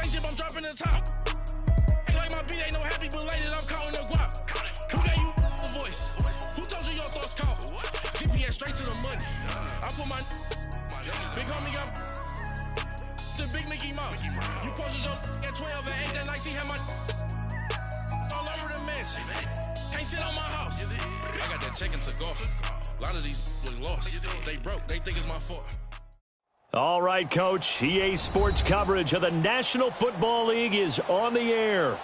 spaceship, I'm dropping the top. Like my beat ain't no happy belated, I'm counting the guap. Who gave you the voice? Who told you your thoughts count? GPS straight to the money. I put my big homie got the big Mickey Mouse. You posted your at 12 and 8 that night, she had my all over the mansion. Can't sit on my house. I got that check into golf. A lot of these was lost. They broke. They think it's my fault. All right, Coach. EA Sports coverage of the National Football League is on the air.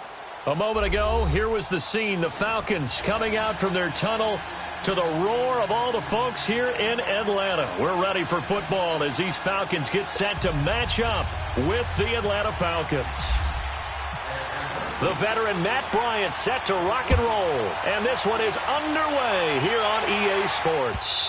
A moment ago, here was the scene. The Falcons coming out from their tunnel to the roar of all the folks here in Atlanta. We're ready for football as these Falcons get set to match up with the Atlanta Falcons. The veteran Matt Bryant set to rock and roll. And this one is underway here on EA Sports.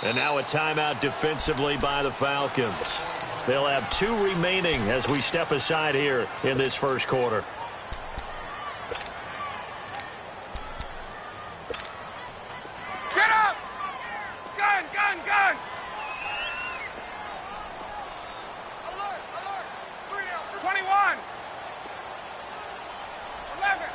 And now a timeout defensively by the Falcons. They'll have 2 remaining as we step aside here in this first quarter. Get up! Gun, gun, gun! Alert, alert! 3 down, 21! 11!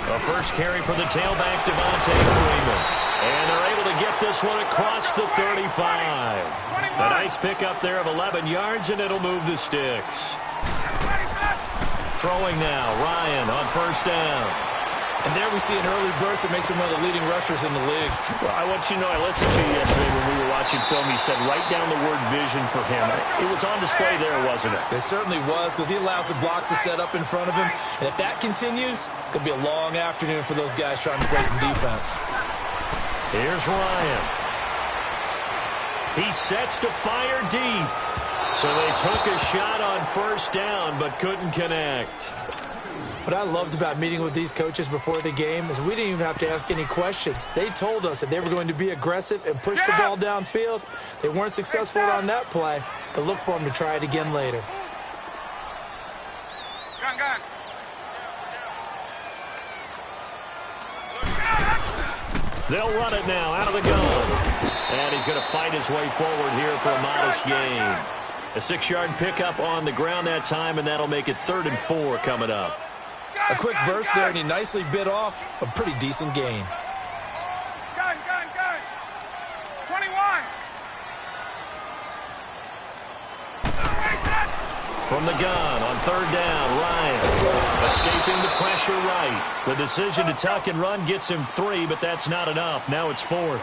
A first carry for the tailback, Devontae Freeman. And they're able to get this one across the 35. A nice pickup there of 11 yards, and it'll move the sticks. Throwing now, Ryan on first down. And there we see an early burst that makes him one of the leading rushers in the league. Well, I want you to know, I listened to you yesterday when we were watching film. You said write down the word vision for him. It was on display there, wasn't it? It certainly was, because he allows the blocks to set up in front of him. And if that continues, it could be a long afternoon for those guys trying to play some defense. Here's Ryan. He sets to fire deep. So they took a shot on first down, but couldn't connect. What I loved about meeting with these coaches before the game is we didn't even have to ask any questions. They told us that they were going to be aggressive and push the ball downfield. They weren't successful on that play, but look for them to try it again later. Gun, gun. They'll run it now out of the gun. And he's going to fight his way forward here for a modest gain. A 6-yard pickup on the ground that time, and that'll make it 3rd and 4 coming up. A quick burst there, and he nicely bit off a pretty decent gain. Gun, gun, gun. 21. From the gun on 3rd down, Ryan escaping the pressure right. The decision to tuck and run gets him 3, but that's not enough. Now it's 4th.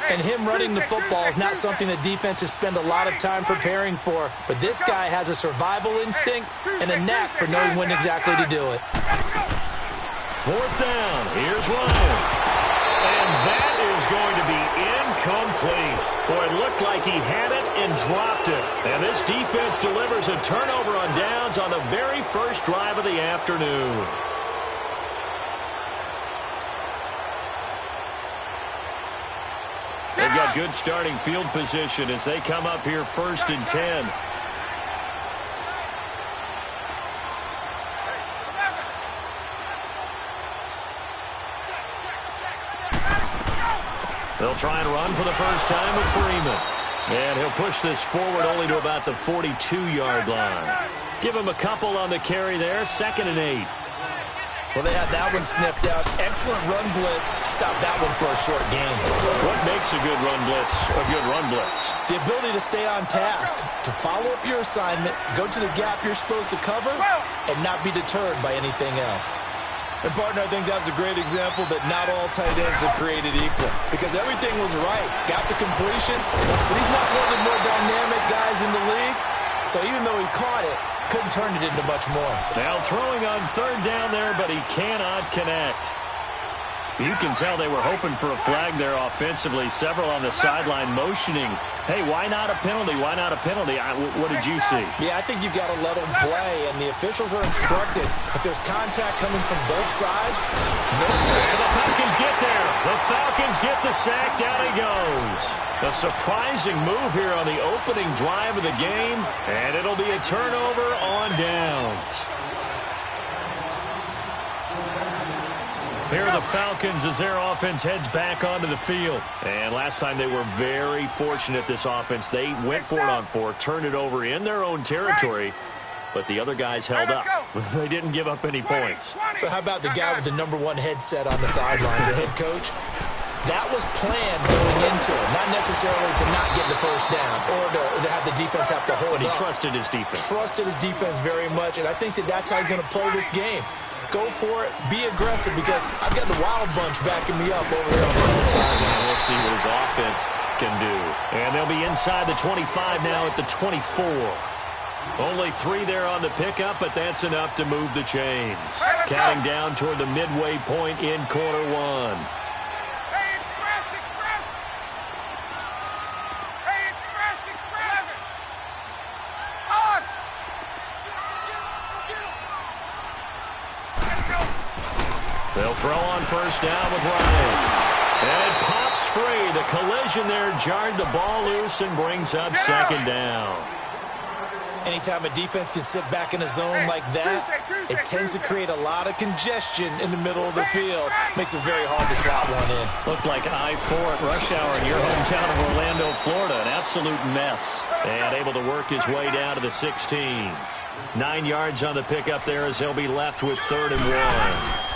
And him running the football is not something that defenses spend a lot of time preparing for. But this guy has a survival instinct and a knack for knowing when exactly to do it. 4th down. Here's Ryan. And that is going to be incomplete. Boy, it looked like he had it and dropped it. And this defense delivers a turnover on downs on the very first drive of the afternoon. They've got good starting field position as they come up here 1st and 10. They'll try and run for the first time with Freeman. And he'll push this forward only to about the 42-yard line. Give him a couple on the carry there, 2nd and 8. Well, they had that one sniffed out. Excellent run blitz. Stop that one for a short gain. What makes a good run blitz a good run blitz? The ability to stay on task, to follow up your assignment, go to the gap you're supposed to cover, and not be deterred by anything else. And, partner, I think that's a great example that not all tight ends are created equal, because everything was right. Got the completion, but he's not one of the more dynamic guys in the league. So even though he caught it, couldn't turn it into much more. Now throwing on third down there, but he cannot connect. You can tell they were hoping for a flag there offensively. Several on the sideline motioning, hey, why not a penalty? Why not a penalty? What did you see? Yeah, I think you've got to let them play, and the officials are instructed. If there's contact coming from both sides, no. And the Falcons get there. The Falcons get the sack. Down he goes. A surprising move here on the opening drive of the game, and it'll be a turnover on downs. Here are the Falcons as their offense heads back onto the field. And last time they were very fortunate, this offense. They went for it on fourth, turned it over in their own territory, but the other guys held up. They didn't give up any points. So how about the guy with the #1 headset on the sidelines, the head coach? That was planned going into it, not necessarily to not get the first down or to have the defense have to hold up. But he trusted his defense. Trusted his defense very much, and I think that's how he's going to play this game. Go for it. Be aggressive, because I've got the Wild Bunch backing me up over there on the other side. And we'll see what his offense can do. And they'll be inside the 25 now at the 24. Only 3 there on the pickup, but that's enough to move the chains. Counting down toward the midway point in quarter one. Hey, express! Hey, express! On! They'll throw on first down with Ryan. And it pops free. The collision there jarred the ball loose and brings up second down. Anytime a defense can sit back in a zone like that, it tends to create a lot of congestion in the middle of the field. Makes it very hard to slot one in. Looked like I-4 at rush hour in your hometown of Orlando, Florida. An absolute mess. And able to work his way down to the 16. 9 yards on the pickup there as they'll be left with 3rd and 1.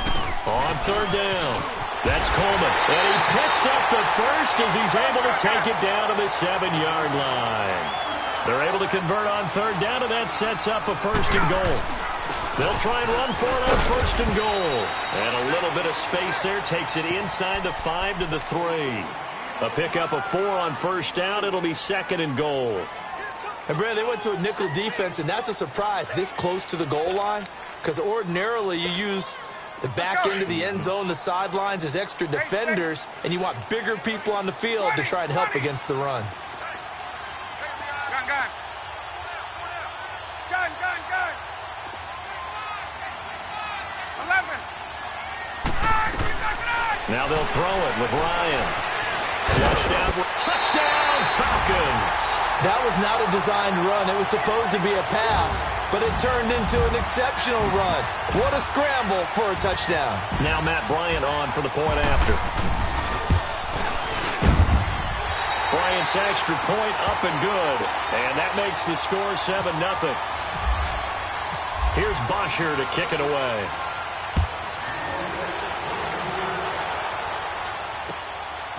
On third down, that's Coleman. And he picks up the first as he's able to take it down to the 7-yard line. They're able to convert on third down, and that sets up a 1st and goal. They'll try and run for it on 1st and goal. And a little bit of space there takes it inside the 5 to the 3. A pickup of 4 on 1st down. It'll be 2nd and goal. And, Brad, they went to a nickel defense, and that's a surprise this close to the goal line, because ordinarily you use the back end of the end zone, the sidelines as extra defenders, and you want bigger people on the field to try and help against the run. Gun! 11! Now they'll throw it with Ryan. Touchdown, Falcons! That was not a designed run. It was supposed to be a pass, but it turned into an exceptional run. What a scramble for a touchdown. Now Matt Bryant on for the point after. Bryant's extra point up and good. And that makes the score 7-0. Here's Bosher to kick it away.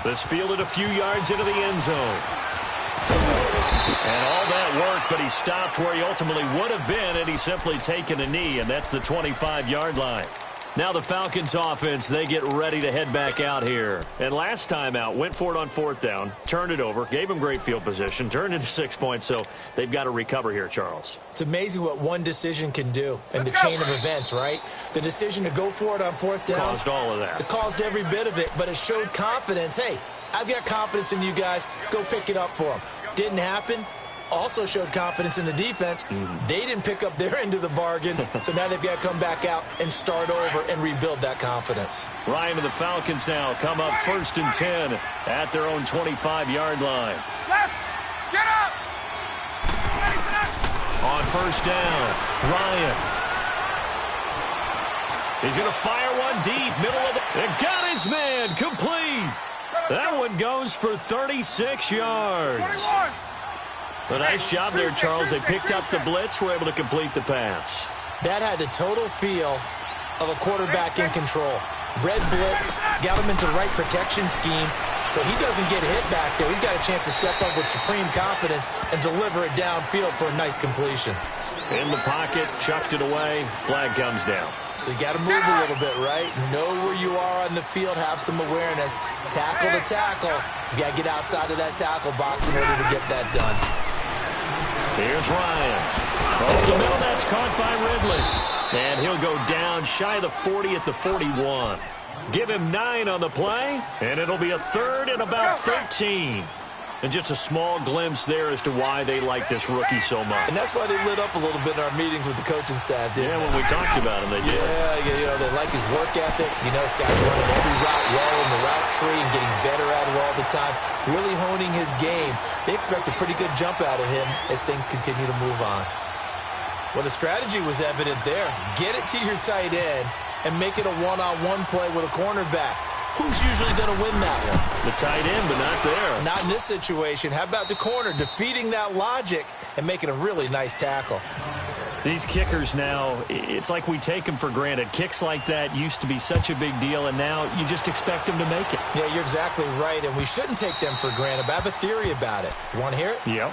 This fielded a few yards into the end zone. And all that work, but he stopped where he ultimately would have been had he simply taken a knee, and that's the 25-yard line. Now the Falcons offense, they get ready to head back out here. And last time out, went for it on 4th down, turned it over, gave him great field position, turned into 6 points, so they've got to recover here, Charles. It's amazing what one decision can do in the chain of events, right? The decision to go for it on 4th down. Caused all of that. It caused every bit of it, but it showed confidence. Hey, I've got confidence in you guys. Go pick it up for them. Didn't happen. Also showed confidence in the defense. They didn't pick up their end of the bargain, so now they've got to come back out and start over and rebuild that confidence. Ryan and the Falcons now come up 1st and 10 at their own 25-yard line. Left! Get up! On 1st down, Ryan. He's going to fire one deep, middle of the... And got his man, complete. That one goes for 36 yards. 21! A nice job there, Charles. They picked up the blitz, were able to complete the pass. That had the total feel of a quarterback in control. Red blitz, got him into the right protection scheme, so he doesn't get hit back there. He's got a chance to step up with supreme confidence and deliver it downfield for a nice completion. In the pocket, chucked it away, flag comes down. So you got to move a little bit, right? Know where you are on the field, have some awareness. Tackle to tackle. You got to get outside of that tackle box in order to get that done. Here's Here's Ryan. Over the middle, that's caught by Ridley. And he'll go down shy of the 40 at the 41. Give him 9 on the play, and it'll be a third and about 13. And just a small glimpse there as to why they like this rookie so much. And that's why they lit up a little bit in our meetings with the coaching staff, didn't they? When we talked about him, they did. Yeah, they like his work ethic. This guy's running every route well in the route tree and getting better at it all the time, really honing his game. They expect a pretty good jump out of him as things continue to move on. Well, the strategy was evident there. Get it to your tight end and make it a one-on-one play with a cornerback. Who's usually going to win that one? The tight end, but not there. Not in this situation. How about the corner defeating that logic and making a really nice tackle? These kickers now, it's like we take them for granted. Kicks like that used to be such a big deal, and now you just expect them to make it. Yeah, you're exactly right, and we shouldn't take them for granted, but I have a theory about it. You want to hear it? Yep.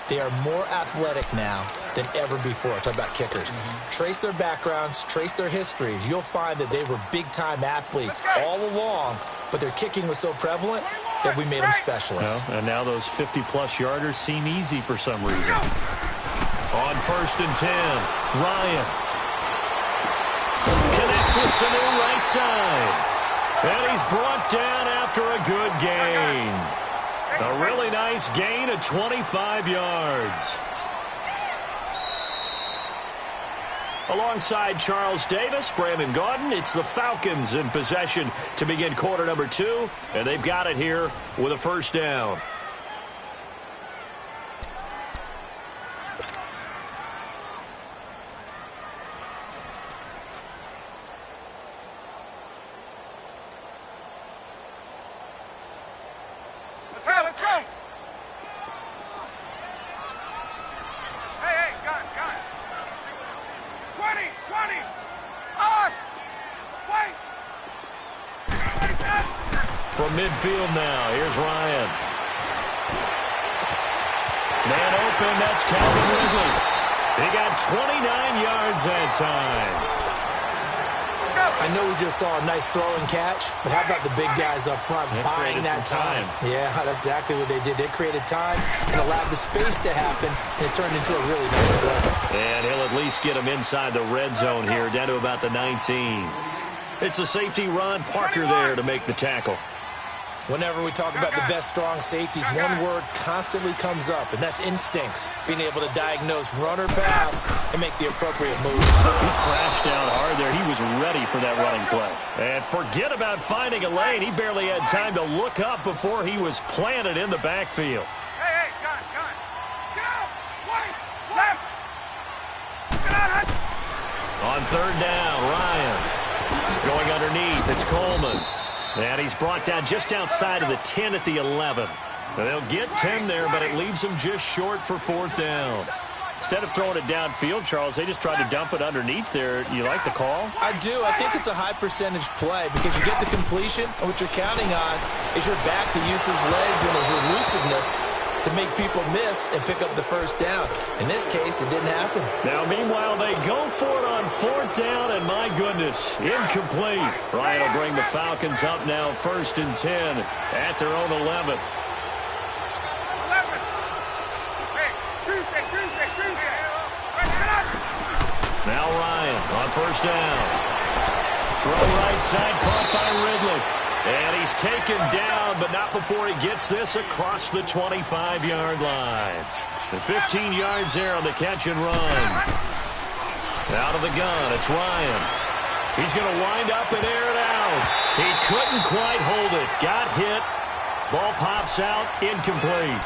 They are more athletic now than ever before. Talk about kickers. Trace their backgrounds, trace their histories. You'll find that they were big-time athletes all along, but their kicking was so prevalent that we made them specialists. Well, and now those 50-plus yarders seem easy for some reason. On 1st and 10, Ryan connects with Sanu right side. And he's brought down after a good gain. A really nice gain of 25 yards. Alongside Charles Davis, Brandon Gaudin, it's the Falcons in possession to begin quarter number 2, and they've got it here with a first down. Let's go! Hey, gun. 20! On! Wait! From midfield now, here's Ryan. Man open, that's Calvin Ridley. He got 29 yards that time. I know we just saw a nice throw and catch, but how about the big guys up front buying that time? Yeah, that's exactly what they did. They created time and allowed the space to happen, and it turned into a really nice play. And he'll at least get him inside the red zone here, down to about the 19. It's a safety, Ron Parker, there to make the tackle. Whenever we talk about the best strong safeties, one word constantly comes up, and that's instincts. Being able to diagnose run or pass and make the appropriate moves. He crashed down hard there. He was ready for that running play. And forget about finding a lane. He barely had time to look up before he was planted in the backfield. Hey, gun. Get out! Wait! Left! Get out! On 3rd down, Ryan going underneath. It's Coleman. And he's brought down just outside of the 10 at the 11. They'll get 10 there, but it leaves them just short for 4th down. Instead of throwing it downfield, Charles, they just tried to dump it underneath there. You like the call? I do. I think it's a high percentage play because you get the completion, and what you're counting on is your back to use his legs and his elusiveness to make people miss and pick up the first down. In this case, it didn't happen. Now, meanwhile, they go for it on 4th down, and my goodness, incomplete. Ryan will bring the Falcons up now 1st and 10 at their own 11. Hey, Tuesday. Now Ryan on 1st down. Throw right side, caught by Ridley. And he's taken down, but not before he gets this across the 25-yard line. And 15 yards there on the catch and run. Out of the gun, it's Ryan. He's going to wind up and air it out. He couldn't quite hold it. Got hit. Ball pops out, incomplete.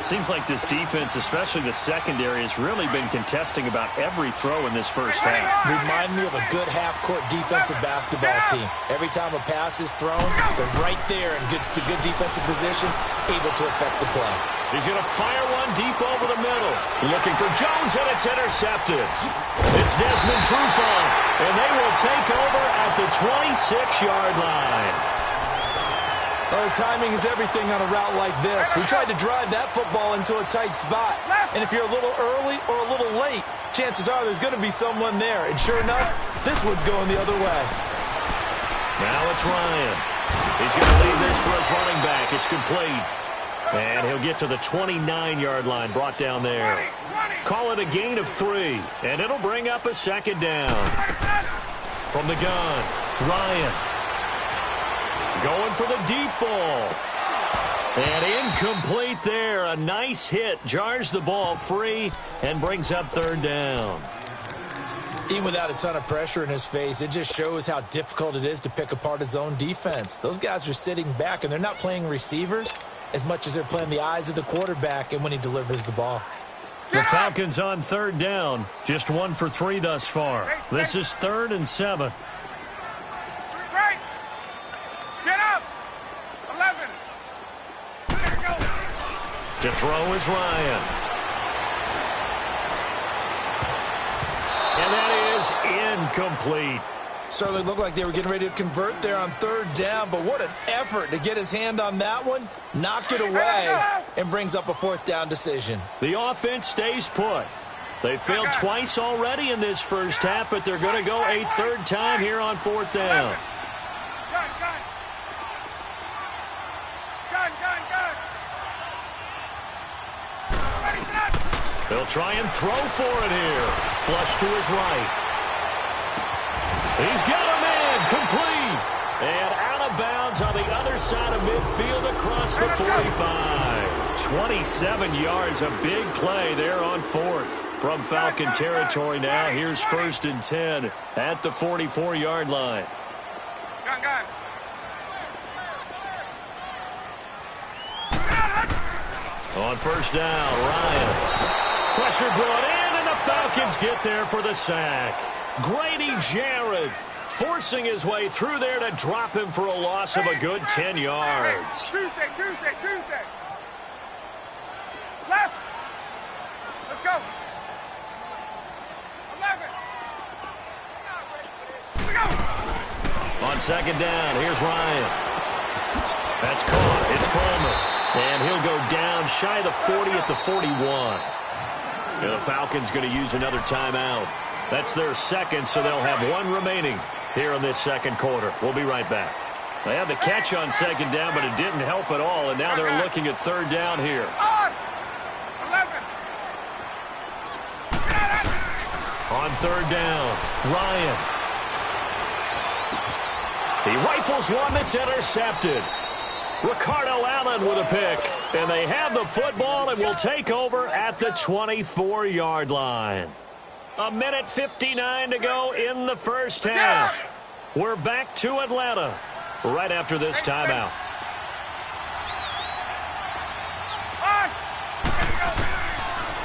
Seems like this defense, especially the secondary, has really been contesting about every throw in this first half. Remind me of a good half-court defensive basketball team. Every time a pass is thrown, they're right there in good defensive position, able to affect the play. He's going to fire one deep over the middle. Looking for Jones, and it's intercepted. It's Desmond Trufant, and they will take over at the 26-yard line. Oh, timing is everything on a route like this. He tried to drive that football into a tight spot. And if you're a little early or a little late, chances are there's going to be someone there. And sure enough, this one's going the other way. Now it's Ryan. He's going to leave this for his running back. It's complete. And he'll get to the 29-yard line, brought down there. 20. Call it a gain of 3, and it'll bring up a second down. From the gun, Ryan. Going for the deep ball. And incomplete there. A nice hit. Jars the ball free and brings up third down. Even without a ton of pressure in his face, it just shows how difficult it is to pick apart his own defense. Those guys are sitting back, and they're not playing receivers as much as they're playing the eyes of the quarterback and when he delivers the ball. The Falcons on third down. Just 1 for 3 thus far. This is 3rd and 7. Right. Get up. 11. There you go. To throw is Ryan. And that is incomplete. Certainly looked like they were getting ready to convert there on third down, but what an effort to get his hand on that one, knock it away, and brings up a 4th down decision. The offense stays put. They failed twice already in this first half, but they're going to go a 3rd time here on 4th down. Gun. Ready, set. They'll try and throw for it here. Flush to his right. He's got a man, complete. And out of bounds on the other side of midfield across the 45. 27 yards, a big play there on 4th. From Falcon territory now, here's 1st and 10 at the 44-yard line. Gun. On 1st down, Ryan. Pressure brought in, and the Falcons get there for the sack. Grady Jarrett forcing his way through there to drop him for a loss of a good 10 yards. Tuesday. Left. Let's go. 11. Here we go. On 2nd down, here's Ryan. That's caught. It's Coleman. And he'll go down shy of the 40 at the 41. And the Falcons going to use another timeout. That's their 2nd, so they'll have 1 remaining here in this 2nd quarter. We'll be right back. They had the catch on 2nd down, but it didn't help at all, and now they're looking at 3rd down here. 11. On 3rd down, Ryan. He rifles one that's intercepted. Ricardo Allen with a pick, and they have the football and will take over at the 24-yard line. 1:59 to go in the first half. We're back to Atlanta right after this timeout.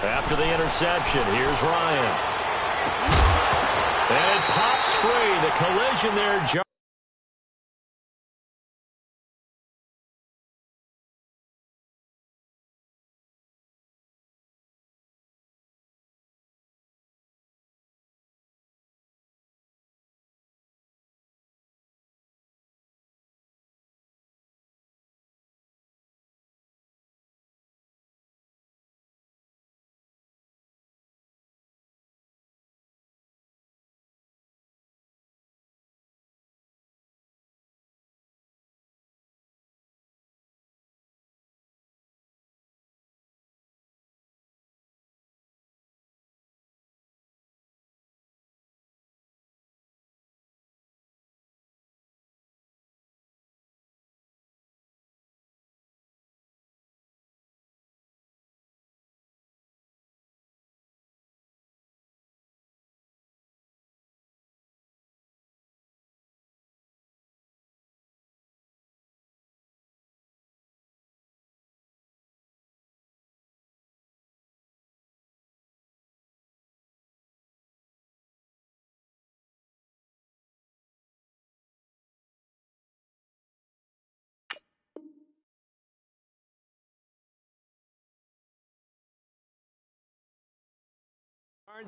After the interception, here's Ryan. And it pops free. The collision there.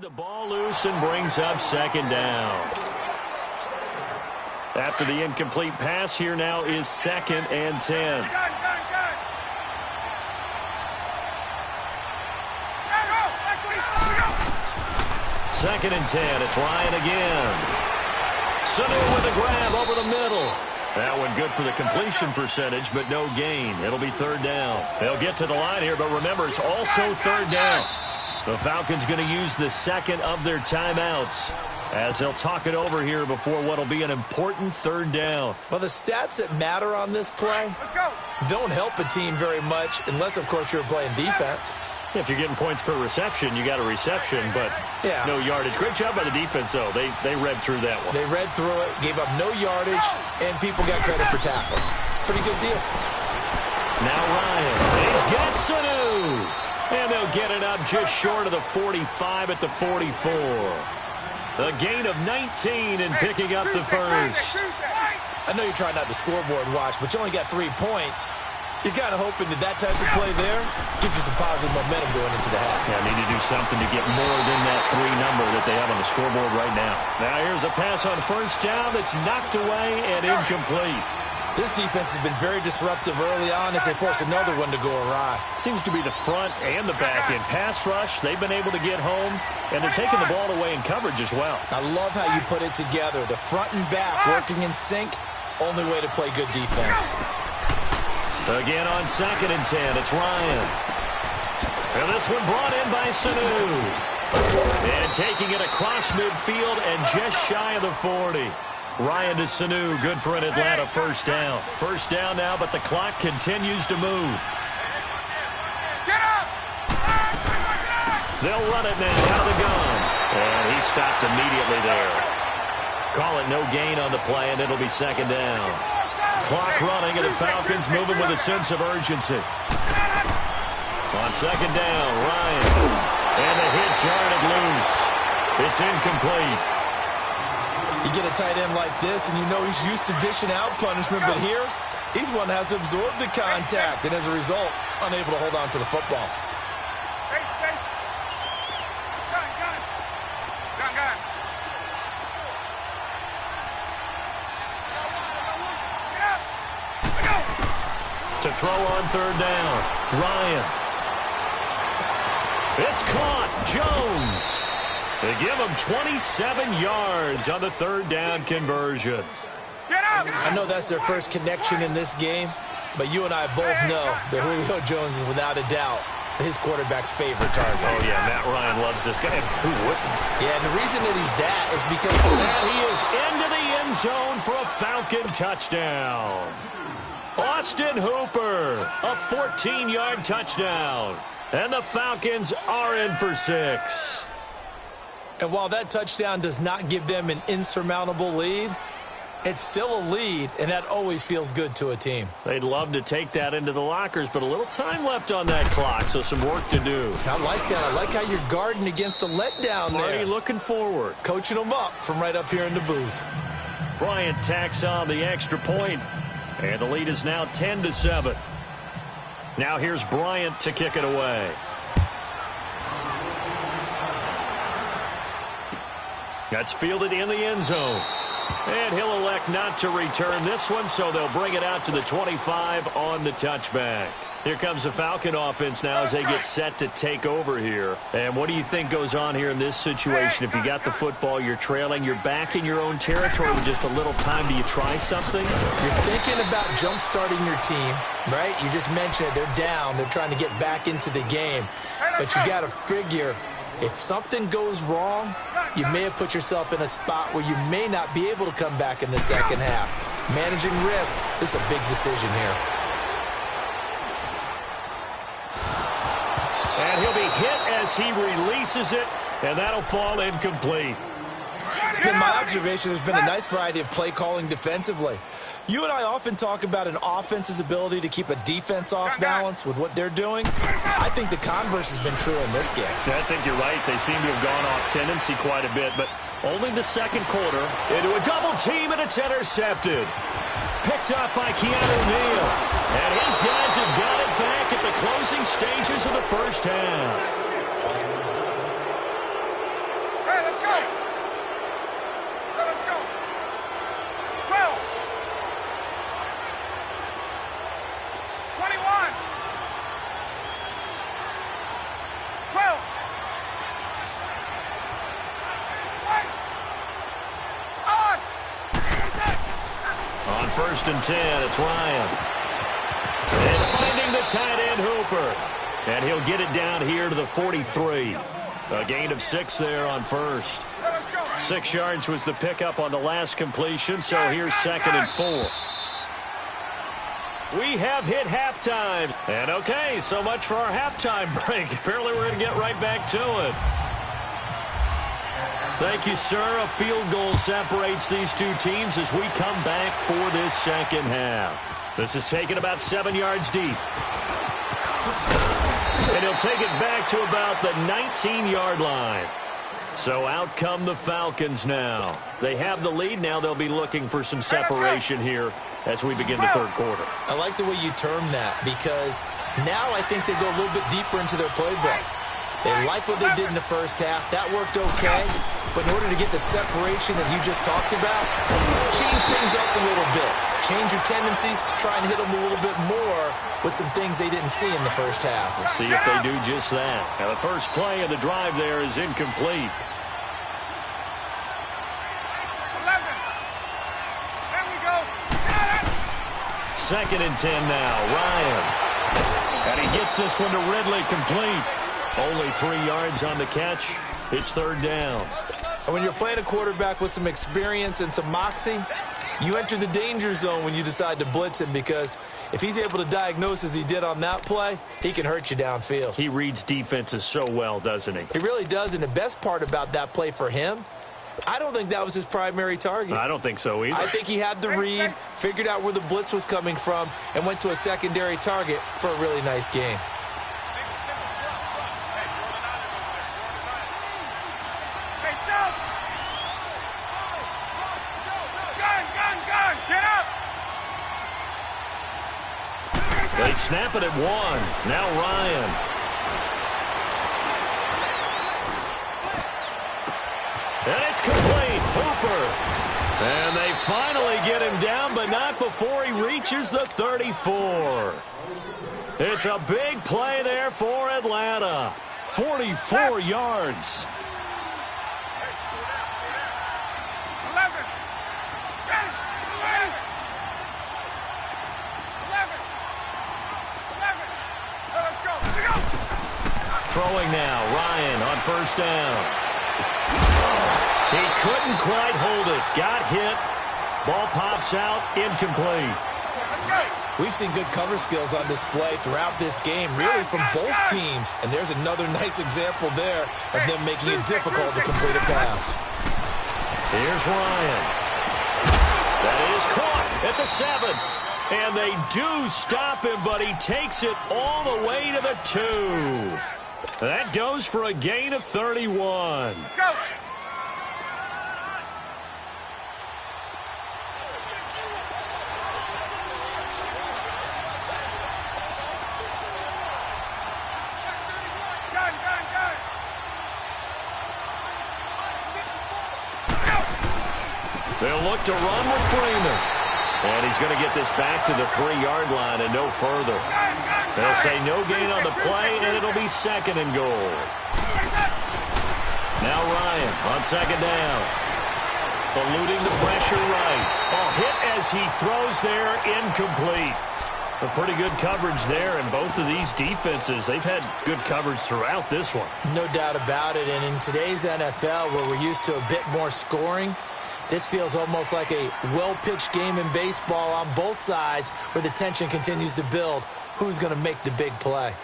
The ball loose and brings up 2nd down. After the incomplete pass, here now is 2nd and 10. Gun. 2nd and 10. It's Ryan again. Sanu with a grab over the middle. That one good for the completion percentage, but no gain. It'll be third down. They'll get to the line here, but remember, it's also third down. The Falcons going to use the second of their timeouts as they'll talk it over here before what will be an important third down. Well, the stats that matter on this play don't help a team very much unless, of course, you're playing defense. If you're getting points per reception, you got a reception, but no yardage. Great job by the defense, though. They read through that one. They read through it, gave up no yardage, and people got credit for tackles. Pretty good deal. Now Ryan. He's got Sanu. And they'll get it up just short of the 45 at the 44. A gain of 19 and picking up the first. I know you're trying not to scoreboard watch, but you only got 3 points. You're kind of hoping that type of play there gives you some positive momentum going into the half. Yeah, need to do something to get more than that 3 number that they have on the scoreboard right now. Now here's a pass on first down that's knocked away and incomplete. This defense has been very disruptive early on as they force another one to go awry. Seems to be the front and the back end. Pass rush, they've been able to get home, and they're taking the ball away in coverage as well. I love how you put it together. The front and back working in sync, only way to play good defense. Again on 2nd and 10, it's Ryan. And this one brought in by Sanu. And taking it across midfield and just shy of the 40. Ryan to Sanu, good for an Atlanta first down. First down now, but the clock continues to move. Get up! They'll run it now out of the gun. And he stopped immediately there. Call it no gain on the play, and it'll be second down. Clock running, and the Falcons moving with a sense of urgency. On second down, Ryan. And the hit jarred it loose. It's incomplete. You get a tight end like this, and you know he's used to dishing out punishment, but here, he's one that has to absorb the contact, and as a result, unable to hold on to the football. Gun. To throw on third down, Ryan. It's caught, Jones. They give him 27 yards on the third down conversion. Get up! I know that's their first connection in this game, but you and I both know that Julio Jones is without a doubt his quarterback's favorite target. Oh, yeah, Matt Ryan loves this guy. Who wouldn't? Yeah, and the reason that he's that is because... And he is into the end zone for a Falcon touchdown. Austin Hooper, a 14-yard touchdown. And the Falcons are in for 6. And while that touchdown does not give them an insurmountable lead, it's still a lead, and that always feels good to a team. They'd love to take that into the lockers, but a little time left on that clock, so some work to do. I like that. I like how you're guarding against a letdown there. Already looking forward. Coaching them up from right up here in the booth. Bryant tacks on the extra point, and the lead is now 10-7. Now here's Bryant to kick it away. That's fielded in the end zone. And he'll elect not to return this one, so they'll bring it out to the 25 on the touchback. Here comes the Falcon offense now as they get set to take over here. And what do you think goes on here in this situation? If you got the football, you're trailing, you're back in your own territory with just a little time. Do you try something? You're thinking about jump-starting your team, right? You just mentioned it. They're down. They're trying to get back into the game. But you got to figure, if something goes wrong, you may have put yourself in a spot where you may not be able to come back in the second half. Managing risk, this is a big decision here. And he'll be hit as he releases it, and that'll fall incomplete. It's been my observation there's been a nice variety of play calling defensively. You and I often talk about an offense's ability to keep a defense off balance with what they're doing. I think the converse has been true in this game. I think you're right. They seem to have gone off tendency quite a bit, but only the second quarter into a double team, and it's intercepted. Picked up by Keanu Neal. And his guys have got it back at the closing stages of the first half. Hey, let's go! Let's go! 12! 21! 12! first and 10, it's Ryan. And finding the tight end Hooper. And he'll get it down here to the 43. A gain of 6 there on first. 6 yards was the pickup on the last completion, so here's 2nd and 4. We have hit halftime. And okay, so much for our halftime break. Apparently we're going to get right back to it. Thank you, sir. A field goal separates these two teams as we come back for this second half. This is taken about 7 yards deep. And he'll take it back to about the 19-yard line. So out come the Falcons now. They have the lead. Now they'll be looking for some separation here as we begin the third quarter. I like the way you term that because now I think they go a little bit deeper into their playbook. They like what they did in the first half. That worked okay. But in order to get the separation that you just talked about, change things up a little bit. Change your tendencies. Try and hit them a little bit more with some things they didn't see in the first half. We'll see if they do just that. Now the first play of the drive there is incomplete. 11. There we go. 2nd and 10 now. Ryan. And he gets this one to Ridley complete. Only 3 yards on the catch. It's 3rd down. And when you're playing a quarterback with some experience and some moxie, you enter the danger zone when you decide to blitz him because if he's able to diagnose as he did on that play, he can hurt you downfield. He reads defenses so well, doesn't he? He really does, and the best part about that play for him, I don't think that was his primary target. I don't think so either. I think he had the read, figured out where the blitz was coming from, and went to a secondary target for a really nice game. They snap it at 1. Now Ryan. And it's complete. Hooper. And they finally get him down, but not before he reaches the 34. It's a big play there for Atlanta. 44 yards. 11. Throwing now, Ryan on first down. He couldn't quite hold it. Got hit. Ball pops out, incomplete. We've seen good cover skills on display throughout this game, really from both teams. And there's another nice example there of them making it difficult to complete a pass. Here's Ryan. That is caught at the 7. And they do stop him, but he takes it all the way to the 2. That goes for a gain of 31. Go. They'll look to run with Freeman. And he's going to get this back to the 3-yard line and no further. They'll say no gain on the play, and it'll be 2nd and goal. Now Ryan on 2nd down. Eluding the pressure right. A hit as he throws there, incomplete. A pretty good coverage there, and both of these defenses, they've had good coverage throughout this one. No doubt about it, and in today's NFL, where we're used to a bit more scoring, this feels almost like a well-pitched game in baseball on both sides where the tension continues to build. Who's going to make the big play?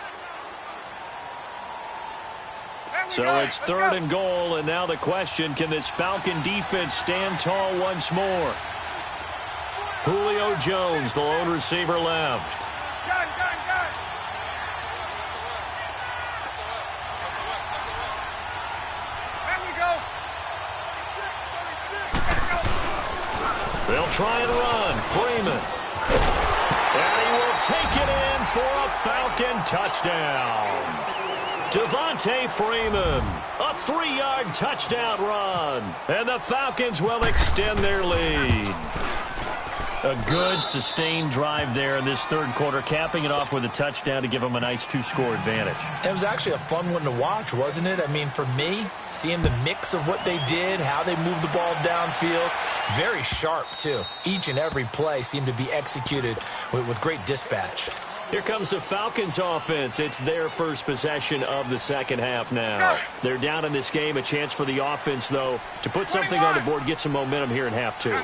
So it's 3rd and goal, and now the question, can this Falcon defense stand tall once more? Julio Jones, the lone receiver left. They'll try and run. Freeman. And he will take it in for a Falcon touchdown. Devontae Freeman, a 3-yard touchdown run. And the Falcons will extend their lead. A good, sustained drive there in this third quarter, capping it off with a touchdown to give them a nice 2-score advantage. It was actually a fun one to watch, wasn't it? I mean, for me, seeing the mix of what they did, how they moved the ball downfield, very sharp, too. Each and every play seemed to be executed with great dispatch. Here comes the Falcons offense. It's their first possession of the second half now. They're down in this game. A chance for the offense, though, to put something on the board, get some momentum here in half two.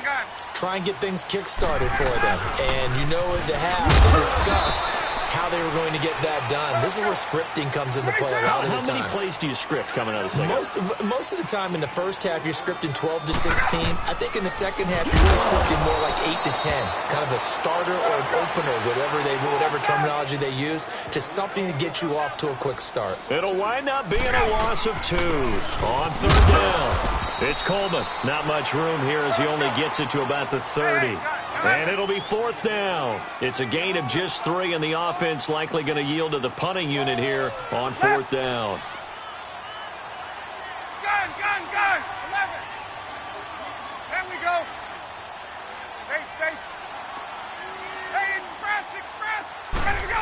Try and get things kick-started for them. And you know at the half, they discussed how they were going to get that done. This is where scripting comes into play a lot of the time. How many plays do you script coming out of the second half? Most of the time in the first half, you're scripting 12 to 16. I think in the second half, you're really scripting more like 8 to 10. Kind of a starter or an opener, whatever terminology they use, to something to get you off to a quick start. It'll wind up being a loss of 2 on third down. It's Coleman. Not much room here as he only gets it to about the 30. And it'll be fourth down. It's a gain of just 3, and the offense likely going to yield to the punting unit here on fourth down. Gun! 11. There we go. Space. Hey, express. Ready to go.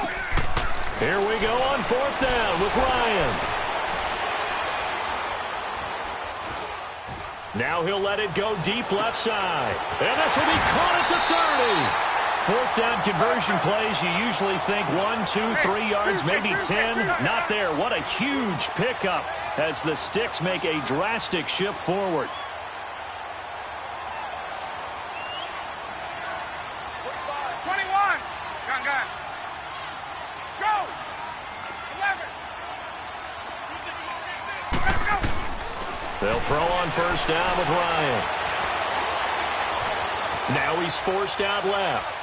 Here we go on fourth down with Ryan. Now he'll let it go deep left side. And this will be caught at the 30. Fourth down conversion plays, you usually think 1, 2, 3 yards, maybe 10. Not there. What a huge pickup as the Sticks make a drastic shift forward. They'll throw on first down with Ryan. Now he's forced out left.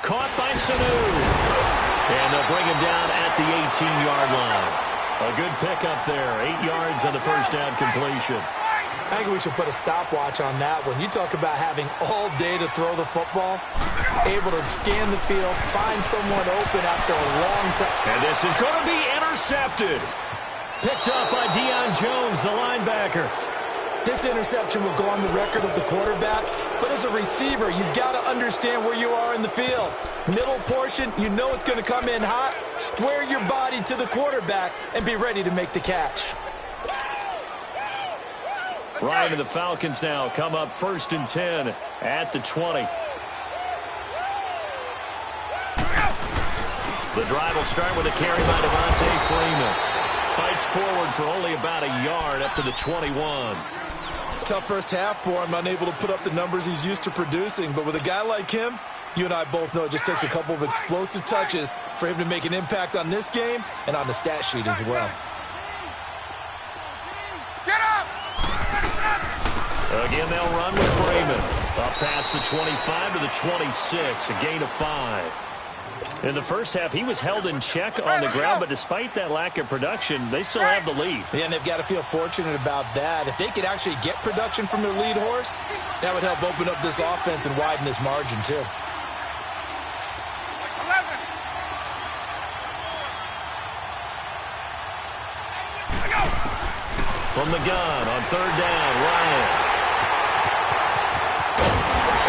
Caught by Sanu. And they'll bring him down at the 18-yard line. A good pickup there. 8 yards on the first down completion. I think we should put a stopwatch on that one. You talk about having all day to throw the football, able to scan the field, find someone open after a long time. And this is going to be intercepted. Picked up by Deion Jones, the linebacker. This interception will go on the record of the quarterback, but as a receiver, you've got to understand where you are in the field. Middle portion, you know it's going to come in hot. Square your body to the quarterback and be ready to make the catch. Ryan and the Falcons now come up 1st and 10 at the 20. The drive will start with a carry by Devontae Freeman. Fights forward for only about a yard up to the 21. Tough first half for him, unable to put up the numbers he's used to producing. But with a guy like him, you and I both know it just takes a couple of explosive touches for him to make an impact on this game and on the stat sheet as well. Get up! Again, they'll run with Freeman. Up past the 25 to the 26, a gain of 5. In the first half, he was held in check on the ground, but despite that lack of production, they still have the lead. Yeah, and they've got to feel fortunate about that. If they could actually get production from their lead horse, that would help open up this offense and widen this margin, too. 11. From the gun on third down, Ryan.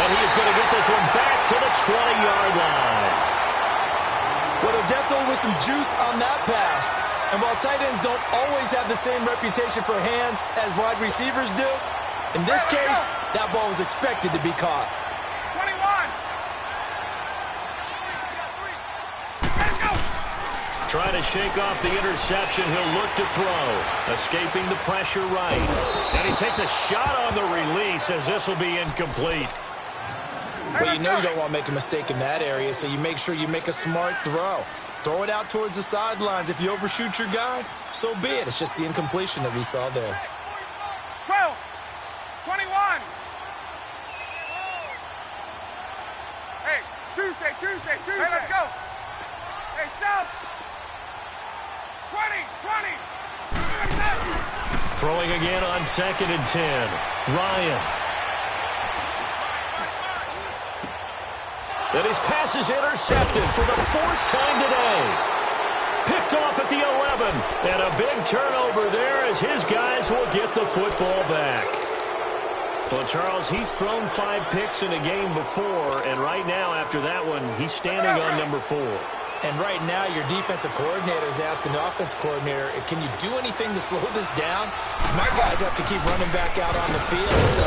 And he is going to get this one back to the 20-yard line. Well, there definitely was some juice on that pass. And while tight ends don't always have the same reputation for hands as wide receivers do, in this case, that ball was expected to be caught. 21. Trying to shake off the interception, he'll look to throw. Escaping the pressure right. And he takes a shot on the release as this will be incomplete. But you know you don't want to make a mistake in that area, so you make sure you make a smart throw. Throw it out towards the sidelines. If you overshoot your guy, so be it. It's just the incompletion that we saw there. 12. 21. Hey, Tuesday. Hey, let's go. Hey, South. 20. Throwing again on 2nd and 10. Ryan. And his pass is intercepted for the 4th time today. Picked off at the 11. And a big turnover there as his guys will get the football back. Well, Charles, he's thrown 5 picks in a game before, and right now, after that one, he's standing on number 4. And right now, your defensive coordinator is asking the offense coordinator, can you do anything to slow this down? Because my guys have to keep running back out on the field. So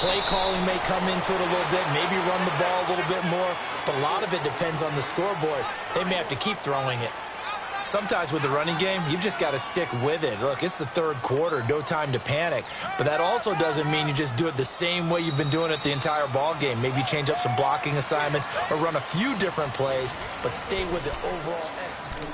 play calling may come into it a little bit, maybe run the ball a little bit more. But a lot of it depends on the scoreboard. They may have to keep throwing it. Sometimes with the running game, you've just got to stick with it. Look, it's the third quarter, no time to panic. But that also doesn't mean you just do it the same way you've been doing it the entire ball game. Maybe change up some blocking assignments or run a few different plays, but stay with the overall essence.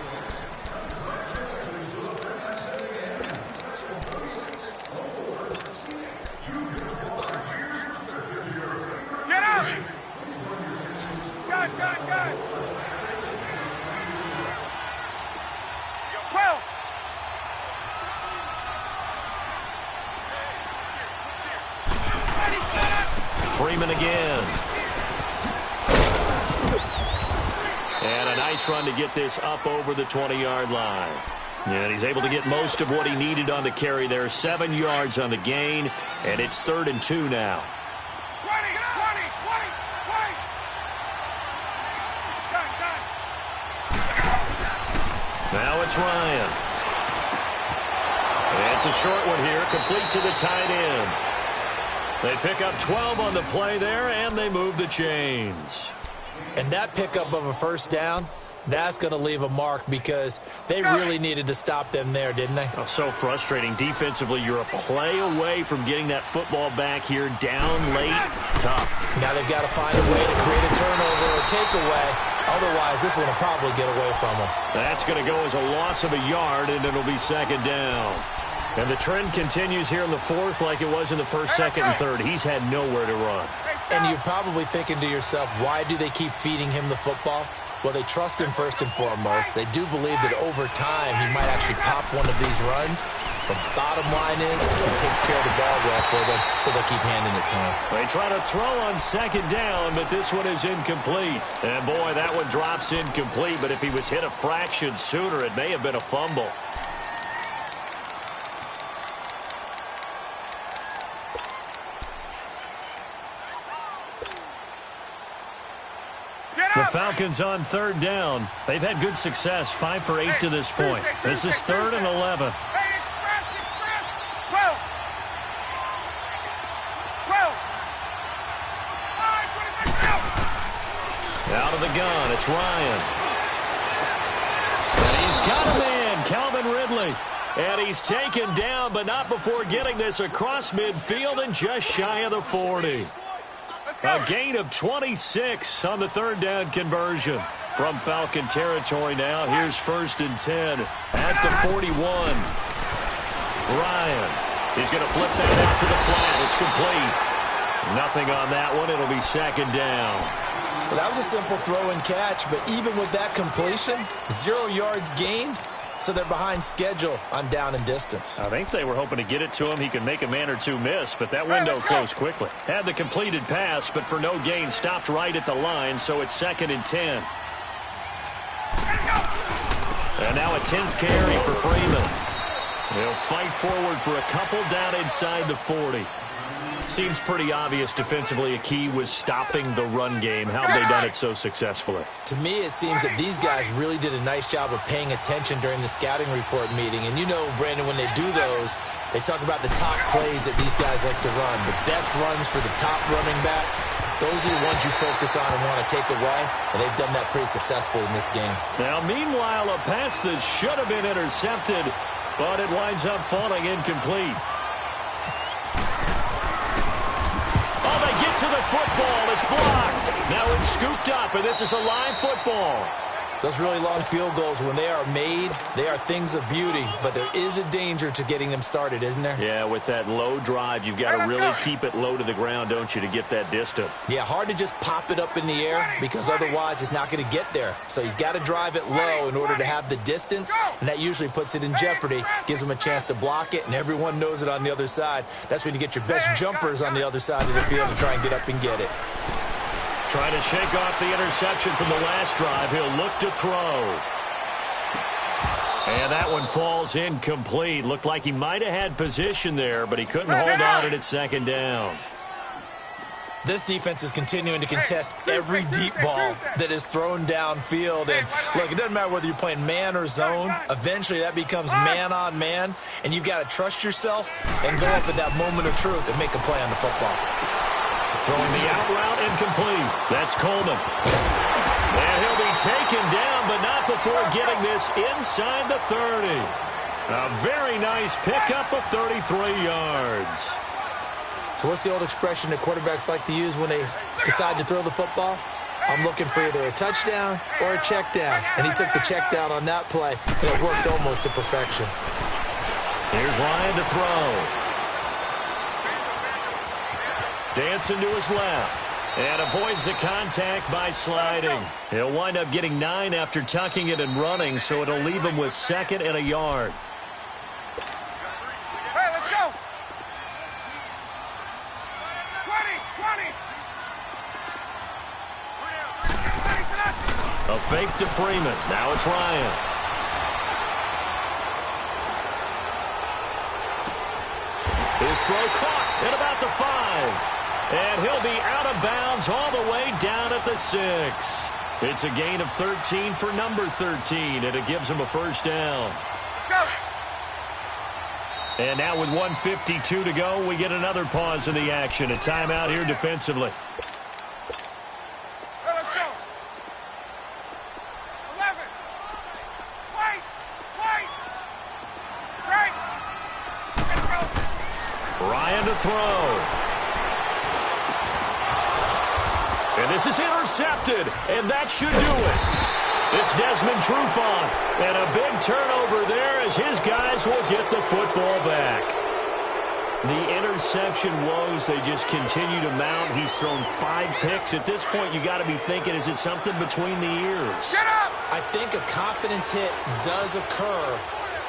Get up! Good. 12. Freeman again. And a nice run to get this up over the 20-yard line. And he's able to get most of what he needed on the carry there. 7 yards on the gain, and it's 3rd and 2 now. 20. Now it's Ryan. It's a short one here, complete to the tight end. They pick up 12 on the play there, and they move the chains. And that pickup of a first down, that's going to leave a mark because they really needed to stop them there, didn't they? Oh, so frustrating. Defensively, you're a play away from getting that football back here, down late, tough. Now they've got to find a way to create a turnover or takeaway. Otherwise, this one will probably get away from them. That's going to go as a loss of a yard, and it'll be 2nd down. And the trend continues here in the 4th like it was in the 1st, 2nd, and 3rd. He's had nowhere to run. And you're probably thinking to yourself, why do they keep feeding him the football? Well, they trust him first and foremost. They do believe that over time he might actually pop one of these runs. The bottom line is he takes care of the ball well for them, so they'll keep handing it to him. They try to throw on 2nd down, but this one is incomplete. And, boy, that one drops incomplete, but if he was hit a fraction sooner, it may have been a fumble. The Falcons on 3rd down. They've had good success, 5 for 8 to this point. This is 3rd and 11. Hey, express. 12. 25. Out of the gun, it's Ryan. And he's got a man, Calvin Ridley. And he's taken down, but not before getting this across midfield and just shy of the 40. A gain of 26 on the 3rd down conversion. From Falcon territory now, here's 1st and 10 at the 41. Ryan is going to flip that out to the flat. It's complete. Nothing on that one. It'll be 2nd down. Well, that was a simple throw and catch, but even with that completion, 0 yards gained. So they're behind schedule on down and distance. I think they were hoping to get it to him. He could make a man or two miss, but that window closed quickly. Had the completed pass, but for no gain, stopped right at the line, so it's 2nd and 10. And now a 10th carry for Freeman. He'll fight forward for a couple down inside the 40. Seems pretty obvious defensively a key was stopping the run game. How have they done it so successfully? To me, it seems that these guys really did a nice job of paying attention during the scouting report meeting. And you know, Brandon, when they do those, they talk about the top plays that these guys like to run. The best runs for the top running back, those are the ones you focus on and want to take away. And they've done that pretty successfully in this game. Now, meanwhile, a pass that should have been intercepted, but it winds up falling incomplete. To the football, it's blocked. Now it's scooped up, and this is a live football. Those really long field goals, when they are made, they are things of beauty, but there is a danger to getting them started, isn't there? Yeah, with that low drive, you've got to really keep it low to the ground, don't you, to get that distance. Yeah, hard to just pop it up in the air because otherwise it's not going to get there. So he's got to drive it low in order to have the distance, and that usually puts it in jeopardy, gives him a chance to block it, and everyone knows it on the other side. That's when you get your best jumpers on the other side of the field and try and get up and get it. Trying to shake off the interception from the last drive. He'll look to throw. And that one falls incomplete. Looked like he might have had position there, but he couldn't hold on, and it's 2nd down. This defense is continuing to contest every deep ball that is thrown downfield. And look, it doesn't matter whether you're playing man or zone. Eventually, that becomes man on man, and you've got to trust yourself and go up at that moment of truth and make a play on the football. Throwing the out route incomplete. That's Coleman. And he'll be taken down, but not before getting this inside the 30. A very nice pickup of 33 yards. So what's the old expression that quarterbacks like to use when they decide to throw the football? I'm looking for either a touchdown or a check down. And he took the check down on that play, and it worked almost to perfection. Here's Ryan to throw. Dancing to his left. And avoids the contact by sliding. He'll wind up getting 9 after tucking it and running, so it'll leave him with 2nd and a yard. Hey, let's go. 20. A fake to Freeman. Now it's Ryan. His throw caught at about the 5. And he'll be out of bounds all the way down at the 6. It's a gain of 13 for number 13, and it gives him a first down. Go. And now with 1:52 to go, we get another pause in the action. A timeout here defensively. Hey, let's go. 11. Wait. Right. Let's go. Ryan to throw. And this is intercepted, and that should do it. It's Desmond Trufant, and a big turnover there as his guys will get the football back. The interception woes, they just continue to mount. He's thrown 5 picks. At this point, you got to be thinking, is it something between the ears? Get up. I think a confidence hit does occur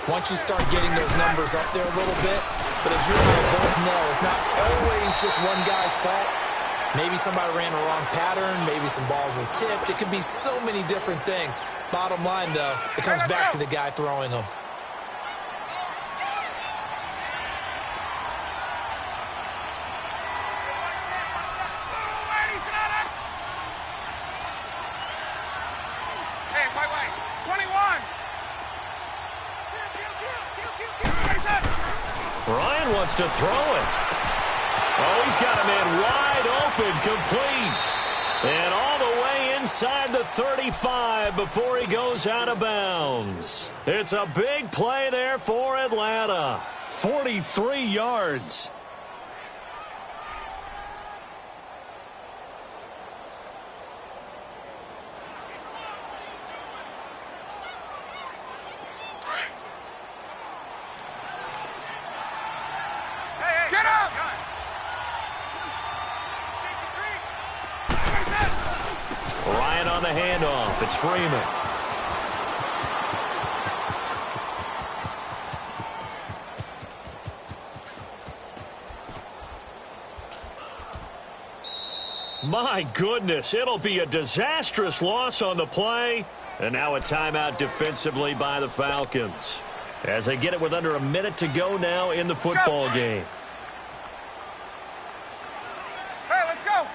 once you start getting those numbers up there a little bit. But as you and I both know, it's not always just one guy's fault. Maybe somebody ran a wrong pattern. Maybe some balls were tipped. It could be so many different things. Bottom line, though, it comes back to the guy throwing them. Hey, wait. 21. Ryan wants to throw it. Oh, he's got a man wide open, complete. And all the way inside the 35 before he goes out of bounds. It's a big play there for Atlanta. 43 yards. Hey, get up. Ryan on the handoff. It's Freeman. My goodness, it'll be a disastrous loss on the play. And now a timeout defensively by the Falcons, as they get it with under a minute to go now in the football game. Hey, let's go.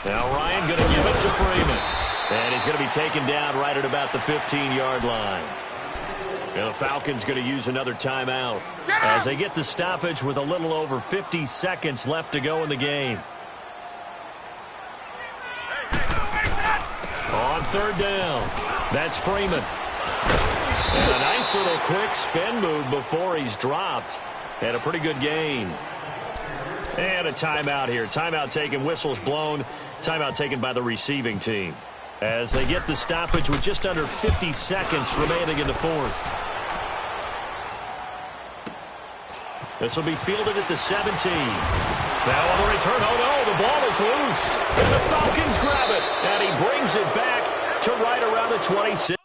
Now Ryan going to give it to Freeman. And he's going to be taken down right at about the 15-yard line. And the Falcons going to use another timeout as they get the stoppage with a little over 50 seconds left to go in the game. On 3rd down, that's Freeman. And a nice little quick spin move before he's dropped. And a pretty good gain. And a timeout here. Timeout taken, whistles blown. Timeout taken by the receiving team, as they get the stoppage with just under 50 seconds remaining in the 4th. This will be fielded at the 17. Now on the return, oh no, the ball is loose. And the Falcons grab it, and he brings it back to right around the 26.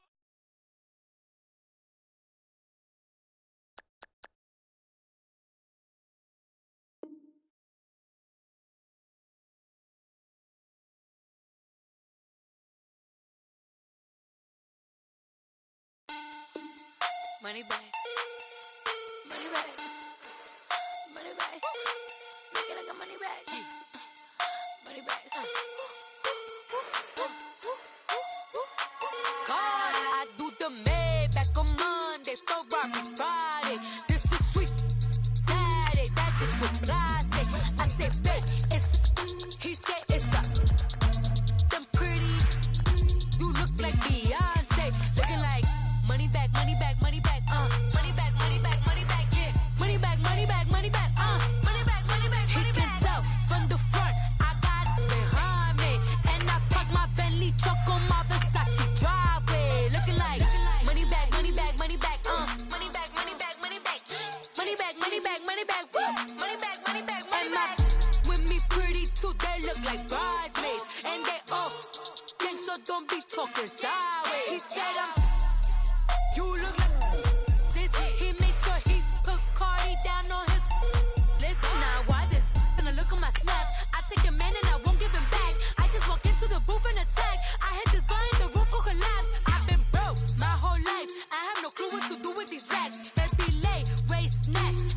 Money bag. Money bag. Money bag. Looking like a money bag. Money bag. God, I do the Maybach on Monday, Ferrari Friday. This is sweet Saturday. That's just with plastic. I say, babe, it's. He said it's a. Them pretty. You look like Beyonce. Looking like money bag, money bag, money bag, money bag, money bag, money bag, yeah. Money bag, money bag, money bag, money bag, money bag, money bag. He can tell from the front, I got it behind me. And I park my Bentley truck on my Versace driveway. Looking like money bag, money bag, money bag, money bag, money bag, money bag. Money bag, money bag, money bag, woo. Money bag, money bag, money bag. With me pretty too, they look like bridesmaids. And they all gang, so don't be talking sideways. He said you look like this. He make sure he put Cardi down on his list. Now why this? Gonna look at my snap. I take a man and I won't give him back. I just walk into the booth and attack. I hit this guy in the roof who collapse. I've been broke my whole life. I have no clue what to do with these racks. They be late, race, snatch.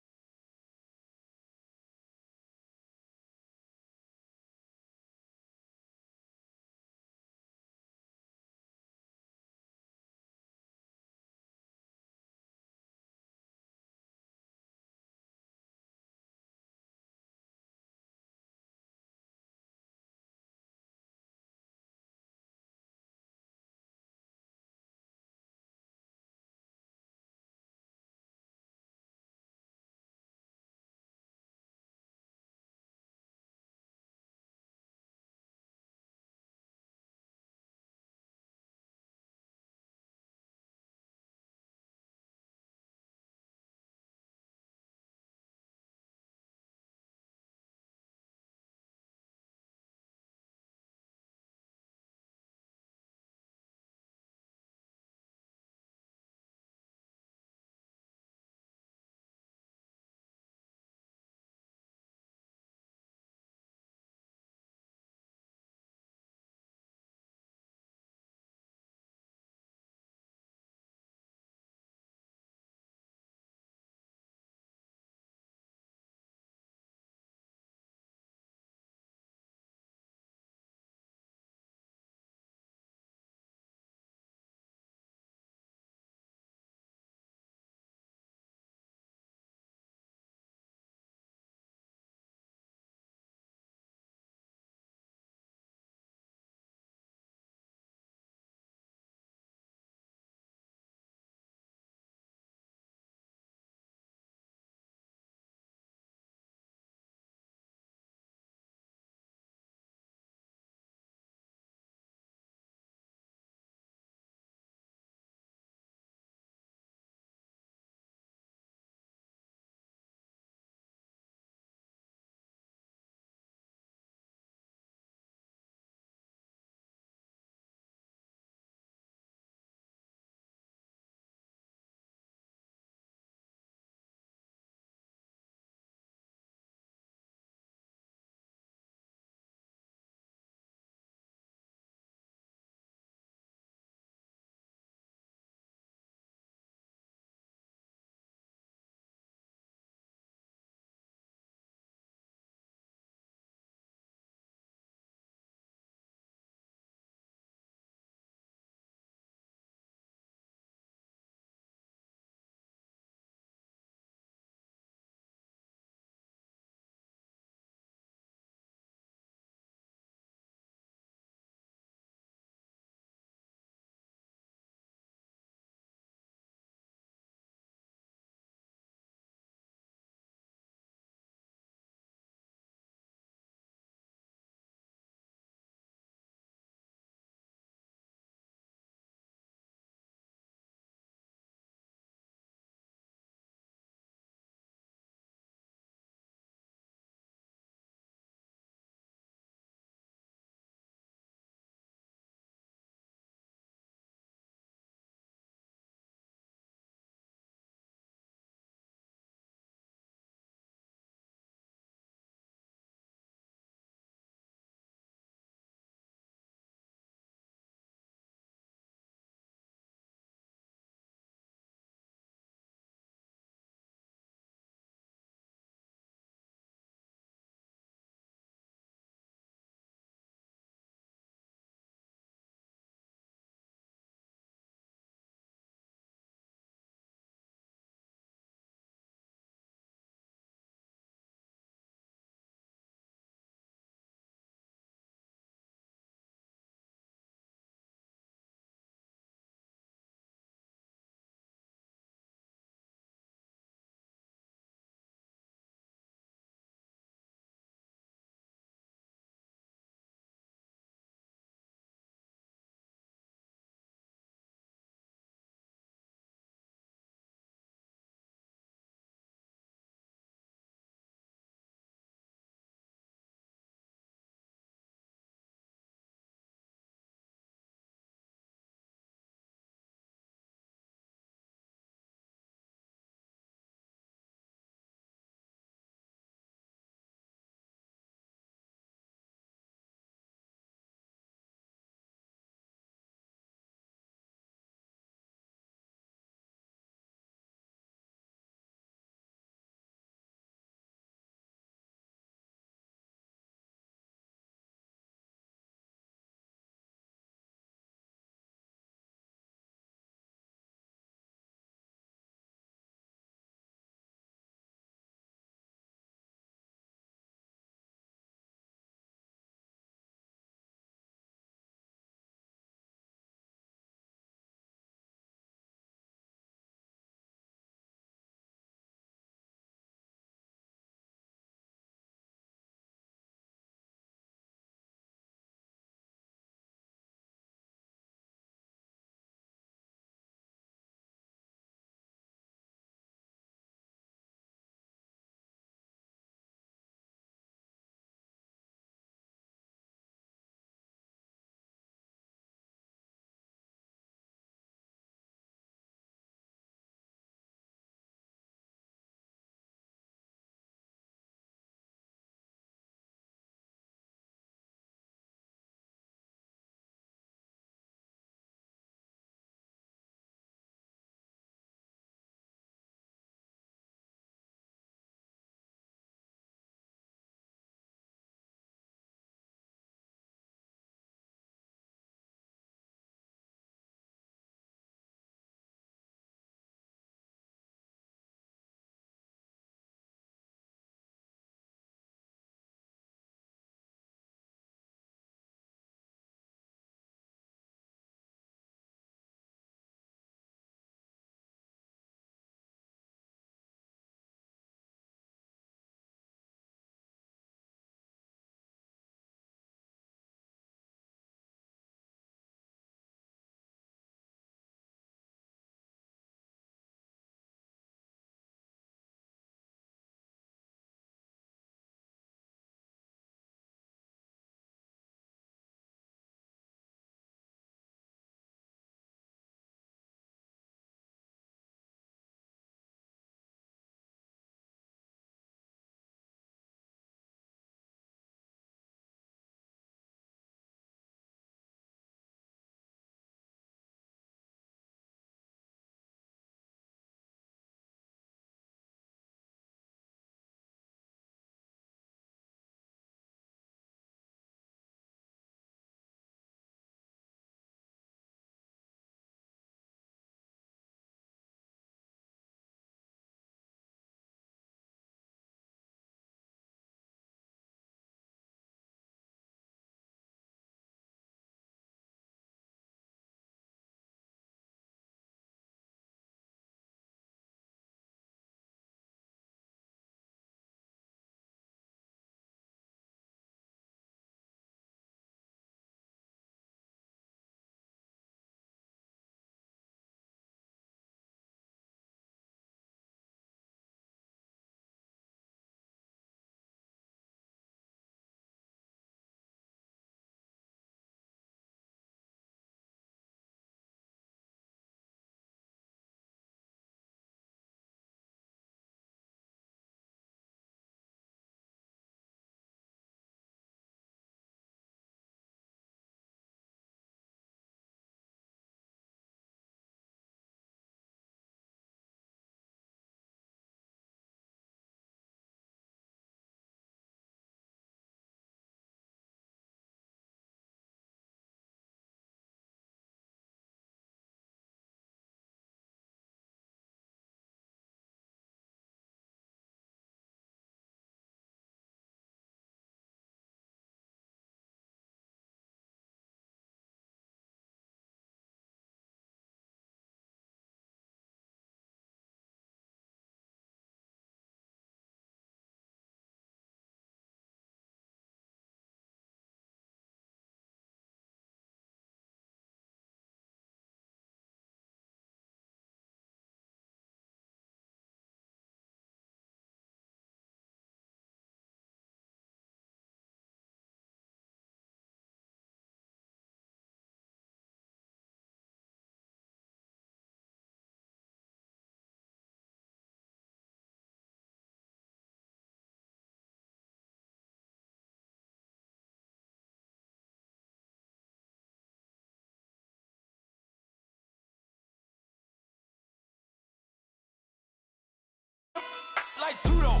like judo.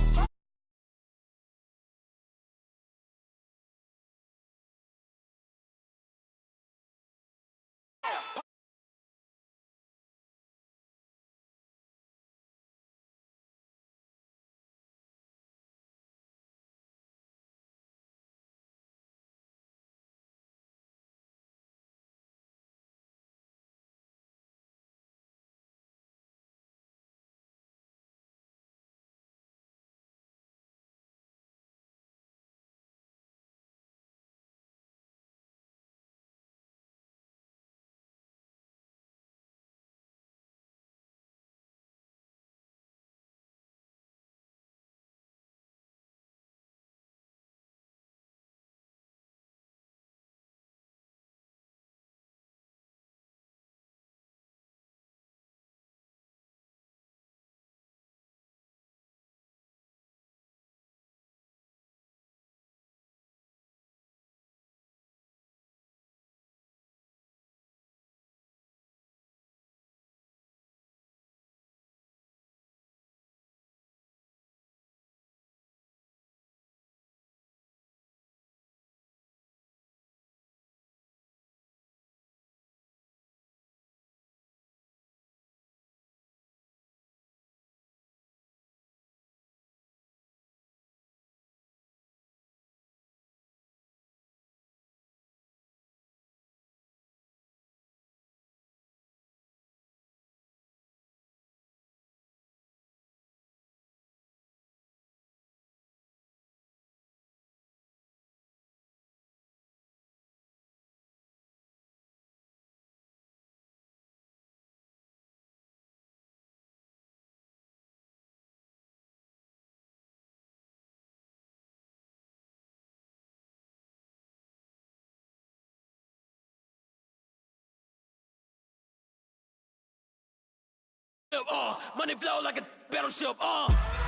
Money flow like a battleship.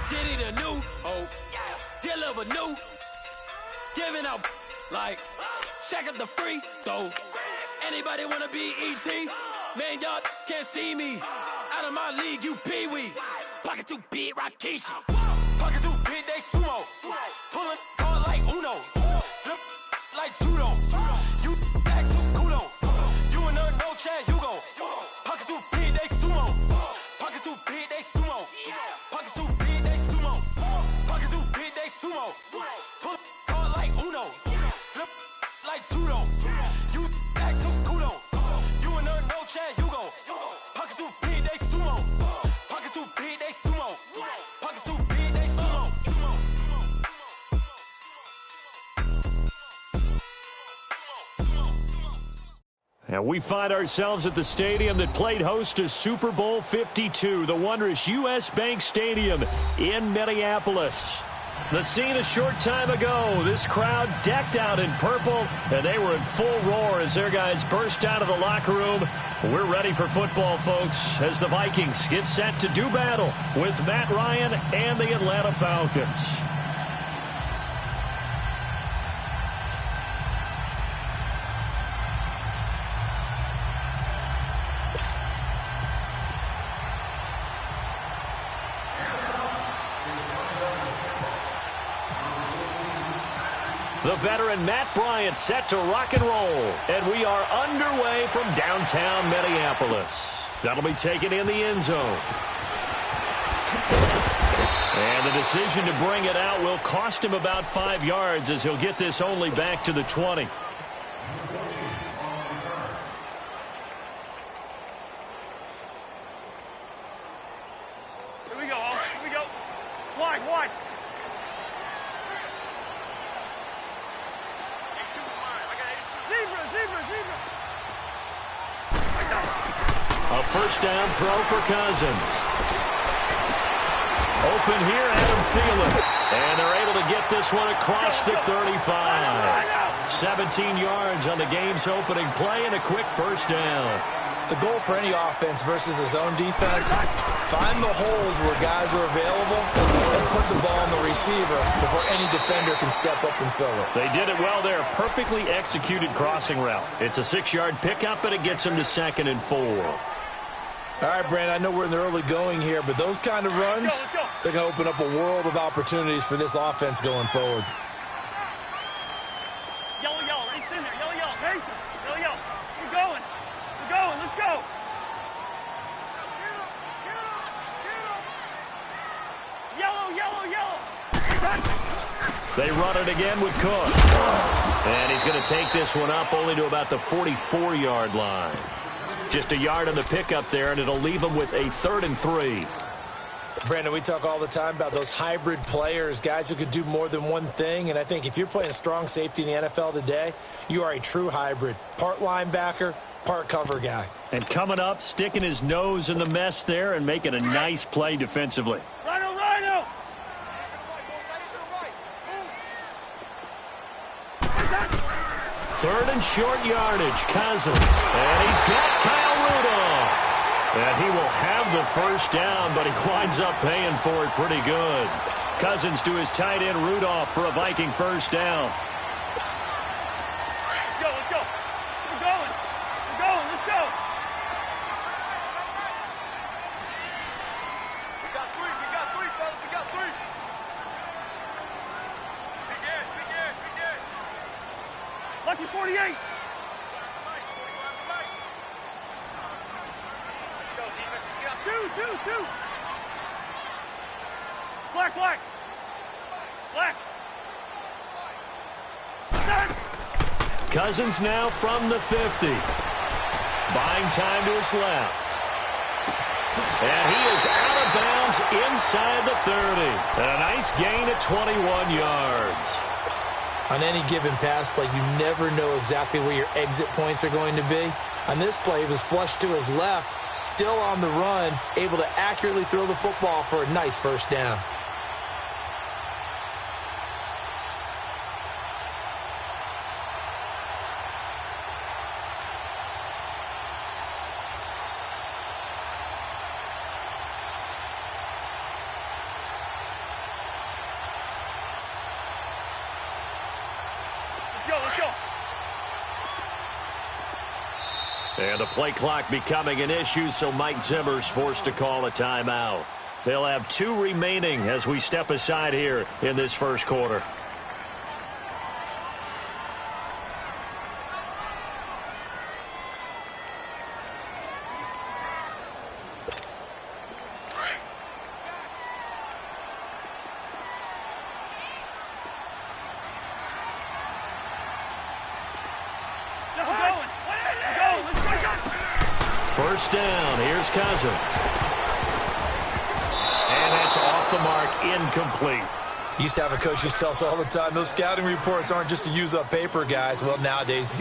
Diddy the new hope. Deliver new. Giving out like shack up the free throw. Anybody wanna be ET? Man, y'all can't see me. Out of my league, you pee-wee. Pocket too big, Rakishi. Pocket too big, they sumo. Pulling card like Uno. Flip like judo. You act too kudo. You and her, no chance, you go. Pocket too big, they sumo. Pocket too big, they sumo. Pocket too big, they sumo. Pocket too big, they sumo. Pull card like Uno. Flip like judo. You act too kudo. You and her, no chance, you go. Pocket too big, they sumo. Pocket too big, they sumo. Pocket too big, they sumo. And we find ourselves at the stadium that played host to Super Bowl 52, the wondrous U.S. Bank Stadium in Minneapolis. The scene a short time ago, this crowd decked out in purple, and they were in full roar as their guys burst out of the locker room. We're ready for football, folks, as the Vikings get set to do battle with Matt Ryan and the Atlanta Falcons. The veteran Matt Bryant set to rock and roll. And we are underway from downtown Minneapolis. That'll be taken in the end zone. And the decision to bring it out will cost him about 5 yards as he'll get this only back to the 20. Here we go. Here we go. Wide, wide. Zebra. A first down throw for Cousins. Open here, Adam Thielen. And they're able to get this one across the 35. 17 yards on the game's opening play and a quick first down. The goal for any offense versus his own defense, find the holes where guys are available and put the ball on the receiver before any defender can step up and fill it. They did it well there. Perfectly executed crossing route. It's a 6-yard pickup, and it gets them to 2nd and 4. All right, Brandon, I know we're in the early going here, but those kind of runs, they're going to open up a world of opportunities for this offense going forward. Yellow, yellow, right in there. Yellow, yellow. Hey, yellow, yellow. We're going. We're going. Let's go. Yellow, yellow, yellow. They run it again with Cook. And he's going to take this one up only to about the 44-yard line. Just a yard on the pickup there, and it'll leave him with a 3rd and 3. Brandon, we talk all the time about those hybrid players, guys who could do more than one thing. And I think if you're playing strong safety in the NFL today, you are a true hybrid. Part linebacker, part cover guy. And coming up, sticking his nose in the mess there and making a nice play defensively. Rhino, Rhino. 3rd and short yardage, Cousins. And he's got Kyle Rudolph. And he will have the first down, but he winds up paying for it pretty good. Cousins to his tight end Rudolph for a Viking first down. Let's go, let's go. We're going. We're going. Let's go. We got three, fellas. We got three. Big Ed. Lucky 48. Let's go, defense. Let's get up. Two. Black. Cousins now from the 50. Buying time to his left. And he is out of bounds inside the 30. And a nice gain at 21 yards. On any given pass play, you never know exactly where your exit points are going to be. On this play, he was flushed to his left, still on the run, able to accurately throw the football for a nice first down. Let's go. And the play clock becoming an issue, so Mike Zimmer's forced to call a timeout. They'll have 2 remaining as we step aside here in this first quarter. First down, here's Cousins. And that's off the mark, incomplete. Used to have a coach used to tell us all the time, those scouting reports aren't just to use up paper, guys. Well, nowadays,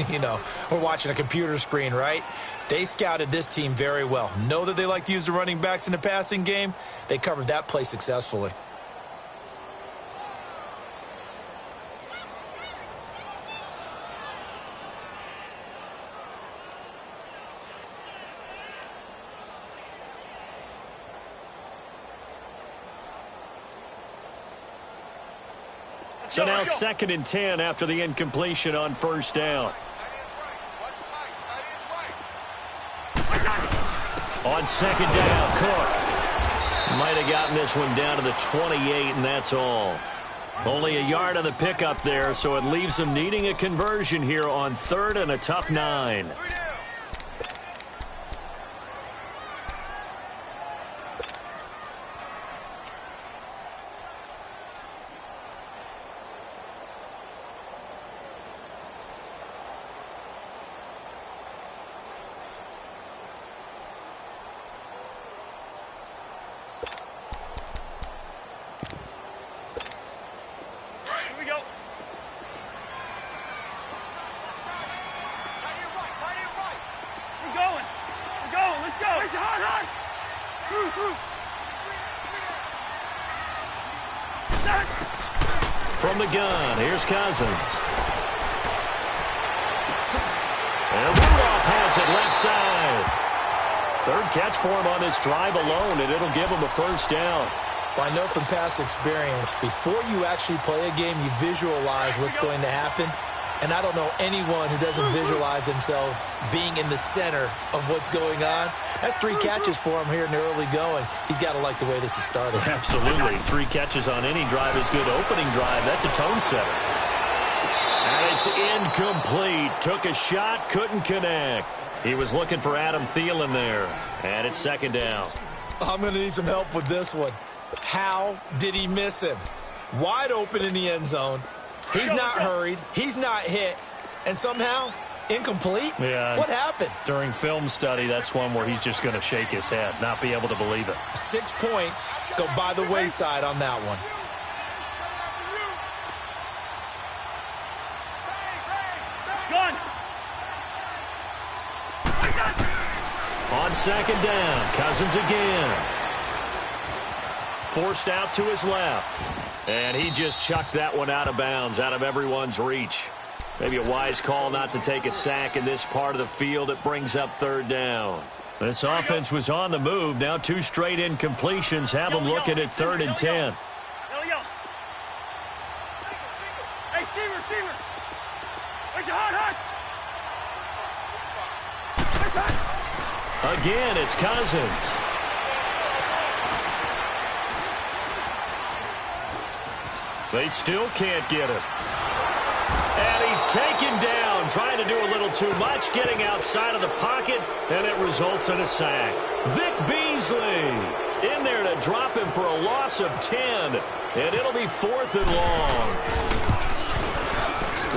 we're watching a computer screen, right? They scouted this team very well. Know that they like to use the running backs in the passing game. They covered that play successfully. So now 2nd and 10 after the incompletion on first down. On 2nd down, Cook might have gotten this one down to the 28, and that's all. Only a yard on the pickup there, so it leaves them needing a conversion here on 3rd and a tough 9. From the gun, here's Cousins. And Rudolph has it left side. 3rd catch for him on this drive alone, and it'll give him a first down. Well, I know from past experience, before you actually play a game, you visualize what's going to happen. And I don't know anyone who doesn't visualize themselves being in the center of what's going on. That's 3 catches for him here in the early going. He's got to like the way this is starting. Absolutely. 3 catches on any drive is good. Opening drive, that's a tone setter. And it's incomplete. Took a shot, couldn't connect. He was looking for Adam Thielen there. And it's 2nd down. I'm going to need some help with this one. How did he miss him? Wide open in the end zone. He's not hurried. He's not hit. And somehow, incomplete? Yeah. What happened? During film study, that's one where he's just going to shake his head, not be able to believe it. 6 points go by the wayside on that one. Gun. On 2nd down, Cousins again. Forced out to his left. And he just chucked that one out of bounds, out of everyone's reach. Maybe a wise call not to take a sack in this part of the field. It brings up 3rd down. This offense was on the move. Now 2 straight incompletions have them looking at 3rd and 10. Hey, receiver. Where's your hot? Again, it's Cousins. They still can't get him. And he's taken down, trying to do a little too much, getting outside of the pocket, and it results in a sack. Vic Beasley in there to drop him for a loss of 10, and it'll be 4th and long.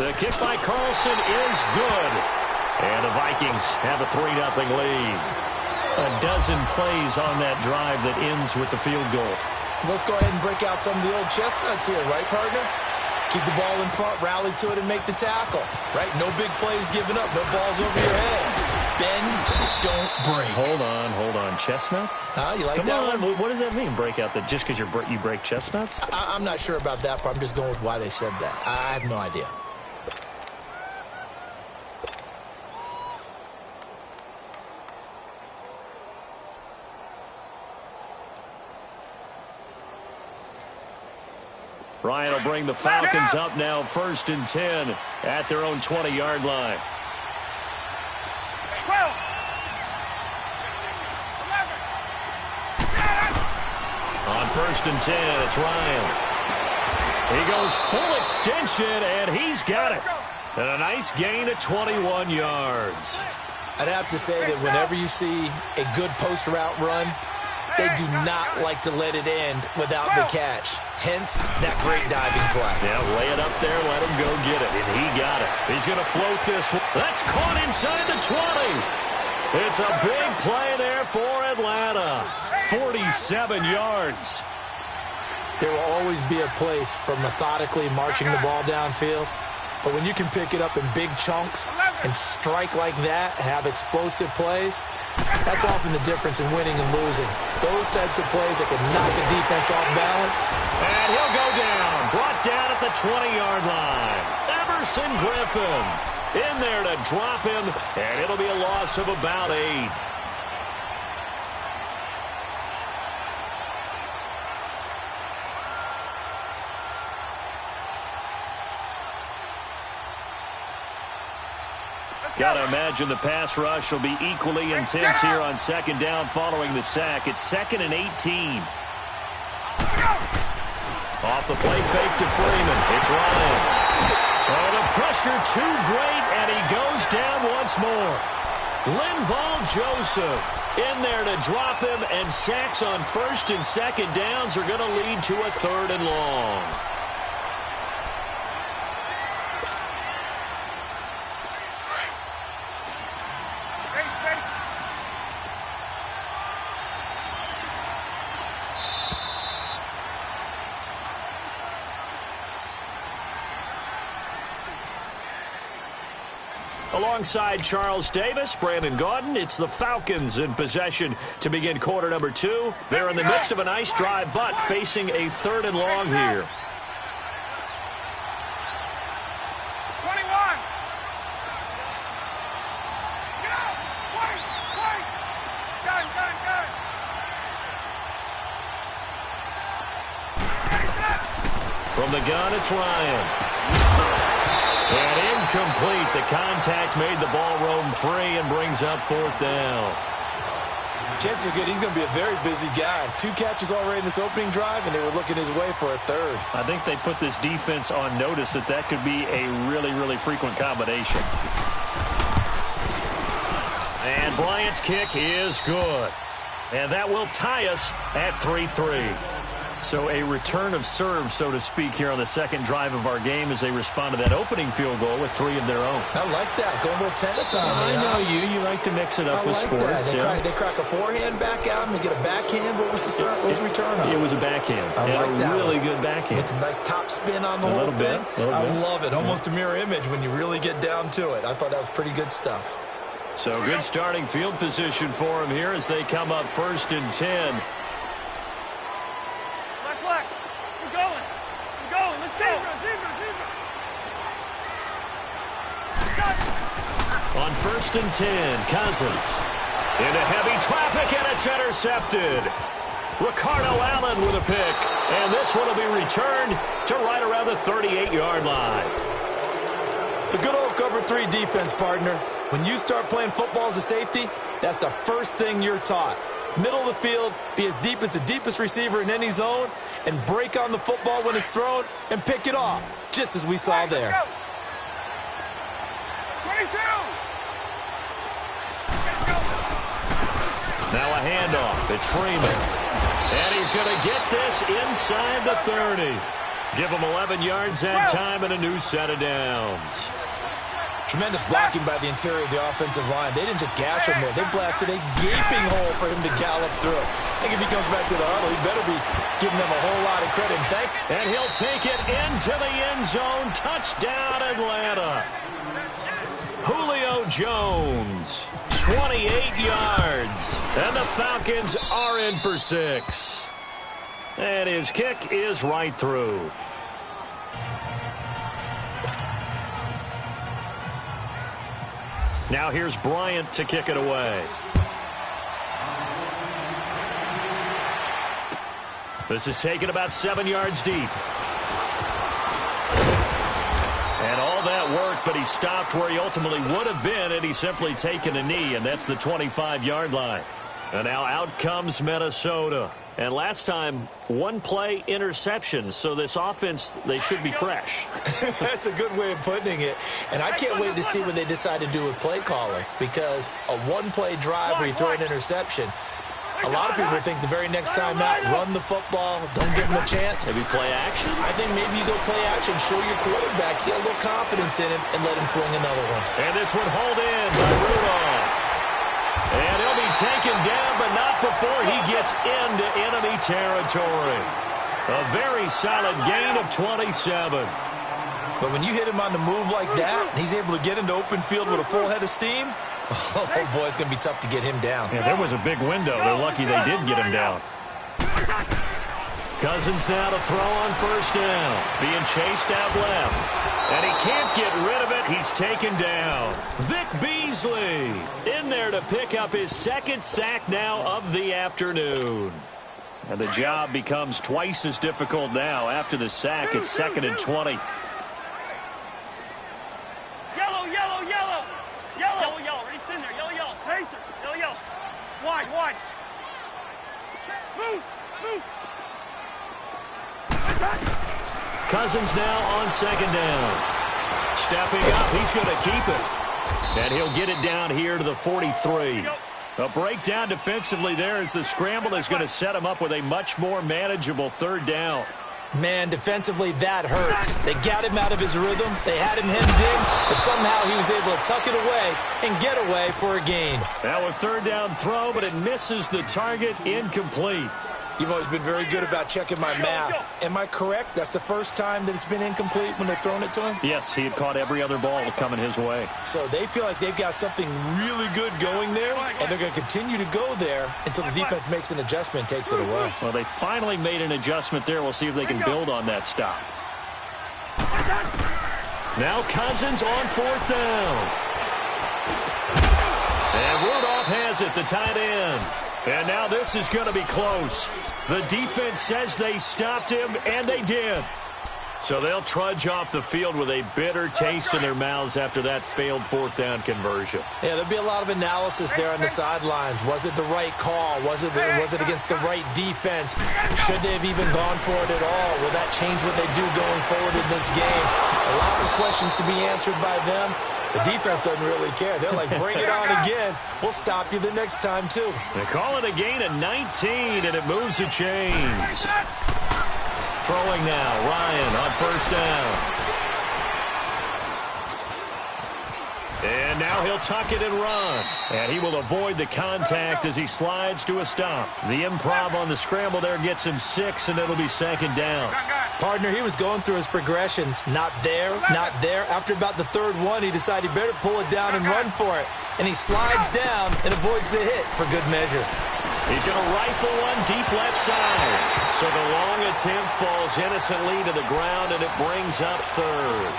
The kick by Carlson is good, and the Vikings have a 3-0 lead. A dozen plays on that drive that ends with the field goal. Let's go ahead and break out some of the old chestnuts here, right, partner? Keep the ball in front, rally to it, and make the tackle, right? No big plays given up, no balls over your head. Bend, don't break. Hold on. Chestnuts? You like Come that on. one? What does that mean, break out? That just because you break chestnuts? I'm not sure about that part. I'm just going with why they said that. I have no idea. Ryan will bring the Falcons up now 1st and 10 at their own 20-yard line. 12. 11. On 1st and 10, it's Ryan. He goes full extension, and he's got it. And a nice gain of 21 yards. I'd have to say that whenever you see a good post route run, they do not like to let it end without the catch. Hence, that great diving play. Yeah, lay it up there, let him go get it, and he got it. He's going to float this one. That's caught inside the 20. It's a big play there for Atlanta. 47 yards. There will always be a place for methodically marching the ball downfield. But when you can pick it up in big chunks and strike like that, have explosive plays, that's often the difference in winning and losing. Those types of plays that can knock a defense off balance. And he'll go down. Brought down at the 20-yard line. Everson Griffin in there to drop him, and it'll be a loss of about 8. Got to imagine the pass rush will be equally intense here on 2nd down following the sack. It's 2nd and 18. Off the play fake to Freeman. It's Ryan. Oh, the pressure too great, and he goes down once more. Linval Joseph in there to drop him, and sacks on 1st and 2nd downs are going to lead to a 3rd and long. Alongside Charles Davis, Brandon Gaudin, it's the Falcons in possession to begin quarter number 2. They're in the midst of a nice drive, but facing a 3rd and long here. 21. Get out. Wait. Gun. From the gun, it's Ryan. And Incomplete. The contact made the ball roam free and brings up 4th down. Chances are good he's going to be a very busy guy. 2 catches already in this opening drive, and they were looking his way for a 3rd. I think they put this defense on notice that could be a really, really frequent combination. And Bryant's kick is good. And that will tie us at 3-3. So a return of serve, so to speak, here on the second drive of our game as they respond to that opening field goal with 3 of their own. I like that. Going a little tennis on me. I know you like to mix it up with sports. They crack a forehand back out and they get a backhand. What was the return on? It was a backhand. A really good backhand. It's a nice top spin on the whole thing. I love it. Almost a mirror image when you really get down to it. I thought that was pretty good stuff. So good starting field position for him here as they come up 1st and 10. On 1st and 10, Cousins. Into heavy traffic, and it's intercepted. Ricardo Allen with a pick. And this one will be returned to right around the 38-yard line. The good old cover 3 defense, partner. When you start playing football as a safety, that's the first thing you're taught. Middle of the field, be as deep as the deepest receiver in any zone, and break on the football when it's thrown and pick it off, just as we saw there. 22! Now a handoff. It's Freeman. And he's going to get this inside the 30. Give him 11 yards that time and a new set of downs. Tremendous blocking by the interior of the offensive line. They didn't just gash him there. They blasted a gaping hole for him to gallop through. I think if he comes back to the huddle, he better be giving them a whole lot of credit. And he'll take it into the end zone. Touchdown, Atlanta. Julio Jones, 28 yards. And the Falcons are in for 6. And his kick is right through. Now here's Bryant to kick it away. This is taken about 7 yards deep. And all that work, but he stopped where he ultimately would have been had he simply taken a knee, and that's the 25-yard line. And now out comes Minnesota. And last time, 1-play interceptions, so this offense, they should be fresh. That's a good way of putting it. And I can't wait to see what they decide to do with play calling, because a 1-play drive where you throw an interception, a lot of people think the very next time out, run the football, don't give them a chance. Maybe play action? I think maybe you go play action, show your quarterback, get a little confidence in him, and let him fling another one. And this one hauled in by Rudolph. And he'll be taken down, but not before he gets into enemy territory. A very solid gain of 27. But when you hit him on the move like that, and he's able to get into open field with a full head of steam, oh, boy, it's going to be tough to get him down. Yeah, there was a big window. They're lucky they did get him down. Cousins now to throw on 1st down. Being chased out left. And he can't get rid of it. He's taken down. Vic Beasley in there to pick up his 2nd sack now of the afternoon. And the job becomes twice as difficult now. After the sack, it's 2nd and 20. Yellow, yellow, yellow. Yellow, yellow. Ready, in there. Yellow, yellow. Nathan. Yellow, yellow. Wide, wide. Move, move. Cousins now on 2nd down. Stepping up, he's going to keep it. And he'll get it down here to the 43. A breakdown defensively there as the scramble is going to set him up with a much more manageable 3rd down. Man, defensively, that hurts. They got him out of his rhythm. They had him hemmed in, but somehow he was able to tuck it away and get away for a gain. Now a 3rd down throw, but it misses the target. Incomplete. You've always been very good about checking my math. Am I correct? That's the first time that it's been incomplete when they're throwing it to him? Yes, he had caught every other ball coming his way. So they feel like they've got something really good going there, and they're going to continue to go there until the defense makes an adjustment and takes it away. Well, they finally made an adjustment there. We'll see if they can build on that stop. Now Cousins on 4th down. And Rudolph has it, the tight end. And now this is going to be close. The defense says they stopped him, and they did. So they'll trudge off the field with a bitter taste in their mouths after that failed fourth down conversion. Yeah, there'll be a lot of analysis there on the sidelines. Was it the right call? Was it against the right defense? Should they have even gone for it at all? Will that change what they do going forward in this game? A lot of questions to be answered by them. The defense doesn't really care. They're like, bring it on again. We'll stop you the next time, too. They call it a gain of 19, and it moves the chains. Throwing now, Ryan on first down. And now he'll tuck it and run. And he will avoid the contact as he slides to a stop. The improv on the scramble there gets him 6, and it'll be second down. Partner, he was going through his progressions. Not there, not there. After about the third one, he decided he better pull it down and run for it. And he slides down and avoids the hit for good measure. He's going to rifle one deep left side. So the long attempt falls innocently to the ground, and it brings up third.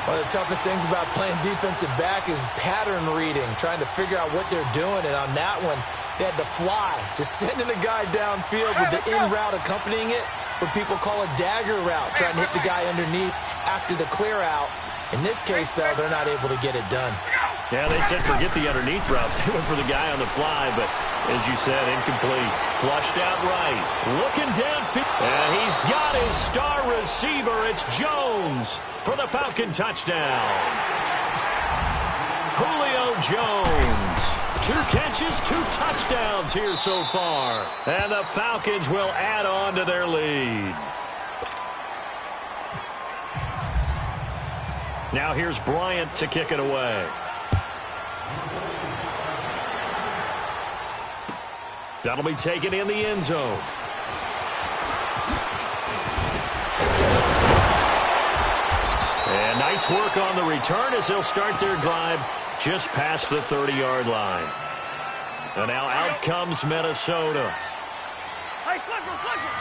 One of the toughest things about playing defensive back is pattern reading, trying to figure out what they're doing. And on that one, they had the fly, just sending a guy downfield with the in route accompanying it, what people call a dagger route, trying to hit the guy underneath after the clear out. In this case, though, they're not able to get it done. Yeah, they said forget the underneath route. They went for the guy on the fly, but as you said, incomplete. Flushed out right. Looking downfield. And he's got his star receiver. It's Jones for the Falcon touchdown. Julio Jones. 2 catches, 2 touchdowns here so far. And the Falcons will add on to their lead. Now here's Bryant to kick it away. That'll be taken in the end zone. And nice work on the return as they'll start their drive just past the 30-yard line. And now out comes Minnesota. Hey, Clipper, Clipper!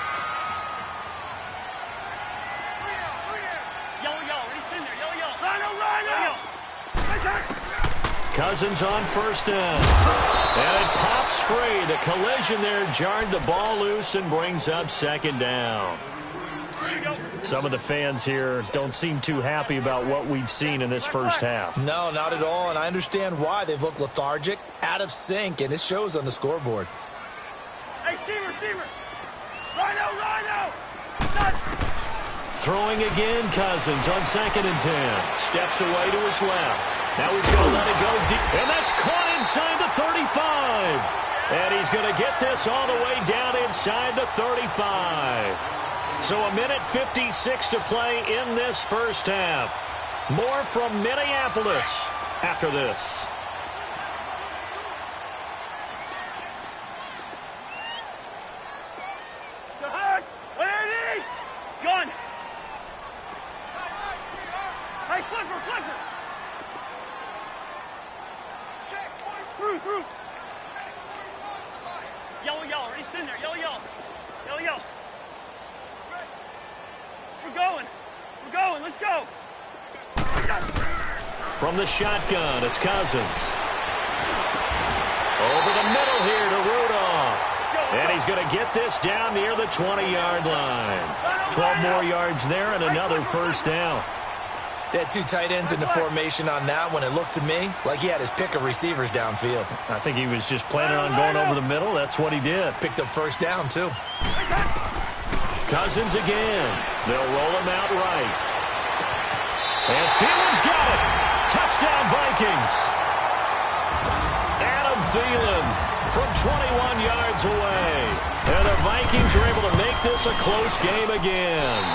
Yellow, he's in there, yellow. Rhino! Cousins on first down. And it pops free. The collision there jarred the ball loose and brings up second down. Some of the fans here don't seem too happy about what we've seen in this first half. No, not at all, and I understand why. They've looked lethargic, out of sync, and it shows on the scoreboard. Hey, Steamer! Rhino! Throwing again, Cousins on 2nd and 10. Steps away to his left. Now he's going to let it go deep. And that's caught inside the 35. And he's going to get this all the way down inside the 35. So a minute 56 to play in this first half. More from Minneapolis after this. Gun! Hey, Clipper! Check, Through! Yellow, he's in there, yellow. We're going, let's go! From the shotgun, it's Cousins. Over the middle here to Rudolph. And he's going to get this down near the 20-yard line. 12 more yards there and another first down. They had 2 tight ends in the formation on that one. It looked to me like he had his pick of receivers downfield. I think he was just planning on going over the middle. That's what he did. Picked up first down, too. Cousins again. They'll roll him out right. And Thielen's got it. Touchdown, Vikings. Adam Thielen from 21 yards away. And the Vikings are able to make this a close game again.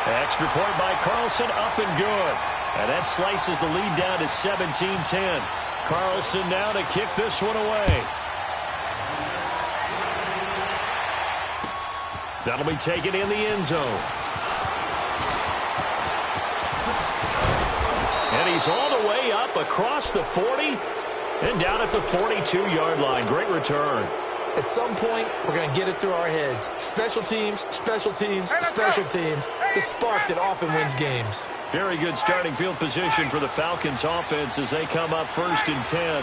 Extra point by Carlson, up and good. And that slices the lead down to 17-10. Carlson now to kick this one away. That'll be taken in the end zone. And he's all the way up across the 40 and down at the 42-yard line. Great return. At some point, we're going to get it through our heads. Special teams, special teams, special teams. The spark that often wins games. Very good starting field position for the Falcons offense as they come up 1st and 10.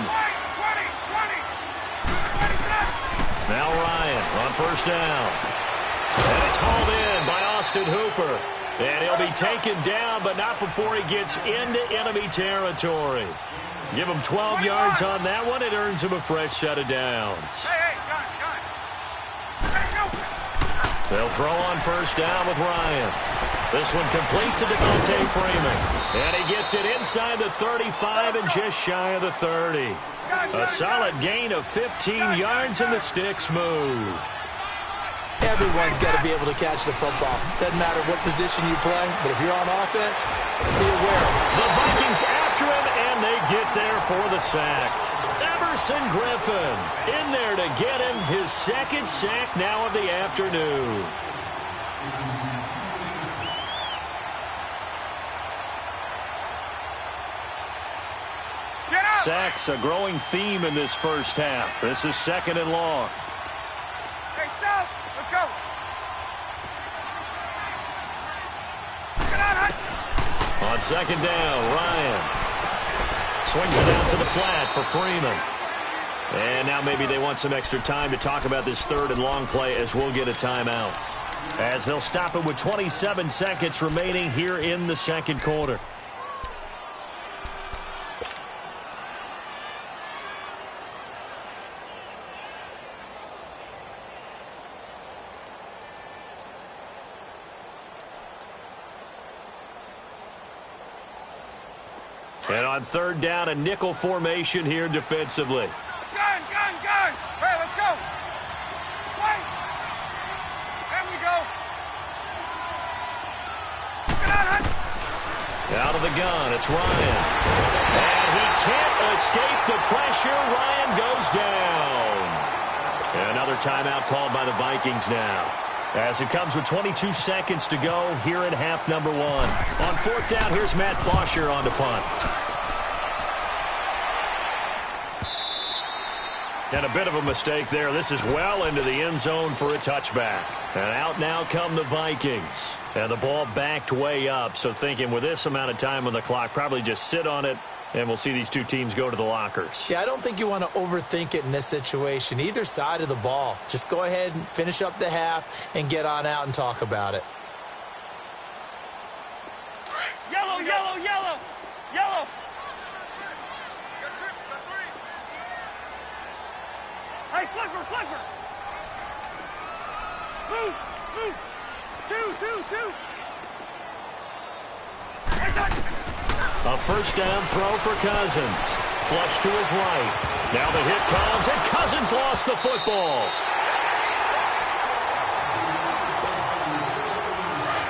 Now Ryan on first down. And it's hauled in by Austin Hooper. And he'll be taken down, but not before he gets into enemy territory. Give him 12 yards on that one. It earns him a fresh set of downs. Hey, got it. Hey, go. They'll throw on first down with Ryan. This one complete to Devontae Freeman. And he gets it inside the 35 and just shy of the 30. A solid gain of 15 yards, and the sticks move. Everyone's got to be able to catch the football. Doesn't matter what position you play, but if you're on offense, be aware. The Vikings after him, and they get there for the sack. Emerson Griffin in there to get him his second sack now of the afternoon. Sacks a growing theme in this first half. This is second and long. Hey, South, let's go. Get on, On second down, Ryan swings it out to the flat for Freeman. And now maybe they want some extra time to talk about this third and long play, as we'll get a timeout. As they'll stop it with 27 seconds remaining here in the second quarter. And on third down, a nickel formation here defensively. Gun. Hey, let's go. Wait. There we go. Get on, Out of the gun, it's Ryan. And he can't escape the pressure. Ryan goes down. And another timeout called by the Vikings now. As it comes with 22 seconds to go here in half number one. On fourth down, here's Matt Bosher on the punt. And a bit of a mistake there. This is well into the end zone for a touchback. And out now come the Vikings. And the ball backed way up. So thinking with this amount of time on the clock, probably just sit on it, and we'll see these two teams go to the lockers. Yeah, I don't think you want to overthink it in this situation. Either side of the ball. Just go ahead and finish up the half and get on out and talk about it. Yellow, yellow, yellow. Yellow. Got trip, got three. Hey, flipper. Move. Two. Hey, touch. A first down throw for Cousins. Flush to his right. Now the hit comes, and Cousins lost the football.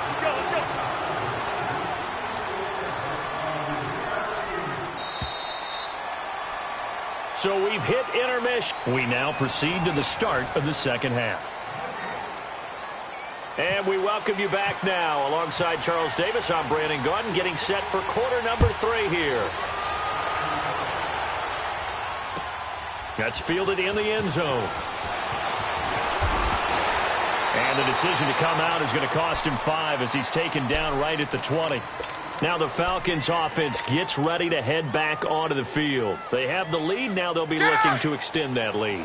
Let's go. So we've hit intermission. We now proceed to the start of the second half. And we welcome you back now. Alongside Charles Davis, I'm Brandon Gaudin, getting set for quarter number 3 here. That's fielded in the end zone. And the decision to come out is going to cost him 5 as he's taken down right at the 20. Now the Falcons offense gets ready to head back onto the field. They have the lead. Now they'll be looking to extend that lead.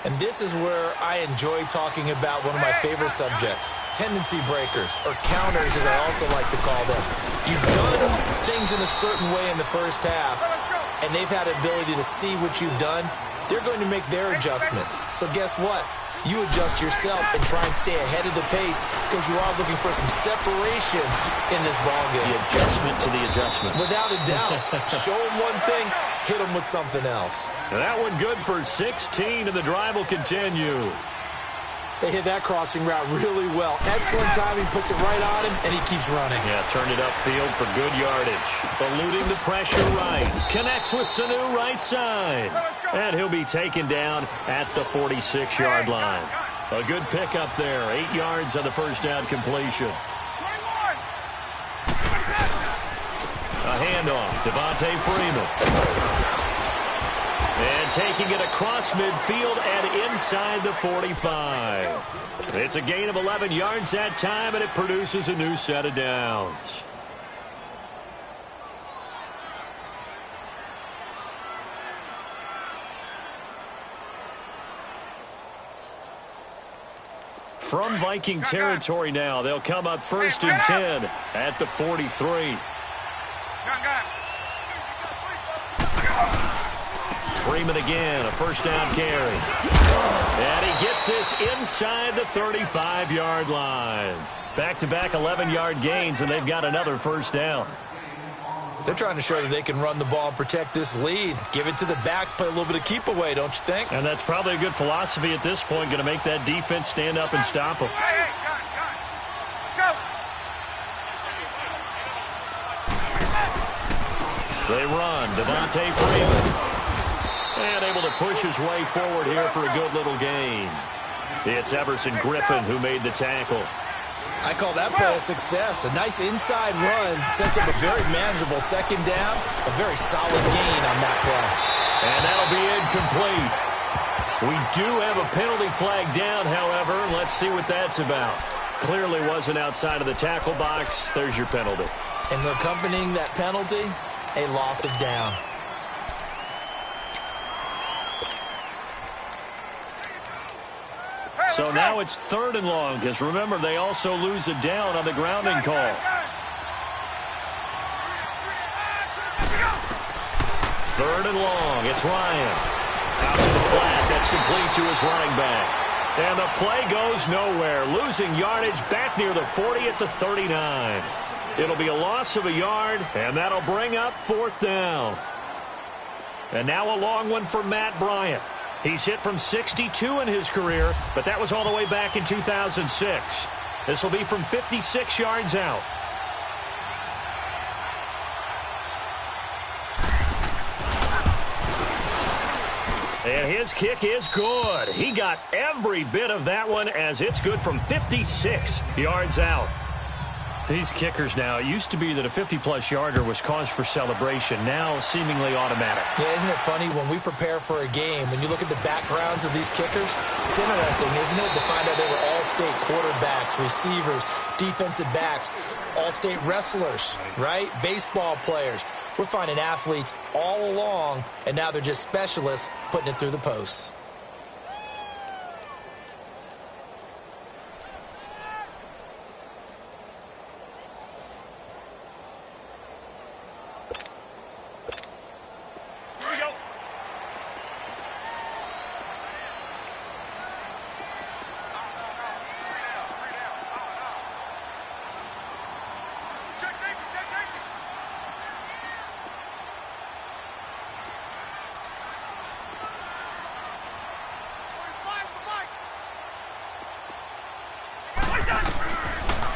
And this is where I enjoy talking about one of my favorite subjects, tendency breakers, or counters as I also like to call them. You've done things in a certain way in the first half, and they've had the ability to see what you've done. They're going to make their adjustments. So guess what? You adjust yourself and try and stay ahead of the pace because you are looking for some separation in this ballgame. The adjustment to the adjustment. Without a doubt. Show them one thing, hit them with something else. That one good for 16, and the drive will continue. They hit that crossing route really well. Excellent timing, puts it right on him, and he keeps running. Yeah, turned it upfield for good yardage. Eluding the pressure right. Connects with Sanu right side. And he'll be taken down at the 46-yard line. A good pickup there. 8 yards on the first down completion. 21. A handoff. Devontae Freeman. And taking it across midfield and inside the 45. It's a gain of 11 yards that time, and it produces a new set of downs. from Viking territory now. They'll come up first and 10 at the 43. Freeman again, a first down carry. And he gets this inside the 35-yard line. Back-to-back 11-yard gains, and they've got another first down. They're trying to show that they can run the ball and protect this lead. Give it to the backs, play a little bit of keep away, don't you think? And that's probably a good philosophy at this point, going to make that defense stand up and stop them. Hey, gun. Let's go. They run. Devontae Freeman. And able to push his way forward here for a good little gain. It's Everson Griffin who made the tackle. I call that play a success. A nice inside run sets up a very manageable second down. A very solid gain on that play. And that'll be incomplete. We do have a penalty flag down, however. Let's see what that's about. Clearly wasn't outside of the tackle box. There's your penalty. And accompanying that penalty, a loss of down. So now it's 3rd and long, because remember, they also lose a down on the grounding call. 3rd and long, it's Ryan. Out to the flat, that's complete to his running back. And the play goes nowhere, losing yardage back near the 40 at the 39. It'll be a loss of a yard, and that'll bring up 4th down. And now a long one for Matt Bryant. He's hit from 62 in his career, but that was all the way back in 2006. This will be from 56 yards out. And his kick is good. He got every bit of that one, as it's good from 56 yards out. These kickers now, it used to be that a 50-plus yarder was cause for celebration. Now, seemingly automatic. Yeah, isn't it funny when we prepare for a game, when you look at the backgrounds of these kickers, it's interesting, isn't it, to find out they were all-state quarterbacks, receivers, defensive backs, all-state wrestlers, right? Baseball players. We're finding athletes all along, and now they're just specialists putting it through the posts.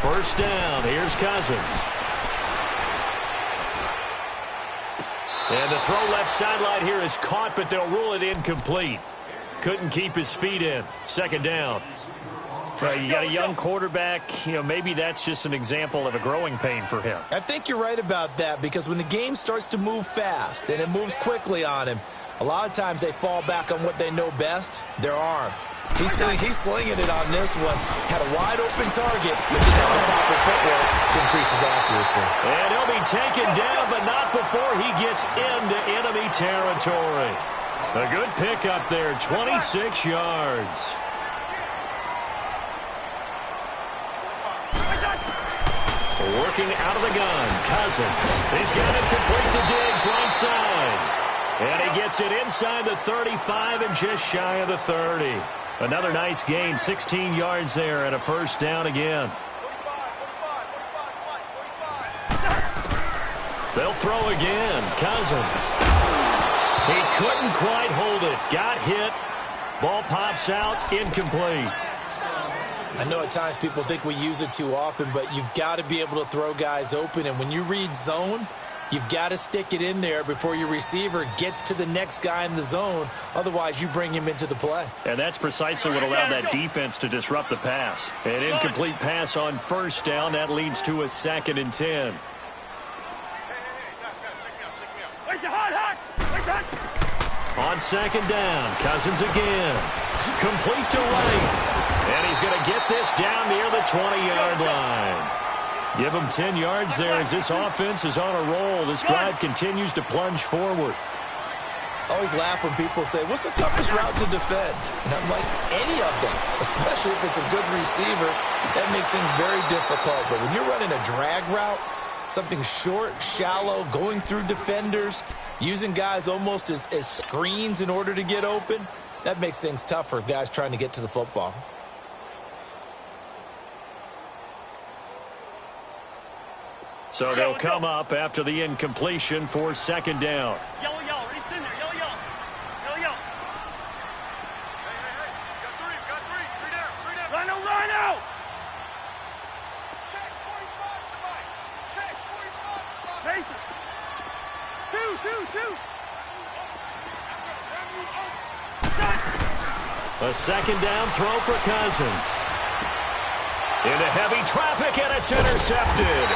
First down, here's Cousins. And the throw left sideline here is caught, but they'll rule it incomplete. Couldn't keep his feet in. 2nd down. Well, you got a young quarterback. You know, maybe that's just an example of a growing pain for him. I think you're right about that, because when the game starts to move fast and it moves quickly on him, a lot of times they fall back on what they know best, their arm. He's slinging it on this one. Had a wide-open target, but didn't have the proper footwork to increase his accuracy. And he'll be taken down, but not before he gets into enemy territory. A good pickup there, 26 yards. Working out of the gun, Cousins. He's got it complete to Diggs, right side. And he gets it inside the 35 and just shy of the 30. Another nice gain, 16 yards there, and a first down again. They'll throw again. Cousins. He couldn't quite hold it. Got hit. Ball pops out. Incomplete. I know at times people think we use it too often, but you've got to be able to throw guys open. And when you read zone, you've got to stick it in there before your receiver gets to the next guy in the zone. Otherwise, you bring him into the play. And that's precisely what allowed that defense to disrupt the pass. An incomplete pass on first down. That leads to a 2nd and 10. On 2nd down, Cousins again. Complete to right. And he's going to get this down near the 20-yard line. Give him 10 yards there as this offense is on a roll. This drive continues to plunge forward. I always laugh when people say, what's the toughest route to defend? And I'm like, any of them, especially if it's a good receiver. That makes things very difficult. But when you're running a drag route, something short, shallow, going through defenders, using guys almost as screens in order to get open, that makes things tough for guys trying to get to the football. So they'll come up after the incompletion for second down. Yellow, yellow. Ready, in there. Yellow, yellow. Yellow, yellow. Hey. Got three. Three down. Rhino, Rhino. Check 45 tonight. Check 45 tonight. Pacers. Two. A second down throw for Cousins. Into heavy traffic, and it's intercepted.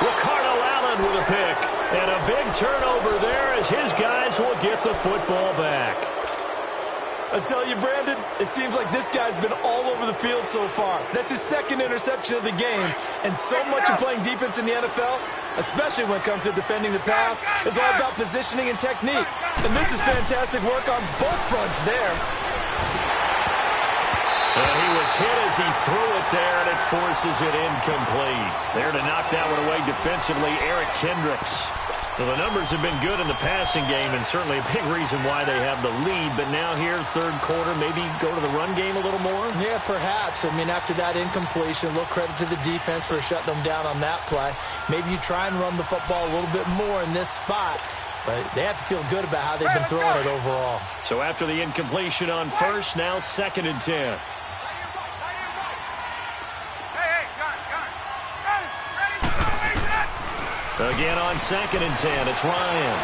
Ricardo Allen with a pick. And a big turnover there as his guys will get the football back. I tell you, Brandon, it seems like this guy's been all over the field so far. That's his second interception of the game. And so much of playing defense in the NFL, especially when it comes to defending the pass, is all about positioning and technique. And this is fantastic work on both fronts there. And he was hit as he threw it there, and it forces it incomplete. There to knock that one away defensively, Eric Kendricks. Well, the numbers have been good in the passing game, and certainly a big reason why they have the lead. But now here, third quarter, maybe go to the run game a little more? Yeah, perhaps. I mean, after that incompletion, a little credit to the defense for shutting them down on that play. Maybe you try and run the football a little bit more in this spot. But they have to feel good about how they've been throwing it overall. So after the incompletion on first, now 2nd and 10. Again on 2nd and 10, it's Ryan.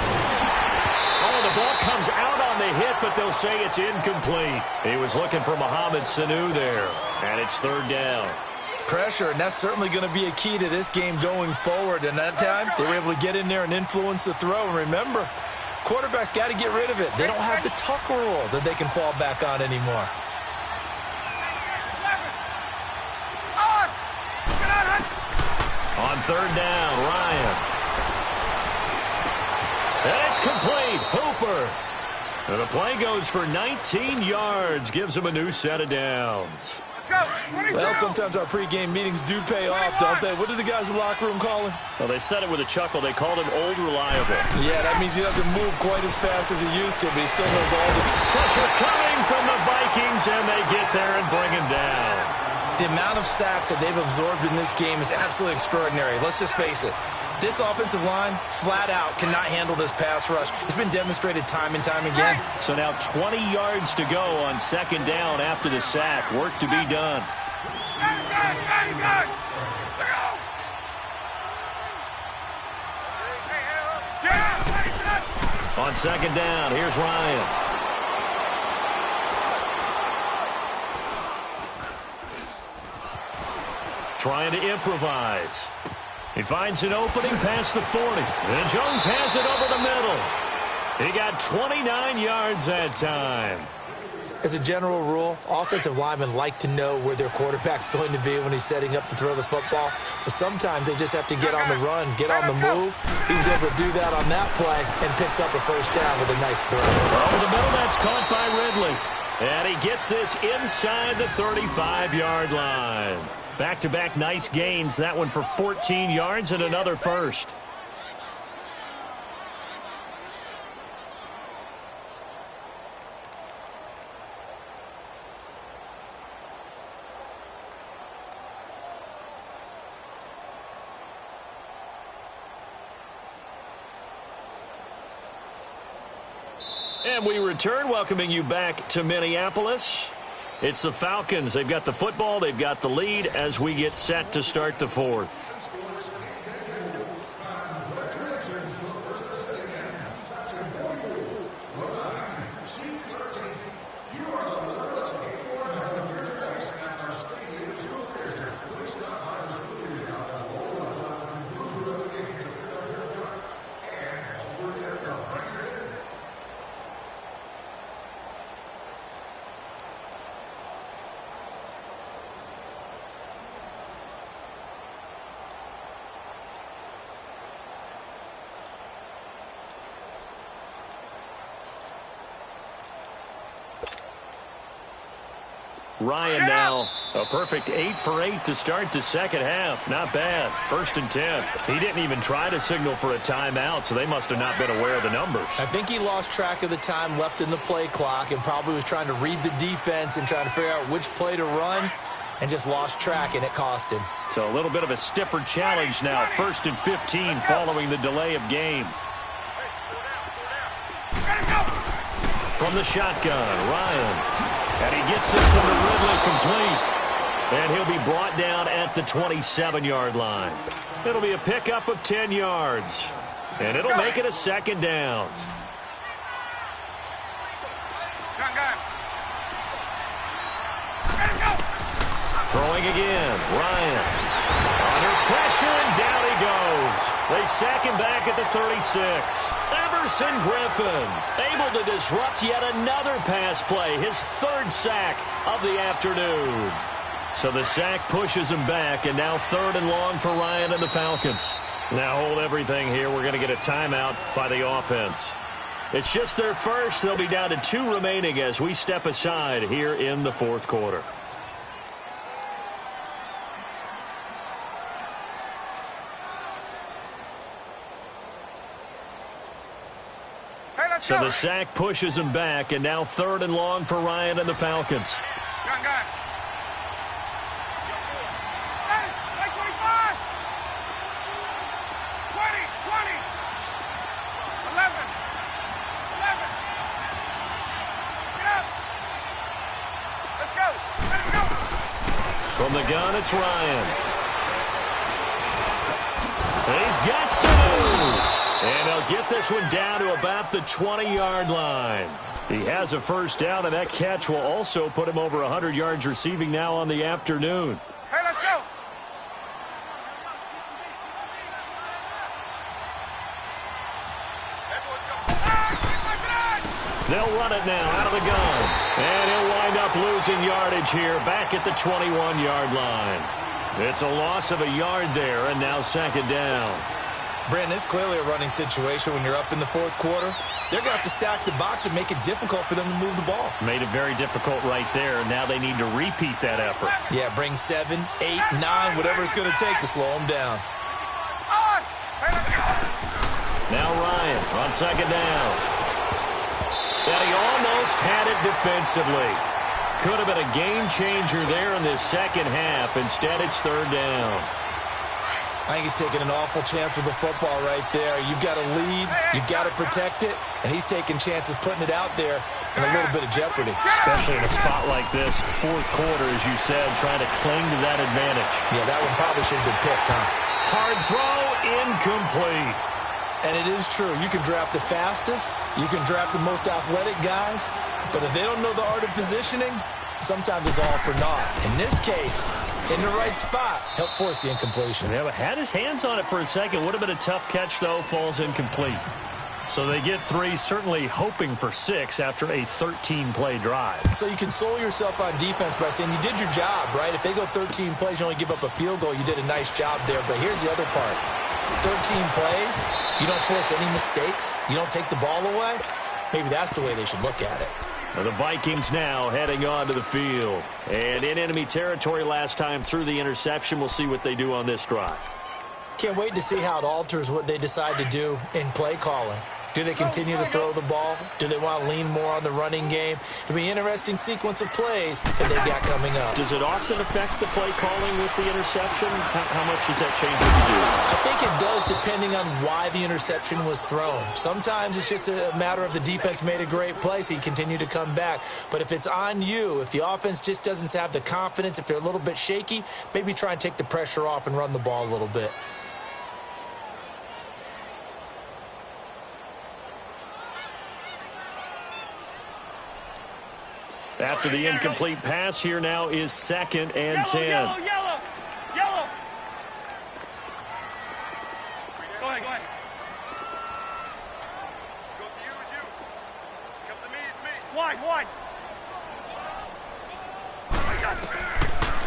Oh, the ball comes out on the hit, but they'll say it's incomplete. He was looking for Mohamed Sanu there, and it's 3rd down. Pressure, and that's certainly going to be a key to this game going forward. And that time, they were able to get in there and influence the throw. And remember, quarterbacks got to get rid of it. They don't have the tuck rule that they can fall back on anymore. On 3rd down, Ryan. And it's complete. Hooper. And the play goes for 19 yards. Gives him a new set of downs. Well, sometimes our pregame meetings do pay off, don't they? What do the guys in the locker room call him? Well, they said it with a chuckle. They called him Old Reliable. Yeah, that means he doesn't move quite as fast as he used to, but he still knows all the pressure coming from the Vikings, and they get there and bring him down. The amount of sacks that they've absorbed in this game is absolutely extraordinary. Let's just face it. This offensive line, flat out, cannot handle this pass rush. It's been demonstrated time and time again. So now 20 yards to go on 2nd down after the sack. Work to be done. On 2nd down, here's Ryan. Trying to improvise. He finds an opening past the 40. And Jones has it over the middle. He got 29 yards that time. As a general rule, offensive linemen like to know where their quarterback's going to be when he's setting up to throw the football. But sometimes they just have to get on the run, get on the move. He was able to do that on that play and picks up a 1st down with a nice throw. Over the middle, that's caught by Ridley. And he gets this inside the 35-yard line. Back-to-back nice gains. That one for 14 yards and another 1st. And we return, welcoming you back to Minneapolis. It's the Falcons. They've got the football. They've got the lead as we get set to start the 4th. Ryan now a perfect 8 for 8 to start the second half. Not bad. 1st and 10. He didn't even try to signal for a timeout, so they must have not been aware of the numbers. I think he lost track of the time left in the play clock and probably was trying to read the defense and trying to figure out which play to run and just lost track, and it cost him. So a little bit of a stiffer challenge now. 1st and 15 following the delay of game. From the shotgun, Ryan. And he gets this one to Ridley complete. And he'll be brought down at the 27-yard line. It'll be a pickup of 10 yards. And it'll make it a 2nd down. Throwing again, Ryan. Under pressure, and down he goes. They sack him back at the 36. Emerson Griffin able to disrupt yet another pass play. His 3rd sack of the afternoon. So the sack pushes him back, and now 3rd and long for Ryan and the Falcons. Now hold everything here. We're going to get a timeout by the offense. It's just their first. They'll be down to 2 remaining as we step aside here in the 4th quarter. So the sack pushes him back, and now 3rd and long for Ryan and the Falcons. Gun. 20, 11. Get up. Let's go. From the gun, it's Ryan. He's got some. And he'll get this one down to about the 20-yard line. He has a 1st down, and that catch will also put him over 100 yards receiving now on the afternoon. Hey, let's go. They'll run it now out of the gun. And he'll wind up losing yardage here back at the 21-yard line. It's a loss of a yard there, and now 2nd down. Brandon, it's clearly a running situation when you're up in the 4th quarter. They're going to have to stack the box and make it difficult for them to move the ball. Made it very difficult right there. Now they need to repeat that effort. Yeah, bring 7, 8, 9, whatever it's going to take to slow them down. Now Ryan on 2nd down. And he almost had it defensively. Could have been a game changer there in this 2nd half. Instead, it's 3rd down. I think he's taking an awful chance with the football right there. You've got to lead, you've got to protect it, and he's taking chances putting it out there in a little bit of jeopardy. Especially in a spot like this, 4th quarter, as you said, trying to cling to that advantage. Yeah, that one probably should have been picked, huh? Hard throw, incomplete. And it is true. You can draft the fastest, you can draft the most athletic guys, but if they don't know the art of positioning, sometimes it's all for naught. In this case, in the right spot, helped force the incompletion. Yeah, but had his hands on it for a second. Would have been a tough catch, though. Falls incomplete. So they get 3, certainly hoping for 6 after a 13-play drive. So you console yourself on defense by saying you did your job, right? If they go 13 plays, you only give up a field goal, you did a nice job there. But here's the other part. 13 plays, you don't force any mistakes, you don't take the ball away. Maybe that's the way they should look at it. Well, the Vikings now heading onto the field. And in enemy territory last time through the interception. We'll see what they do on this drive. Can't wait to see how it alters what they decide to do in play calling. Do they continue to throw the ball? Do they want to lean more on the running game? It'll be an interesting sequence of plays that they've got coming up. Does it often affect the play calling with the interception? How much does that change what you do? I think it does, depending on why the interception was thrown. Sometimes it's just a matter of the defense made a great play, so you continue to come back. But if it's on you, if the offense just doesn't have the confidence, if they're a little bit shaky, maybe try and take the pressure off and run the ball a little bit. After the incomplete pass, here now is 2nd and 10. Yellow. Go ahead. Goes to you is you. Comes to me, it's me. Wide.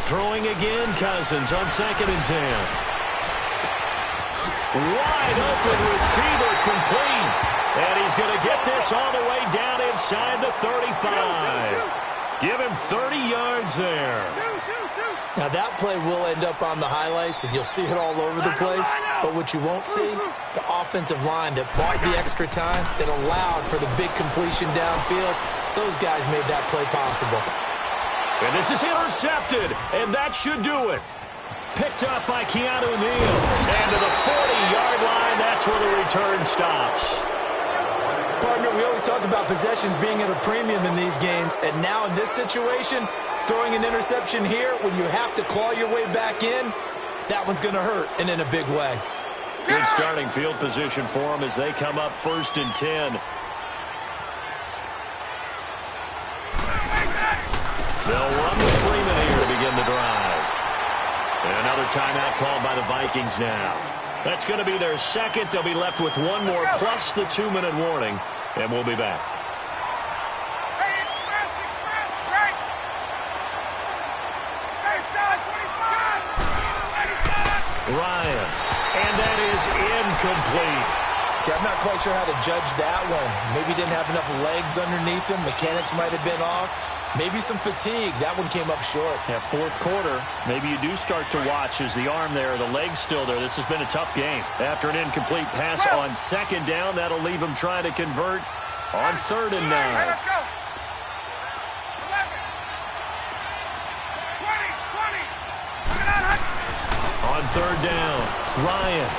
Throwing again, Cousins on 2nd and 10. Wide open receiver complete. And he's going to get this all the way down inside the 35. Give him 30 yards there. Now, that play will end up on the highlights, and you'll see it all over the place. But what you won't see, the offensive line that bought the extra time, that allowed for the big completion downfield, those guys made that play possible. And this is intercepted, and that should do it. Picked up by Keanu Neal. And to the 40-yard line, that's where the return stops. Partner, we always talk about possessions being at a premium in these games, and now in this situation, throwing an interception here when you have to claw your way back in, that one's going to hurt, and in a big way. Good starting field position for them as they come up 1st and 10. They'll run with Freeman here to begin the drive. And another timeout called by the Vikings now. That's going to be their second. They'll be left with one more plus the 2-minute warning, and we'll be back. Ryan, and that is incomplete. See, I'm not quite sure how to judge that one. Maybe didn't have enough legs underneath him. Mechanics might have been off. Maybe some fatigue. That one came up short. Yeah, 4th quarter, maybe you do start to watch as the arm there, the leg's still there. This has been a tough game. After an incomplete pass on 2nd down, that'll leave him trying to convert on 3rd and 9. Let's go. 11, 20. On 3rd down, Ryan.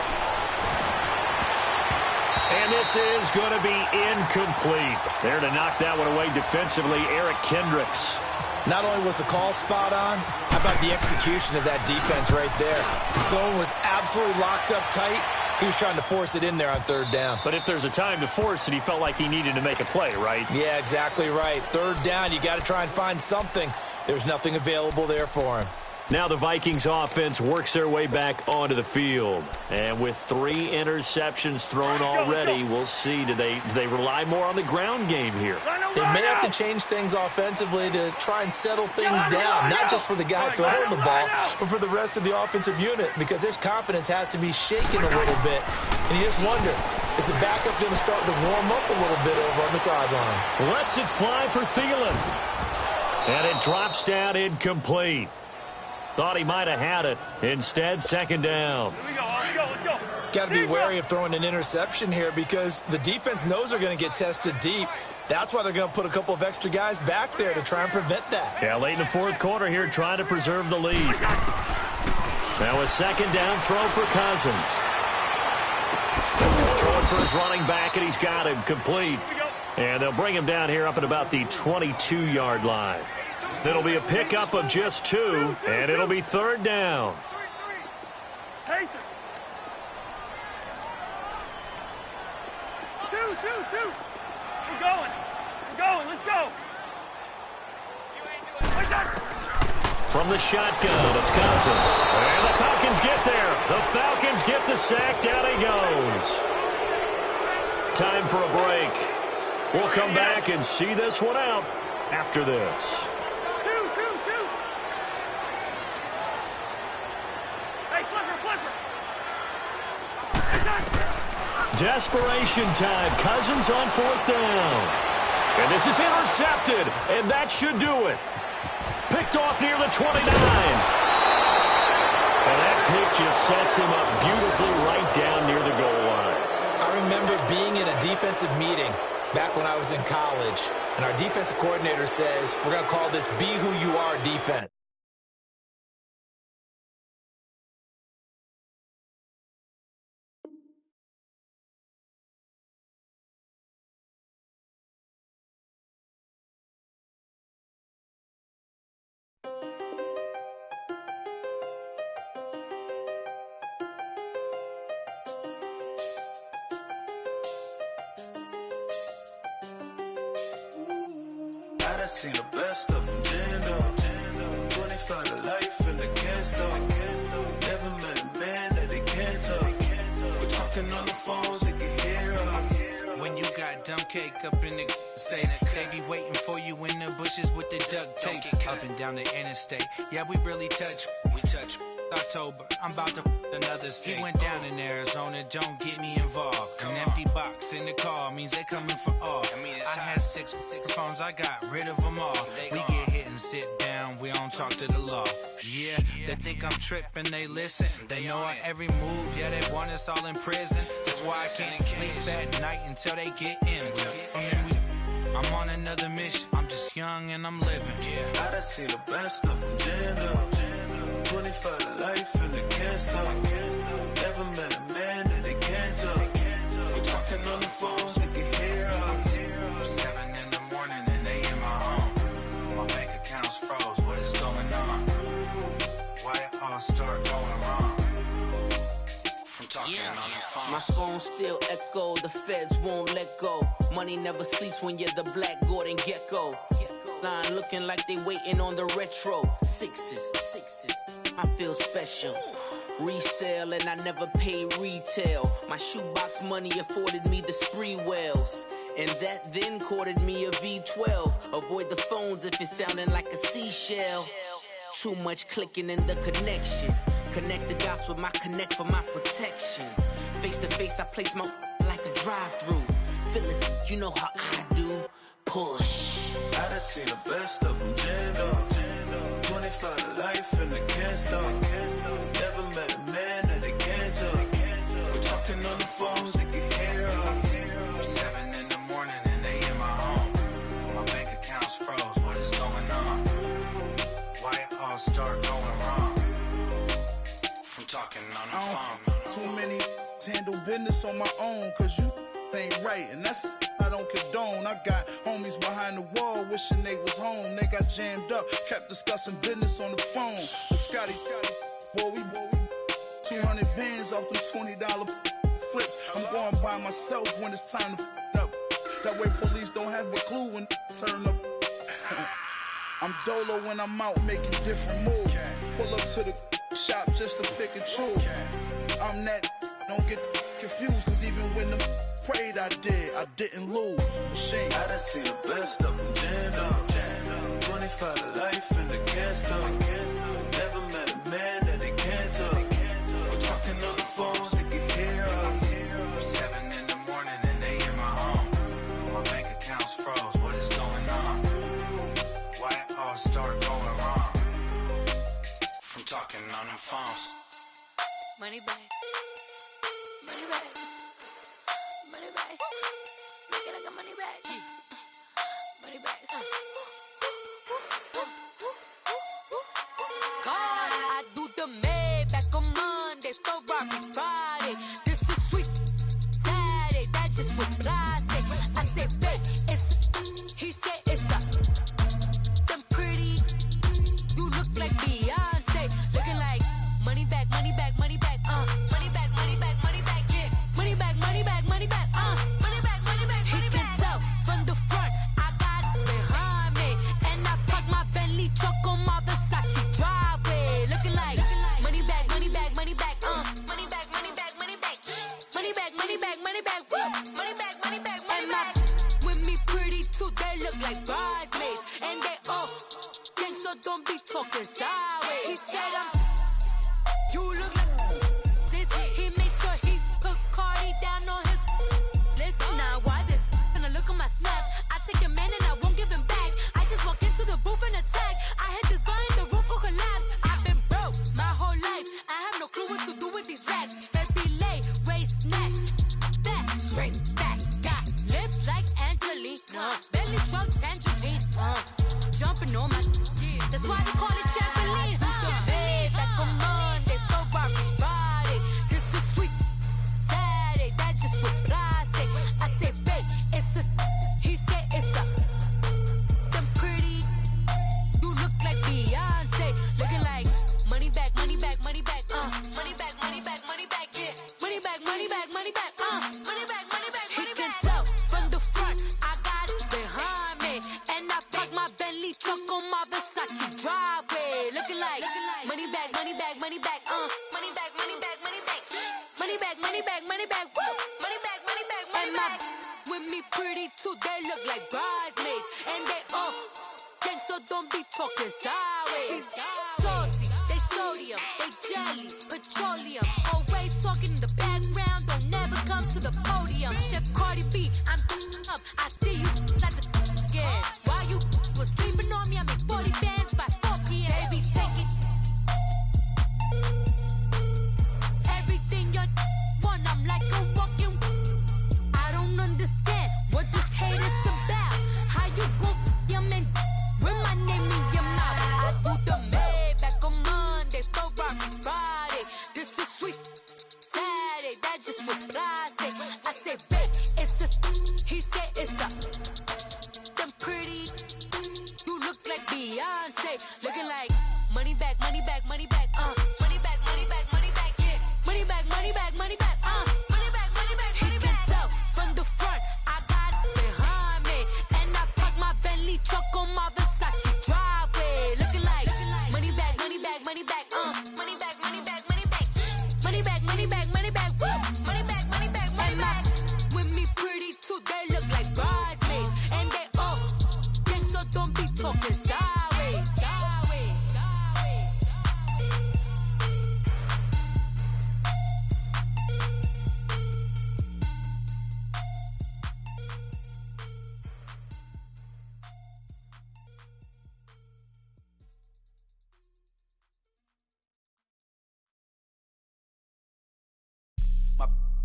And this is going to be incomplete. There to knock that one away defensively, Eric Kendricks. Not only was the call spot on, how about the execution of that defense right there? The zone was absolutely locked up tight. He was trying to force it in there on 3rd down. But if there's a time to force it, he felt like he needed to make a play, right? Yeah, exactly right. 3rd down, you got to try and find something. There's nothing available there for him. Now the Vikings offense works their way back onto the field. And with 3 interceptions thrown already, we'll see. Do they rely more on the ground game here? They may have to change things offensively to try and settle things down, not just for the guy throwing the ball, but for the rest of the offensive unit, because their confidence has to be shaken a little bit. And you just wonder, is the backup going to start to warm up a little bit over on the sideline? Lets it fly for Thielen. And it drops down incomplete. Thought he might have had it. Instead, 2nd down. Here we go. Let's go. Got to be wary of throwing an interception here because the defense knows they're going to get tested deep. That's why they're going to put a couple of extra guys back there to try and prevent that. Yeah, late in the 4th quarter here, trying to preserve the lead. Now a 2nd down throw for Cousins. Throwing for his running back, and he's got him complete. And they'll bring him down here up at about the 22-yard line. It'll be a pickup of just 2, and it'll be 3rd down. Hey, 2. We're going. Let's go. From the shotgun, it's Cousins. And the Falcons get there. The Falcons get the sack. Down he goes. Time for a break. We'll come back and see this one out after this. Desperation time. Cousins on 4th down. And this is intercepted, and that should do it. Picked off near the 29. And that pick just sets him up beautifully right down near the goal line. I remember being in a defensive meeting back when I was in college, and our defensive coordinator says, we're going to call this Be Who You Are defense. I seen the best of them, Jando. 25 to life in the gas though. Never met a man that they can't talk. We're talking on the phones, they can hear us. When you got dumb cake up in the say they be waiting for you in the bushes with the duct tape. Up and down the interstate. Yeah, we really touch. We touch. October, I'm about to another state. He went down in Arizona, don't get me involved. An empty box in the car means they coming for all. I had six phones, I got rid of them all. We get hit and sit down, we don't talk to the law. Yeah, they think I'm tripping, they listen. They know our every move, yeah, they want us all in prison. That's why I can't sleep at night until they get in. I'm on another mission, I'm just young and I'm living. I done seen the best of them jammed up. 25 to life and they can't stop. Never met a man that they can't talk. We're talking on the phones, they can hear us. 7 in the morning and they in my home. My bank account's froze, what is going on? Why it all start going wrong? From talking on the phone. My phone still echo, the feds won't let go. Money never sleeps when you're the Black Gordon Gecko. Line looking like they waiting on the retro. Sixes, I feel special. Resale and I never pay retail. My shoebox money afforded me the spree wells. And that then courted me a V12. Avoid the phones if it's sounding like a seashell. Too much clicking in the connection. Connect the dots with my connect for my protection. Face to face, I place my like a drive-through. Feeling, you know how I do. Push. I done seen the best of them jammed up. 25 to life and they can't stop. Never met a man that they can't talk. We're talking on the phones, they can hear us. 7 in the morning and they in my home. My bank account's froze, what is going on? Why it all start going wrong? From talking on the phone. Too many handle business on my own, cause you ain't right, and that's I don't condone. I got homies behind the wall wishing they was home. They got jammed up, kept discussing business on the phone. But Scotty, boy, we 200 bands off them $20 flips. I'm going by myself when it's time to up. That way police don't have a clue when turn up. I'm dolo when I'm out making different moves. Pull up to the shop just to pick and choose. I'm that, don't get confused, cause even when them prayed I didn't lose. Machine. I done seen the best of them jammed up. 25 to life and they can't stop. Never met a man that they can't talk. We're talking on the phones, they can hear us. 7 in the morning and they in my home. My bank account's froze, what is going on? Why it all start going wrong? From talking on the phones. Money back. Money back. Money back. Make it like a money back. Money back. God, I do the Maybach on Monday, Ferrari Friday. This is sweet Saturday, that's just what plastic. I say, babe, it's, he said it's a, them pretty, you look like Beyonce, looking like money back, money back, money back, money back, money back, money back, yeah, money back, money back, money back, money back, money back, money back. He can tell from the front, I got it behind me, and I park my Bentley truck on my Versace driveway, looking like money back, money back, money back, money back, money back, money back, money back, money back, money back, woo, money back, money back, money back. With me pretty too, they look like bridesmaids, and they all think so. Don't be talking sideways. He said you look like this. He make sure he put Cardi down on his list. Now why this? Gonna look at my snap. I take your man and I won't give him back. I just walk into the booth and attack. I hit this guy in the roof will collapse. I've been broke my whole life. I have no clue what to do with these racks. Baby lay, waist snatch, back, straight back. Got lips like Angelina, belly truck tangerine. Jumping on my, that's why they call it trampoline. Back on Monday, Ferrari Friday. This is sweet Saturday, that's just what plastic. I say, babe, it's a, he said it's a, them pretty, you look like Beyonce, looking like money back, money back, money back, money back, money back, money back, yeah, money back, money back, money back, money back, money back, money back. He can tell from the front, I got it behind me, and I park my Bentley truck on my Versace driveway, looking like money back, money back, money back, money back, money back, money back, money back, money back, money back, woo, money back, money back, money back. With me pretty too, they look like bridesmaids, and they all think so. Don't be talking sideways. Salty, they sodium, they jelly, petroleum. Always talking in the background, don't never come to the podium. Chef Cardi B, I'm up. I see you like the again. While you was sleeping on me, I make 40 bands.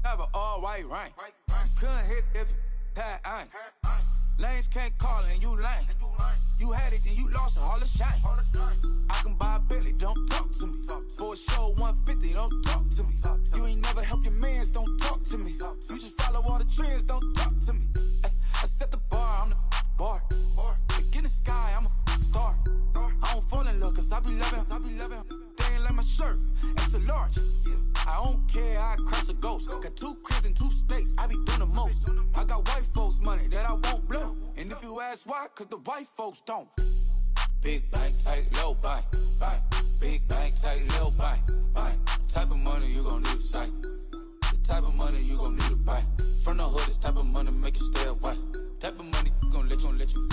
have an all-white ring. Couldn't hit if it had ain't. Lanes can't call and you lame. You had it and you lost it, all the shame. I can buy a Billy, don't talk to me. For a show 150, don't talk to me. You ain't never help your mans, don't talk to me. You just follow all the trends, don't talk to me. I set the bar, I'm the bar. Like in the sky, I'm a star. I don't fall in love, cause I be loving. They ain't like my shirt, extra large. I don't care, I crash a ghost. Got 2 cribs and 2 states, I be doing the most. I got white folks' money that I won't blow. And if you ask why, cause the white folks don't. Big bank, tight, low bank. Big bank, tight, low bank. Type of money you gon' need to sight. The type of money you gon' need to buy. From the hood, this type of money make you stay away. Type of money gon' let you.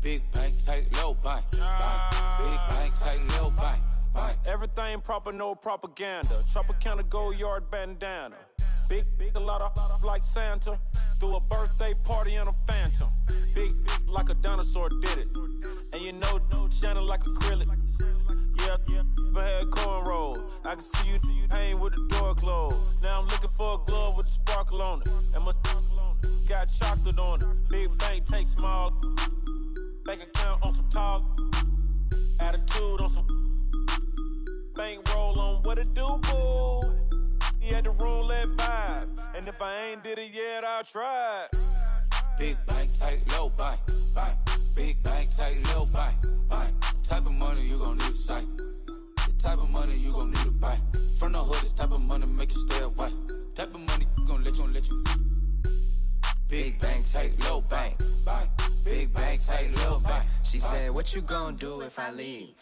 Big bank, tight, low bank. Big bank, tight, low bank. Everything proper, no propaganda. Tropicana gold yard bandana. Big, a lot of like Santa. Threw a birthday party in a phantom. Big like a dinosaur did it. And you know, shining like acrylic. Yeah, I had cornrows. I can see you hang with the door closed. Now I'm looking for a glove with a sparkle on it. And my got chocolate on it. Big bank, take small. Bank account on some talk. Attitude on some. Bank roll on what it do, boo. He had the roulette vibe. And if I ain't did it yet, I'll try. Big bank, tight, low bank. Big bank, tight, low bank. Type of money you gon' need to sight. The type of money you gon' need to buy. From the hood, this type of money make you stay away. Type of money gon' let you. Big bank, tight, low bank. Big bank, tight, low bank. She said, what you gon' do if I leave?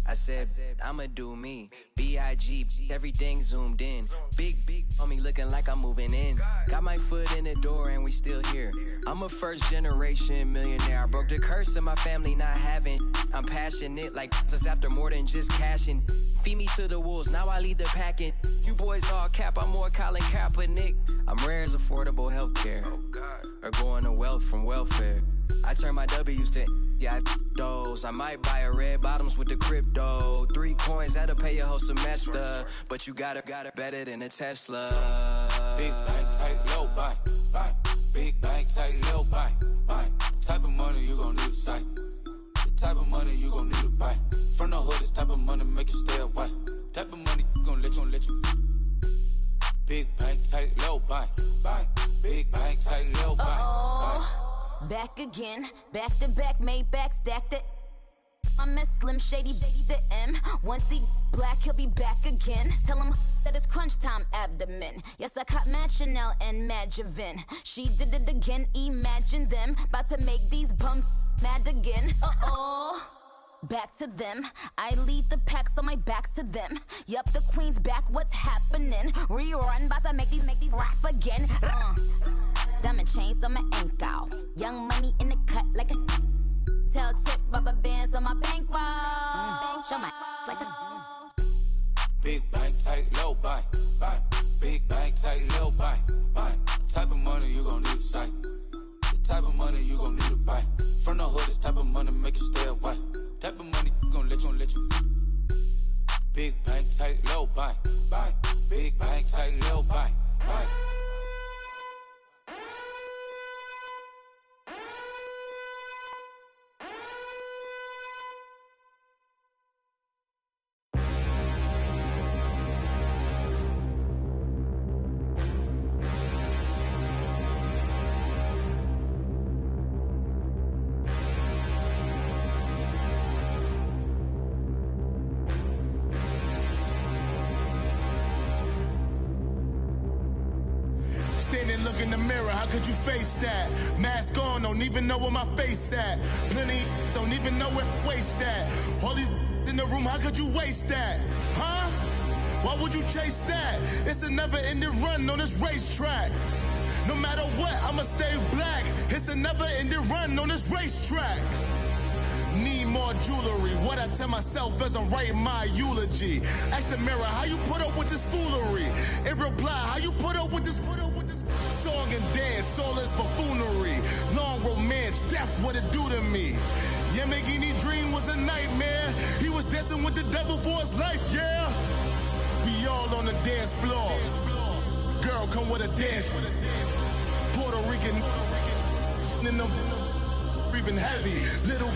I said, I'ma do me. B.I.G. Everything zoomed in. Big on me looking like I'm moving in. Got my foot in the door and we still here. I'm a first generation millionaire. I broke the curse of my family not having. I'm passionate like us after more than just cashing. Feed me to the wolves, now I lead the packing. You boys all cap, I'm more Colin Kaepernick. I'm rare as affordable healthcare. Or going to wealth from welfare. I turn my W's to those. I might buy a red bottoms with the crypto. 3 coins, that'll pay your whole semester. But you got it better than a Tesla. Big bank, tight, low bank. Big bank, tight, low bank. Type of money you gon' need to sight. The type of money you gon' need to buy. From the hood, this type of money make you stay away. Type of money gon' let you. Big bank, tight, low bank. Big bank, tight, low bank. Back again, back to back, made back, stacked it. I'm a Slim Shady, the M. Once he black, he'll be back again. Tell him that it's crunch time abdomen. Yes, I caught Mad Chanel and Mad Javin. She did it again, imagine them. About to make these bums mad again. Back to them. I lead the pack, so my back's to them. Yup, the queen's back, what's happening? Rerun, about to make these rap again. Diamond chains on my ankle. Young money in the cut like a tail tip, rubber bands on my bankroll. Show my like a big bank, tight, low bank. Big bank, tight, low bank. Type of money you gon' need to sight. The type of money you gon' need to buy. From the hood, this type of money make you stay away. Type of money gon' let you. Big bank, tight, low bank. Big bank, tight, low bank. Look in the mirror, how could you face that? Mask on, don't even know where my face at. Plenty don't even know where waste at. All these in the room, how could you waste that? Huh? Why would you chase that? It's a never-ending run on this racetrack. No matter what, I'ma stay black. It's a never-ending run on this racetrack. Need more jewelry. What I tell myself as I'm writing my eulogy. Ask the mirror, how you put up with this foolery? It reply, how you put up with this song and dance, all this buffoonery. Long romance, death, what it do to me? Yamagini dream was a nightmare. He was dancing with the devil for his life, yeah. We all on the dance floor. world come with a dance. Puerto Rican in the breathing heavy. Little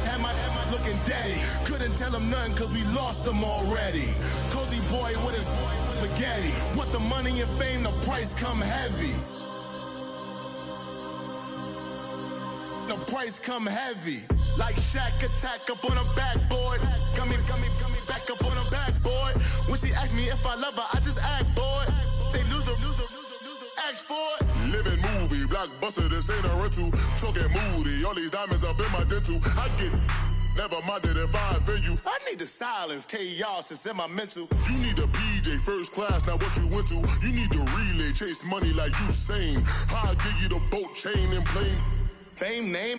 had my looking daddy. Couldn't tell him nothing cause we lost him already. Cozy boy with his spaghetti. What the money and fame, the price come heavy. The price come heavy. Like Shaq attack up on a backboard. Gummy, back up on a backboard. When she asked me if I love her, I just act bored. Say loser, ask for it. Living movie, blockbuster, this ain't a rental. Talking moody, all these diamonds up in my dental. I get never minded if I offend you. I need the silence, chaos is in my mental. You need a PJ, first class, not what you went to. You need the relay, chase money like you sane. How I give you the boat, chain, and plane. Fame name,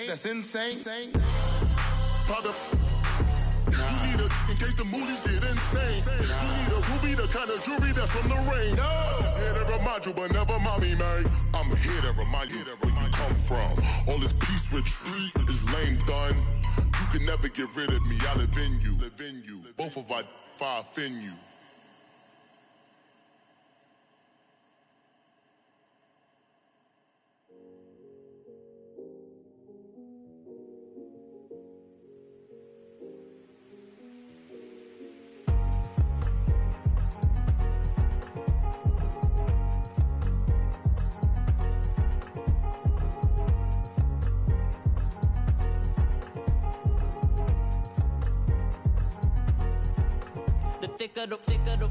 that's insane. Private. You need a, in case the movies get insane. You need a ruby, the kind of jewelry that's from the rain. I'm just here to remind you, but never mommy, man. I'm here to remind you where you come from. All this peace retreat is lame done. You can never get rid of me, I live in you. Both of our fire offend you.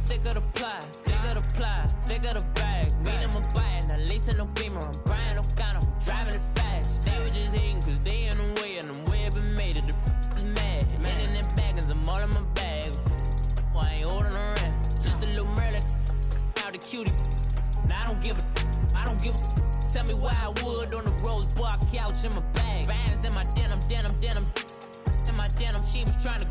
Thicker the pie, thicker the bag. Meet them a buying, a lace and no beamer. I'm buying no gun, I'm driving it fast. They were just hating cause they in the way, and the way I've been made it. The is mad. Man in them baggins, I'm all in my bag. Well, I ain't holding around. Just a little Merlin, out the cutie. Now I don't give a. Tell me why I would on the rose bar couch in my bag. Bands in my denim. In my denim, she was trying to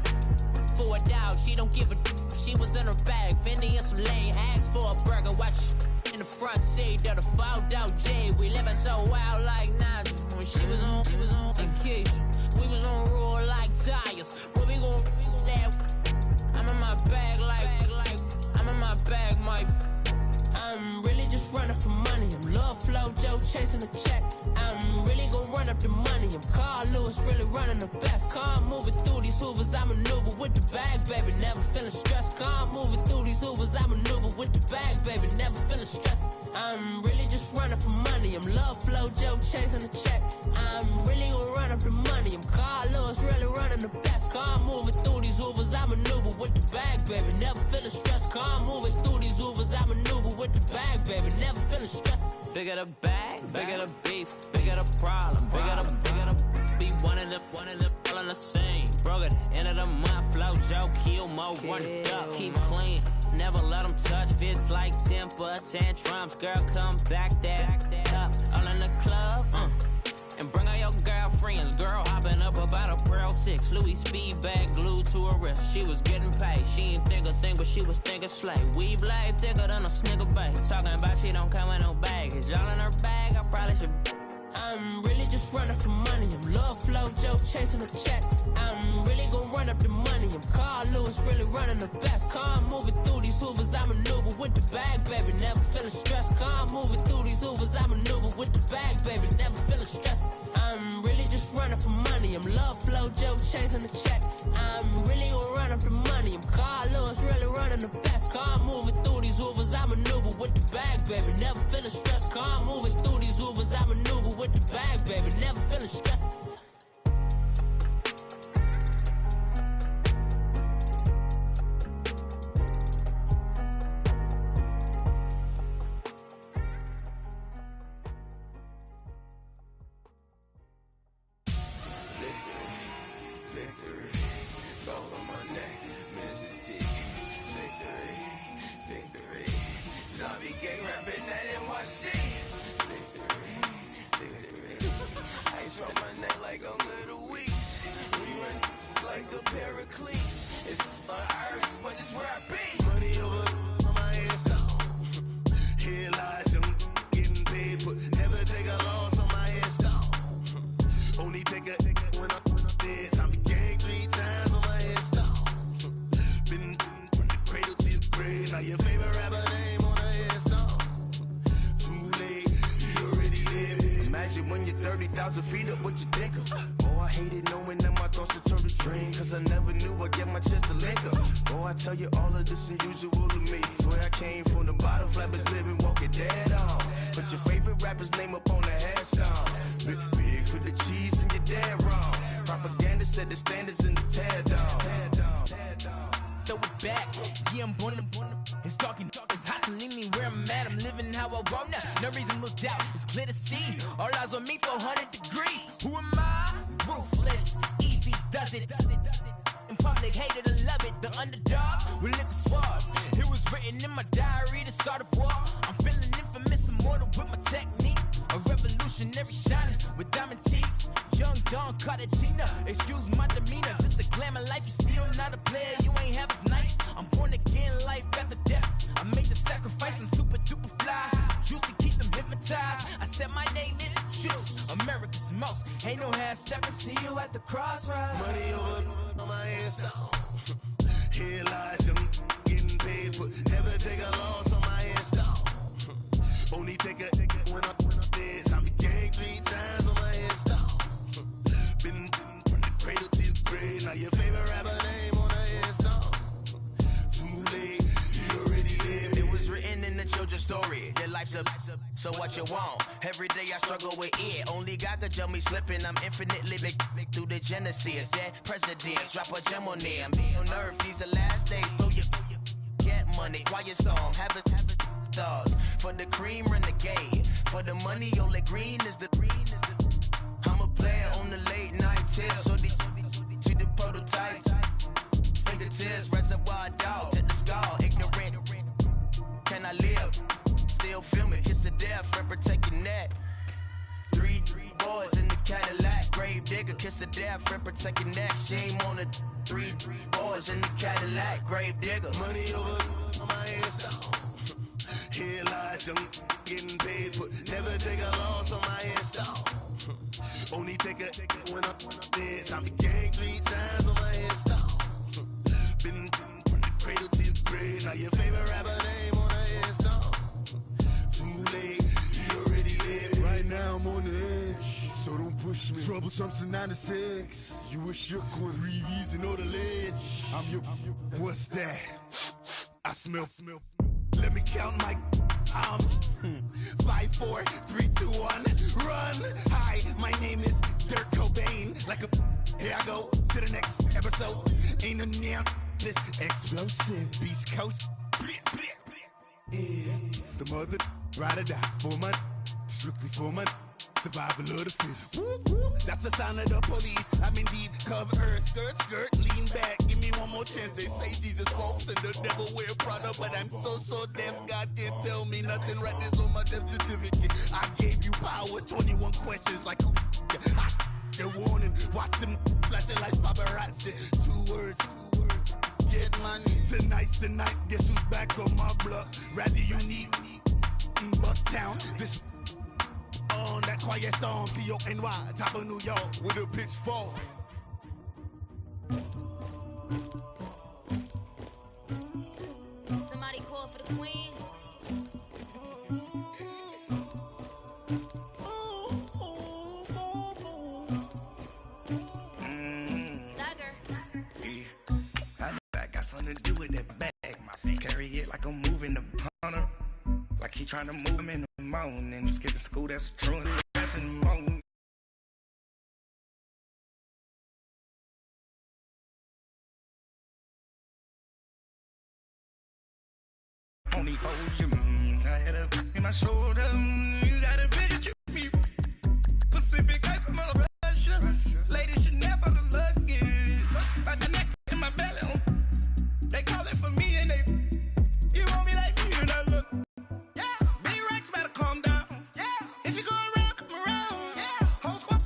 for a doubt. She don't give a. She was in her bag, Fendi and some lane. Asked for a burger, watch in the front seat of the fouled out J. We living so wild like Nas. When she was on vacation, we was on roll like tires. Where we gon' that? I'm in my bag like I'm in my bag, Mike. I'm really just running for money. I'm Love Flow Joe chasing the check. I'm really gon' run up the money. I'm Carl Lewis, really running the best. Car moving through these Hoovers, I maneuver with the bag, baby. Never feeling stressed. Car moving through these Hoovers, I maneuver with the bag, baby. Never feeling stressed. I'm really just running for money. I'm Love Flow Joe chasing the check. I'm really gon' run up the money. I'm Carl Lewis, really running the best. Car moving through these Hoovers, I maneuver with the bag, baby. Never feeling stressed. Car moving through these Hoovers, I maneuver with the bag, baby. Never feeling stressed. Bigger the bag, bigger the beef, bigger the problem, bigger the be one of them all in the same. Broke at the end of the month, Flow Joe, kill mo, run it up, keep clean. Never let them touch, fits like temper tantrums. Girl, come back that up, all in the club, and bring all your girlfriends. Girl hopping up about a Pearl 6 Louis speed bag glued to her wrist. She was getting paid, she ain't think a thing, but she was thinking slay. We blade thicker than a Snicker bag. Talking about she don't come with no baggage. Y'all in her bag, I probably should. I'm really just running for money. I'm Love Flow Joe chasing a check. I'm really gon' run up the money. I'm Carl Lewis, really running the best. Car moving through these Hoovers, I maneuver with the bag, baby. Never feeling stressed. Car moving through these Hoovers, I maneuver with the bag, baby. Never feeling stressed. I'm really just running for money. I'm Love Flow Joe chasing the check. I'm really gon' run up the money. I'm Carl Lewis, really running the best. Car moving through these Hoovers, I maneuver with the bag, baby. Never feeling stressed. Car moving through these Hoovers, I maneuver with the bag, baby. Never feeling stressed. Now your favorite rapper name on the headstone. so feed up what you think of. Oh, I hated knowing that my thoughts would turn to dream, cause I never knew I'd get my chance to link up. Oh, I tell you all of this unusual to me. Swear I came from the bottom, flappers living, walking dead on. Put your favorite rapper's name up on the headstone. Big for the cheese and you're dead wrong. Propaganda set the standards in the tear down. Throw it back, yeah, I'm born to. It's dark, it's hot, so leave me where I'm at. I'm living how I want now. No reason to doubt, it's clear to see. All eyes on me, 400 degrees. Who am I? Ruthless, easy, does it. In public, hated or love it. The underdogs with liquor swabs. It was written in my diary, the start of war. I'm feeling infamous, immortal with my technique. A revolutionary shining with diamond teeth. Young Don Cartagena, excuse my demeanor. This the glamour life, you still not a player, you ain't half as nice. I'm born again, life after death. I made the sacrifice and super duper fly. Used to keep them hypnotized. I said my name is Juice, America's most. Ain't no half stepping, see you at the crossroads. Money over on my install. Here lies young, getting paid for. Never take a loss on my install. Only take a when I'm dead. I be gang 3 times on my install. Been from the cradle to the grave. Now your favorite rapper name on the install. Too late, you already lived. It was written in the children's story. Your life's a so what you want. Every day I struggle with it. Only God could jump me slipping. I'm infinitely big through the genesis. Dead presidents, drop a gem on them. On earth, these the last days. Throw your get money, quiet storm. Have it stars. For the cream, renegade. For the money, only green is the I'm a player on the late night tips. So these the prototype. Fingertips, reservoir dog. To the skull, ignorant. Can I live? Still film it, kiss to death, friend protect your neck. 3 boys in the Cadillac, grave digger, kiss to death, friend protect your neck. Shame on the 3 boys in the Cadillac, grave digger. Money over on my install. Here lies young, getting paid for. Never take a loss on my install. Only take a when I'm dead. I be gang 3 times on my install. Been from the cradle to the grave. Now your favorite rapper name on the install. Too late, you already lived. Right now I'm on the edge, so don't push me. Troublesome to 9 to 6. You a shook one, breathe easy, know the ledge. I'm your, what's that? I smell. Let me count my 5, 4, 3, 2, 1, run. Hi, my name is Dirk Cobain. Like a here I go to the next episode. Ain't no damn this explosive Beast Coast. Yeah. The mother ride or die for money, strictly for money. Survival of the fittest. That's the sign of the police. I'm indeed cover earth, skirt, lean back. Give me one more chance. They say Jesus walks and the devil wear Prada, but I'm so deaf. God can't tell me nothing. Right there's on my death certificate. I gave you power. 21 questions like who? They're warning. Watch them flashing like paparazzi. 2 words. Get money. Tonight's the night. Guess who's back on my block? Rather you need Bucktown. This on that quiet storm, T-O-N-Y, top of New York, with a pitchfork. Somebody call for the queen. I got something to do with that bag. Carry it like I'm moving the punter. Like he trying to move him in the morning. Skipping school, that's true. And that's in the morning. Only hold you. I had a in my shoulder. You got a picture of me. Pacific ice, I'm on Russia. Ladies should never look lucky. Got the neck in my belly. They call it for me and they. You want me like me and I look. Yeah, big racks better calm down. Yeah, if you go around, come around. Yeah, whole squad.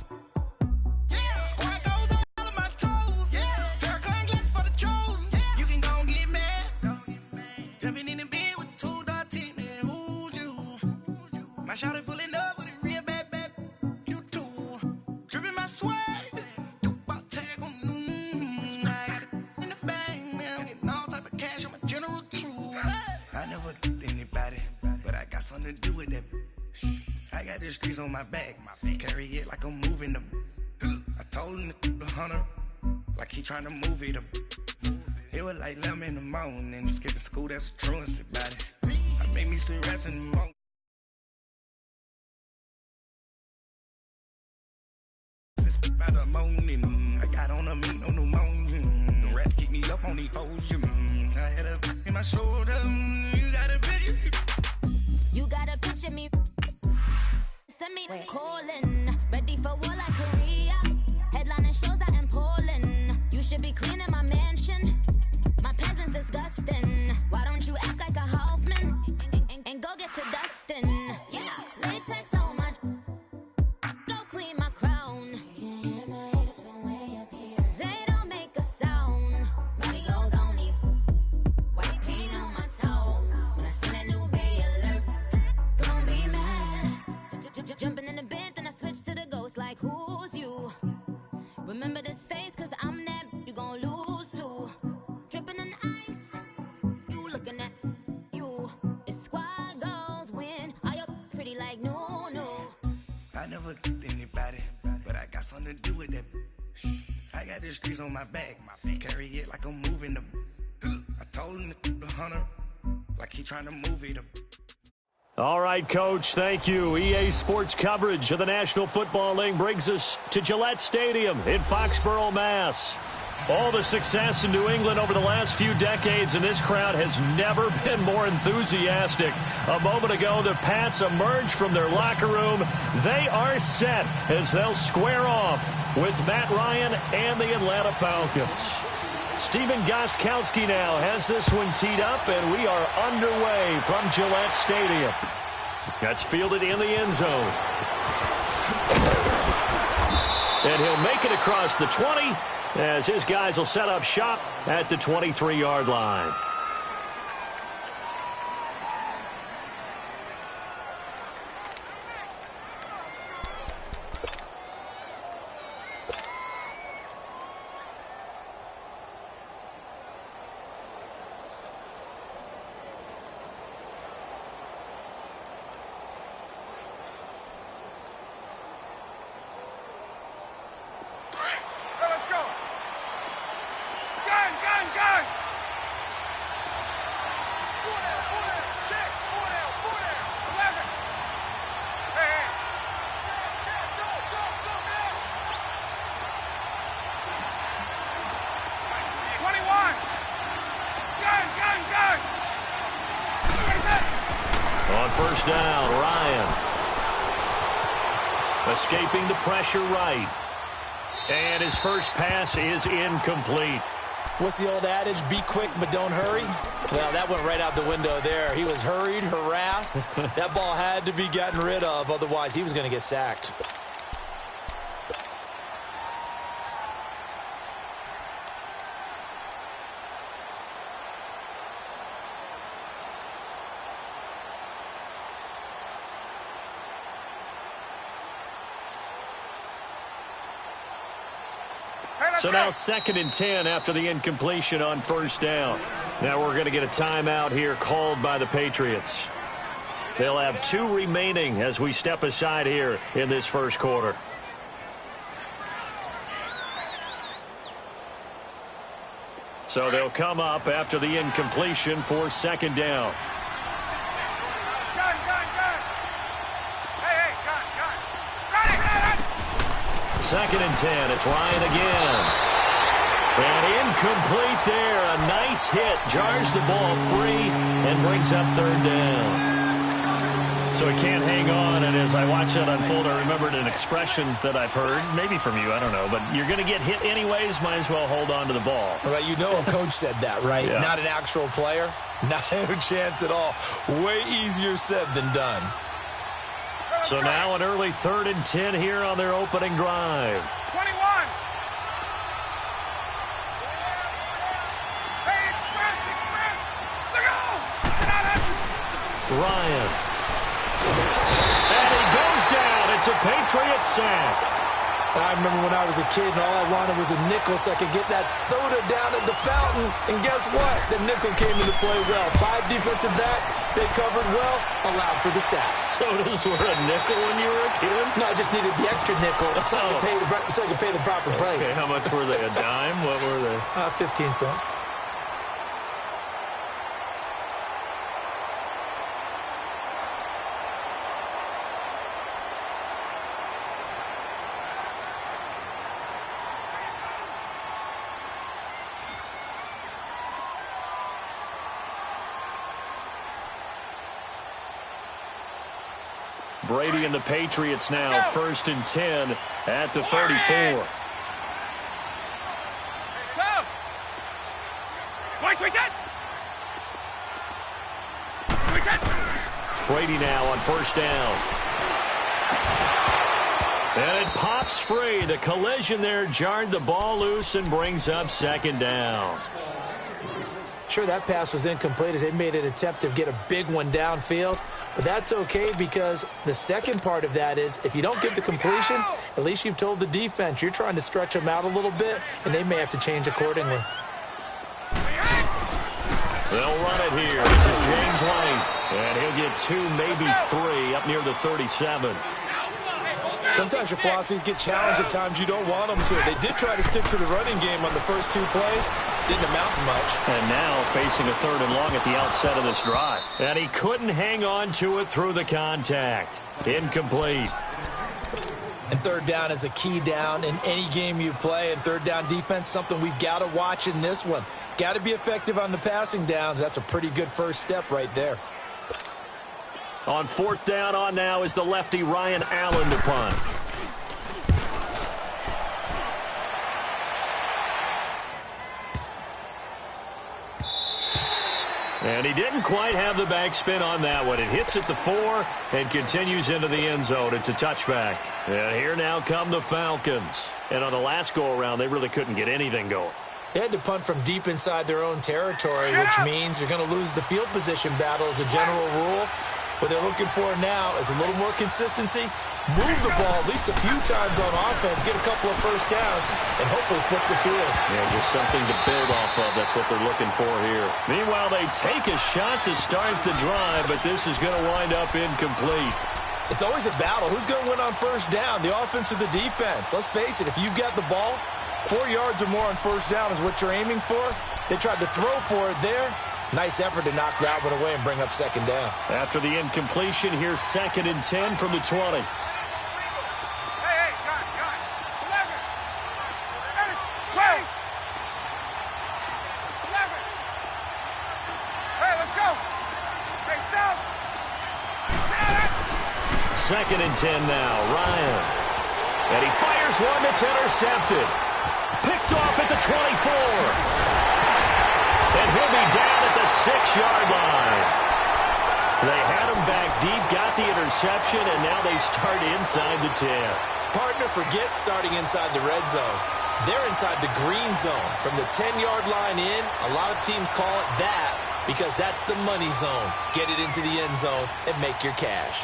Yeah, squad goes on all of my toes. Yeah, Farrakhan glass for the chosen. Yeah, you can go and get mad. Jumping in the bed with 2 dark teeth, man, who's you? My shawty pulling up with a real bad, you too. Dripping my swag, do about tag on. I got it in the bag, man. I'm getting all type of cash. I'm a general true. I never get anybody, but I got something to do with that. I got the streets on my back. Carry it like I'm moving the. I told him the hunter, like he trying to move it up. It was like 11 in the morning, skipping school, that's a truancy about it. I made me sleep rest in the morning. By the morning, I got on a meat, no pneumonia. The rats keep me up on these folium. I had a in my shoulder. You got a picture. You got a picture me. Send me calling. Ready for war like Korea. Headlining shows out in Poland. You should be cleaning my mansion. My peasant's disgusting. Why don't you act like a Hoffman and go get to dustin'? Yeah, latex on my. Go clean my crown. They don't make a sound. Money goes on these. White paint on my toes. When I see that new Bay alert, gon' be mad. Jumping in the bed, then I switch to the ghost like who's you? Remember this face, cause I'm that you gon' lose too. Dripping in ice, you looking at you. It's squad goals win. Are you pretty like no? I never anybody, but I got something to do with that. I got the streets on my back, carry it like I'm moving the. I told him the hunter, like he trying to move it up. All right, Coach, thank you. EA Sports coverage of the National Football League brings us to Gillette Stadium in Foxborough, Mass. All the success in New England over the last few decades, and this crowd has never been more enthusiastic. A moment ago, the Pats emerged from their locker room. They are set as they'll square off with Matt Ryan and the Atlanta Falcons. Stephen Gostkowski now has this one teed up, and we are underway from Gillette Stadium. That's fielded in the end zone. And he'll make it across the 20 as his guys will set up shop at the 23-yard line. First down, Ryan. Escaping the pressure right. And his first pass is incomplete. What's the old adage? Be quick, but don't hurry? Well, that went right out the window there. He was hurried, harassed. That ball had to be gotten rid of, otherwise he was going to get sacked. So now 2nd and 10 after the incompletion on first down. Now we're going to get a timeout here called by the Patriots. They'll have 2 remaining as we step aside here in this first quarter. So they'll come up after the incompletion for 2nd down. Second and 10. It's Ryan again. And incomplete there. A nice hit. Jars the ball free and brings up 3rd down. So he can't hang on. And as I watch that unfold, I remembered an expression that I've heard, maybe from you, I don't know, but you're going to get hit anyways, might as well hold on to the ball. Right, you know a coach said that, right? Yeah. Not an actual player. Not a chance at all. Way easier said than done. So now an early 3rd and 10 here on their opening drive. 21. Hey, sprint. Look out. Ryan. And he goes down. It's a Patriot sack. I remember when I was a kid and all I wanted was a nickel so I could get that soda down at the fountain. And guess what? The nickel came into play well. 5 defensive backs, they covered well, allowed for the sacks. Sodas were a nickel when you were a kid? No, I just needed the extra nickel so I could pay the proper price. Okay, how much were they? A dime? What were they? 15 cents. Brady and the Patriots now 1st and 10 at the 34. Brady now on 1st down. And it pops free. The collision there jarred the ball loose and brings up 2nd down. Sure, that pass was incomplete as they made an attempt to get a big one downfield. But that's okay because the second part of that is if you don't get the completion, at least you've told the defense you're trying to stretch them out a little bit, and they may have to change accordingly. They'll run it here. This is James White. And he'll get 2, maybe 3 up near the 37. Sometimes your philosophies get challenged at times you don't want them to. They did try to stick to the running game on the first 2 plays. Didn't amount to much. And now facing a 3rd and long at the outset of this drive. And he couldn't hang on to it through the contact. Incomplete. And 3rd down is a key down in any game you play. And 3rd down defense, something we've got to watch in this one. Got to be effective on the passing downs. That's a pretty good first step right there. On 4th down on now is the lefty Ryan Allen to punt. And he didn't quite have the backspin on that one. It hits at the 4 and continues into the end zone. It's a touchback. And here now come the Falcons. And on the last go-around, they really couldn't get anything going. They had to punt from deep inside their own territory, which means you're going to lose the field position battle as a general rule. What they're looking for now is a little more consistency, move the ball at least a few times on offense, get a couple of first downs, and hopefully flip the field. Yeah, just something to build off of. That's what they're looking for here. Meanwhile, they take a shot to start the drive, but this is going to wind up incomplete. It's always a battle. Who's going to win on first down, the offense or the defense? Let's face it, if you've got the ball, 4 yards or more on first down is what you're aiming for. They tried to throw for it there. Nice effort to knock that one away and bring up 2nd down. After the incompletion, here's 2nd and 10 from the 20. Second and 10 now, Ryan. And he fires one that's intercepted. Picked off at the 24. And he'll be down at the 6-yard line. They had him back deep, got the interception, and now they start inside the 10. Partner forgets starting inside the red zone. They're inside the green zone. From the 10-yard line in, a lot of teams call it that because that's the money zone. Get it into the end zone and make your cash.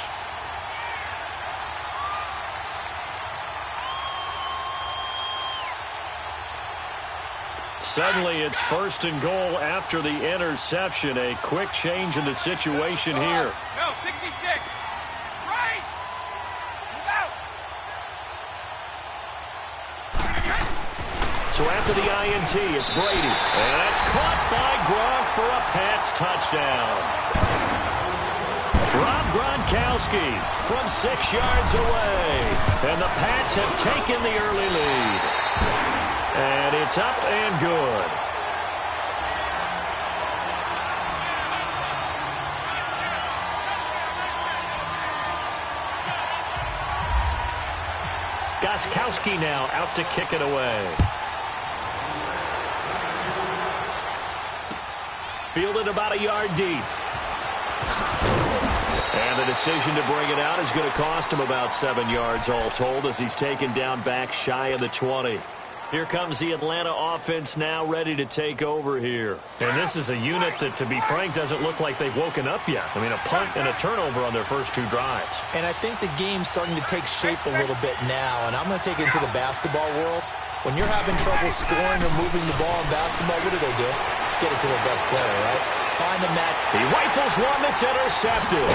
Suddenly, it's 1st and goal after the interception. A quick change in the situation here. No, 66. Right. Move out. So after the INT, it's Brady. And that's caught by Gronk for a Pats touchdown. Rob Gronkowski from 6 yards away. And the Pats have taken the early lead. And it's up and good. Gronkowski now out to kick it away. Fielded about a yard deep. And the decision to bring it out is going to cost him about 7 yards all told as he's taken down back shy of the 20. Here comes the Atlanta offense now ready to take over here. And this is a unit that, to be frank, doesn't look like they've woken up yet. I mean, a punt and a turnover on their first 2 drives. And I think the game's starting to take shape a little bit now, and I'm going to take it into the basketball world. When you're having trouble scoring or moving the ball in basketball, what do? Get it to their best player, right? Find a match. He rifles one that's intercepted.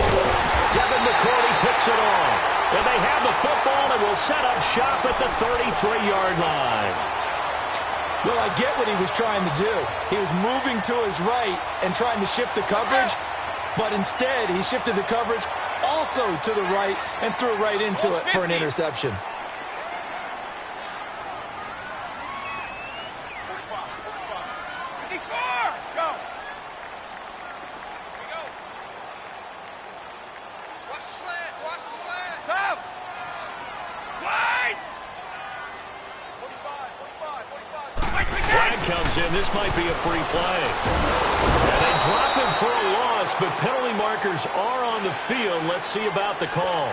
Devin McCourty picks it off. And they have the football and will set up shop at the 33-yard line. Well, I get what he was trying to do. He was moving to his right and trying to shift the coverage, but instead he shifted the coverage also to the right and threw right into it for an interception. Comes in. This might be a free play. And they drop him for a loss, but penalty markers are on the field. Let's see about the call.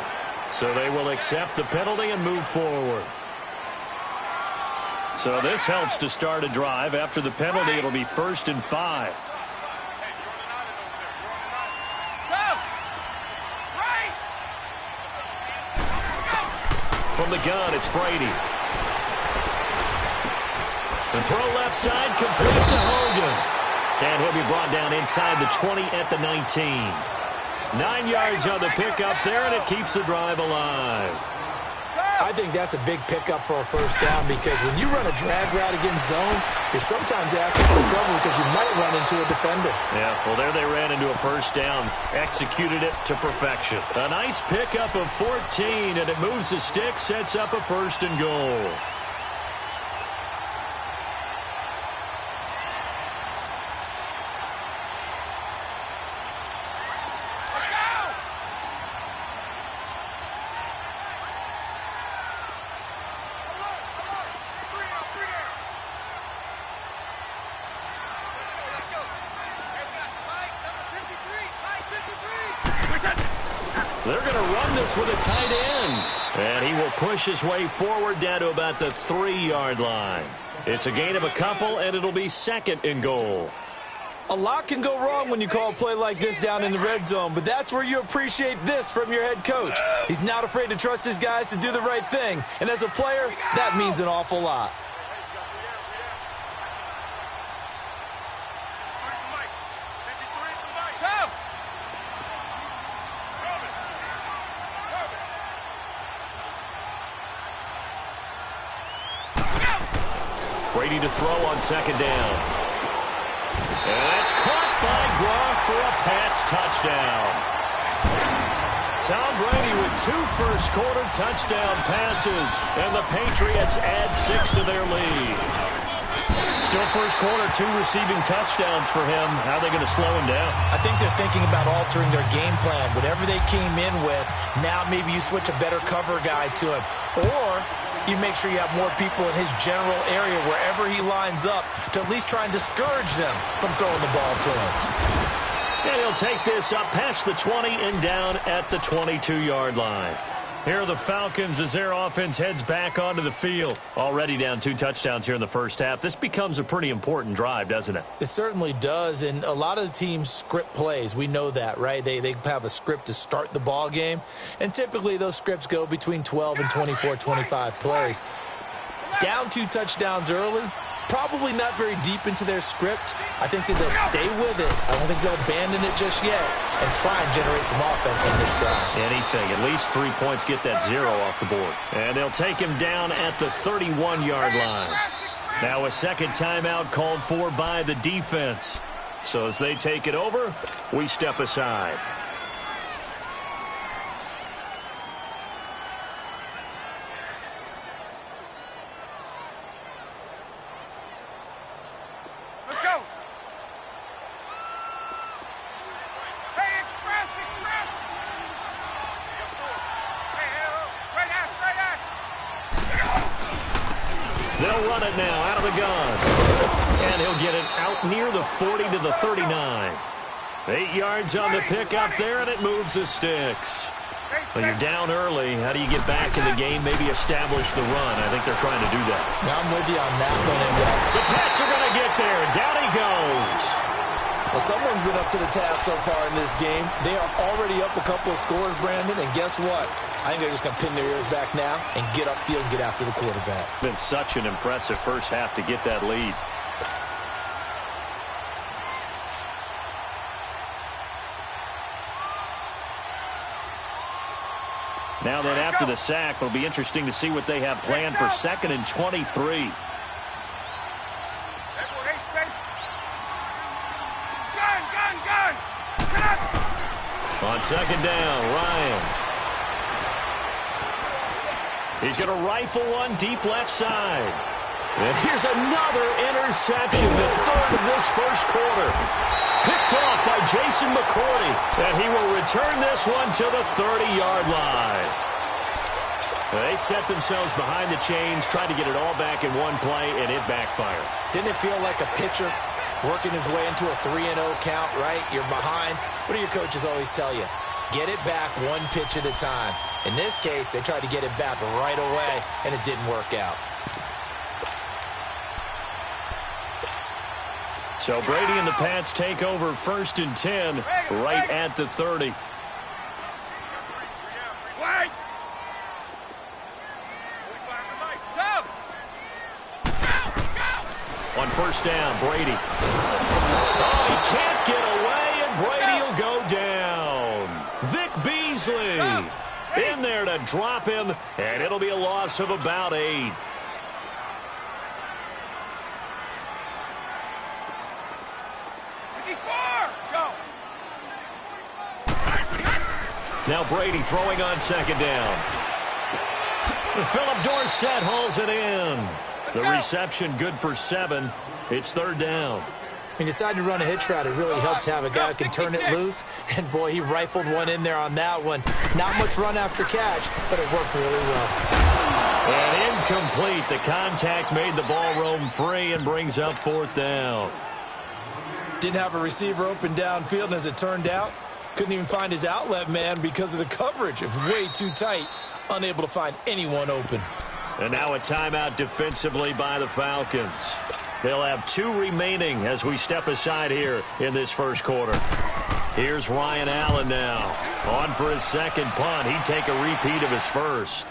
So they will accept the penalty and move forward. So this helps to start a drive. After the penalty, it'll be 1st and 5. From the gun, it's Brady. The throw left side, complete to Hogan. And he'll be brought down inside the 20 at the 19. 9 yards on the pickup there, and it keeps the drive alive. I think that's a big pickup for a first down because when you run a drag route against zone, you're sometimes asking for trouble because you might run into a defender. Yeah, well, there they ran into a first down. Executed it to perfection. A nice pickup of 14, and it moves the stick, sets up a 1st and goal. They're going to run this with a tight end. And he will push his way forward down to about the 3-yard line. It's a gain of a couple, and it'll be 2nd and goal. A lot can go wrong when you call a play like this down in the red zone, but that's where you appreciate this from your head coach. He's not afraid to trust his guys to do the right thing. And as a player, that means an awful lot. Brady to throw on 2nd down. And that's caught by Gronk for a Pats touchdown. Tom Brady with 2 first-quarter touchdown passes, and the Patriots add 6 to their lead. Still first quarter, 2 receiving touchdowns for him. How are they going to slow him down? I think they're thinking about altering their game plan. Whatever they came in with, now maybe you switch a better cover guy to him. Or you make sure you have more people in his general area wherever he lines up to at least try and discourage them from throwing the ball to him. And he'll take this up past the 20 and down at the 22-yard line. Here are the Falcons as their offense heads back onto the field. Already down 2 touchdowns here in the first half. This becomes a pretty important drive, doesn't it? It certainly does, and a lot of the teams script plays. We know that, right? They have a script to start the ball game, and typically those scripts go between 12 and 24, 25 plays. Down 2 touchdowns early, probably not very deep into their script. I think that they'll stay with it. I don't think they'll abandon it just yet and try and generate some offense on this drive. Anything. At least 3 points, get that 0 off the board. And they'll take him down at the 31-yard line. Now a second timeout called for by the defense. So as they take it over, we step aside. They'll run it now out of the gun. And he'll get it out near the 40 to the 39. 8 yards on the pickup there, and it moves the sticks. Well, you're down early. How do you get back in the game, maybe establish the run? I think they're trying to do that. Now I'm with you on that one. And the Pats are going to get there. Down he goes. Well, someone's been up to the task so far in this game. They are already up a couple of scores, Brandon, and guess what? I think they're just going to pin their ears back now and get upfield and get after the quarterback. Been such an impressive first half to get that lead. Now then, after the sack, it'll be interesting to see what they have planned for 2nd and 23. On 2nd down, Ryan. He's going to rifle one deep left side. And here's another interception, the 3rd of this first quarter. Picked off by Jason McCourty. And he will return this one to the 30-yard line. They set themselves behind the chains, tried to get it all back in one play, and it backfired. Didn't it feel like a pitcher working his way into a 3-0 count, right? You're behind. What do your coaches always tell you? Get it back one pitch at a time. In this case, they tried to get it back right away, and it didn't work out. So Brady and the Pats take over 1st and 10 right at the 30. On 1st down, Brady. Oh, he can't get away, and Brady will go down. Vic Beasley in there to drop him, and it'll be a loss of about 8. Now Brady throwing on 2nd down. Philip Dorsett hauls it in. The reception good for 7. It's 3rd down. When you decide to run a hitch route, it really helps to have a guy who can turn it loose. And, boy, he rifled one in there on that one. Not much run after catch, but it worked really well. And incomplete. The contact made the ball roam free and brings up 4th down. Didn't have a receiver open downfield, and as it turned out, couldn't even find his outlet man because of the coverage. It was way too tight, unable to find anyone open. And now a timeout defensively by the Falcons. They'll have 2 remaining as we step aside here in this first quarter. Here's Ryan Allen now. On for his 2nd punt. He'd take a repeat of his first.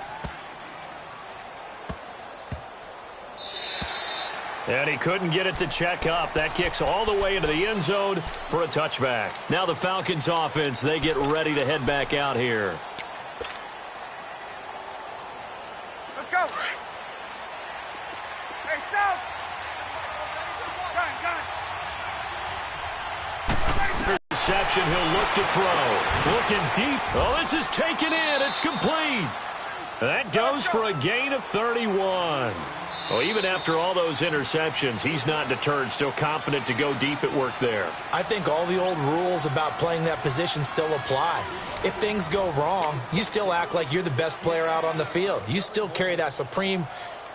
And he couldn't get it to check up. That kicks all the way into the end zone for a touchback. Now the Falcons offense, they get ready to head back out here. Let's go. Hey, South. Reception, he'll look to throw. Looking deep. Oh, this is taken in. It's complete. That goes for a gain of 31. Well, even after all those interceptions, he's not deterred, still confident to go deep at work there. I think all the old rules about playing that position still apply. If things go wrong, you still act like you're the best player out on the field. You still carry that supreme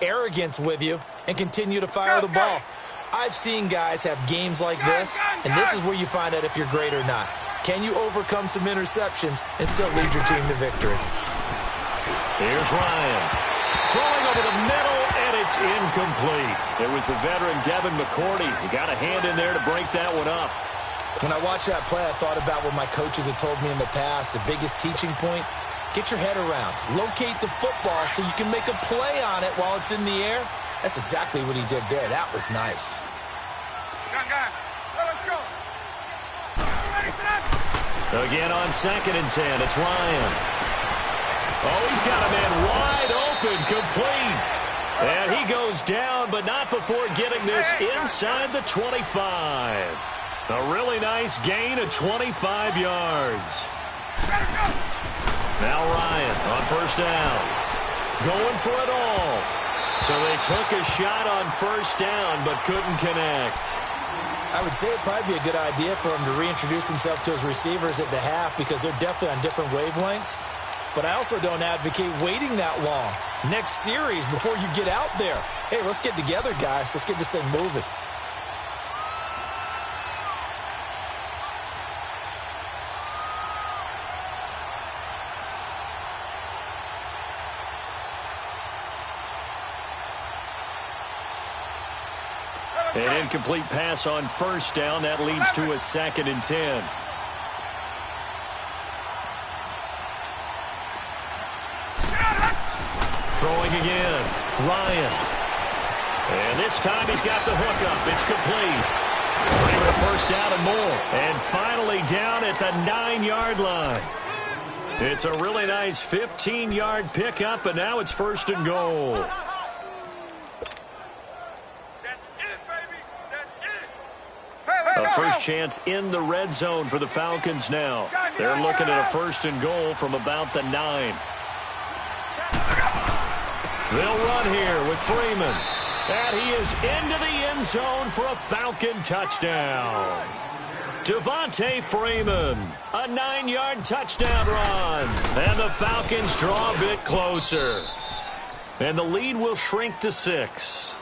arrogance with you and continue to fire the ball. I've seen guys have games like this, and this is where you find out if you're great or not. Can you overcome some interceptions and still lead your team to victory? Here's Ryan. Throwing over the middle, and it's incomplete. It was the veteran Devin McCourty. He got a hand in there to break that one up. When I watched that play, I thought about what my coaches had told me in the past. The biggest teaching point, get your head around. Locate the football so you can make a play on it while it's in the air. That's exactly what he did there. That was nice. Let's go. Again on 2nd and 10, it's Ryan. Oh, he's got a man wide open, complete. And he goes down, but not before getting this inside the 25. A really nice gain of 25 yards. Now Ryan on 1st down. Going for it all. So they took a shot on 1st down, but couldn't connect. I would say it'd probably be a good idea for him to reintroduce himself to his receivers at the half because they're definitely on different wavelengths. But I also don't advocate waiting that long. Next series, before you get out there, hey, let's get together, guys. Let's get this thing moving. An incomplete pass on first down. That leads to a 2nd and 10. Throwing again. Ryan. And this time he's got the hook up. It's complete. Bring it first down and more. And finally down at the 9-yard line. It's a really nice 15-yard pickup, and now it's 1st and goal. A first chance in the red zone for the Falcons now. They're looking at a 1st and goal from about the 9. They'll run here with Freeman. And he is into the end zone for a Falcon touchdown. Devontae Freeman, a 9-yard touchdown run. And the Falcons draw a bit closer. And the lead will shrink to 6.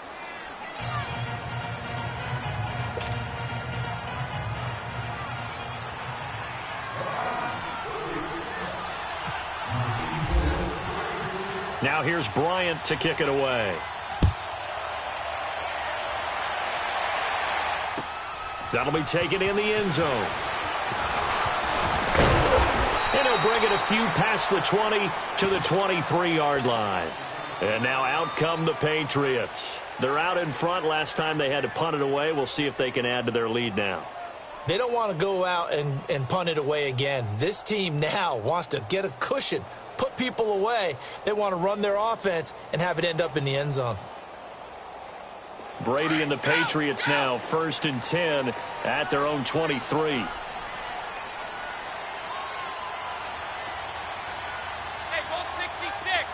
Now here's Bryant to kick it away. That'll be taken in the end zone. And he'll bring it a few past the 20 to the 23-yard line. And now out come the Patriots. They're out in front. Last time they had to punt it away. We'll see if they can add to their lead now. They don't want to go out and punt it away again. This team now wants to get a cushion, put people away. They want to run their offense and have it end up in the end zone. Brady and the Patriots now 1st and 10 at their own 23. Hey, Bolt 66.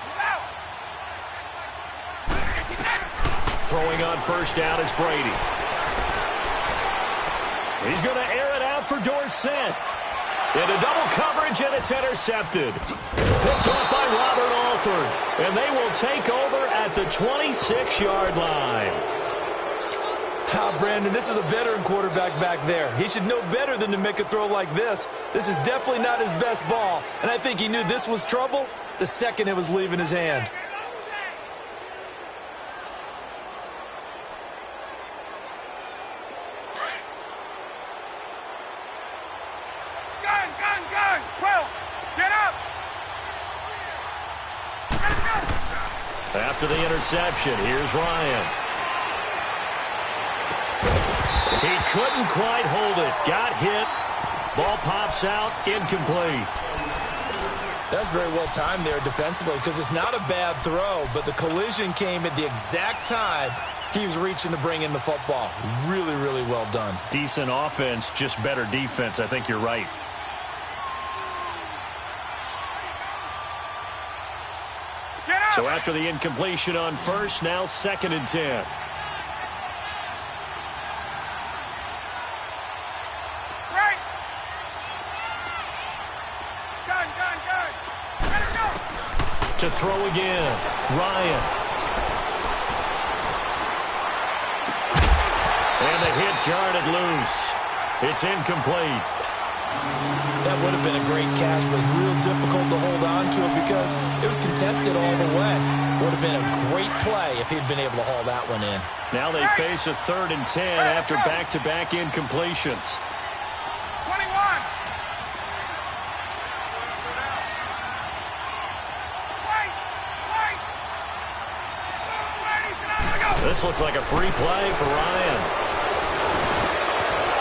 Move out. Throwing on first down is Brady. He's going to air it out for Dorsett. Into double coverage, and it's intercepted. Picked off by Robert Alford. And they will take over at the 26-yard line. Brandon, this is a veteran quarterback back there. He should know better than to make a throw like this. This is definitely not his best ball. And I think he knew this was trouble the second it was leaving his hand. Gun. Quill, get up. After the interception, here's Ryan. He couldn't quite hold it. Got hit. Ball pops out. Incomplete. That's very well timed there defensively because it's not a bad throw, but the collision came at the exact time he was reaching to bring in the football. Really, really well done. Decent offense, just better defense. I think you're right. So after the incompletion on first, now 2nd and 10. Right. Gun. Let him go. To throw again, Ryan. And the hit jarred it loose. It's incomplete. That would have been a great catch, but it's real difficult to hold on to it because it was contested all the way. Would have been a great play if he'd been able to haul that one in. Now they face a 3rd and 10 after back-to-back incompletions. 21. This looks like a free play for Ryan.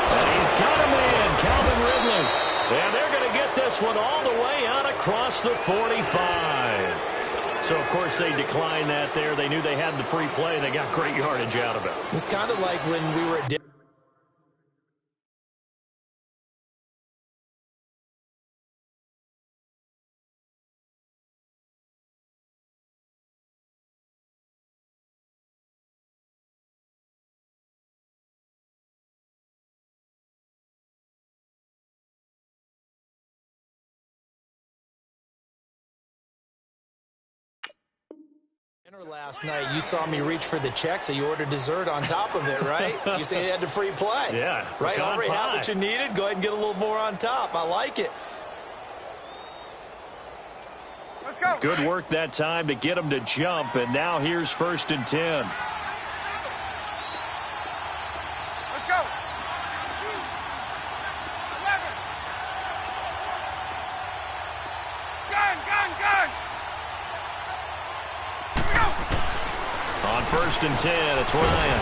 And he's got a man, Calvin Ridley. And they're going to get this one all the way out across the 45. So, of course, they declined that there. They knew they had the free play. They got great yardage out of it. It's kind of like when we were at last night. You saw me reach for the check, so you ordered dessert on top of it, right? You say you had the free play. Yeah. Right? Already had what you needed. Go ahead and get a little more on top. I like it. Let's go. Good work that time to get him to jump, and now here's 1st and 10. On 1st and 10, it's Ryan.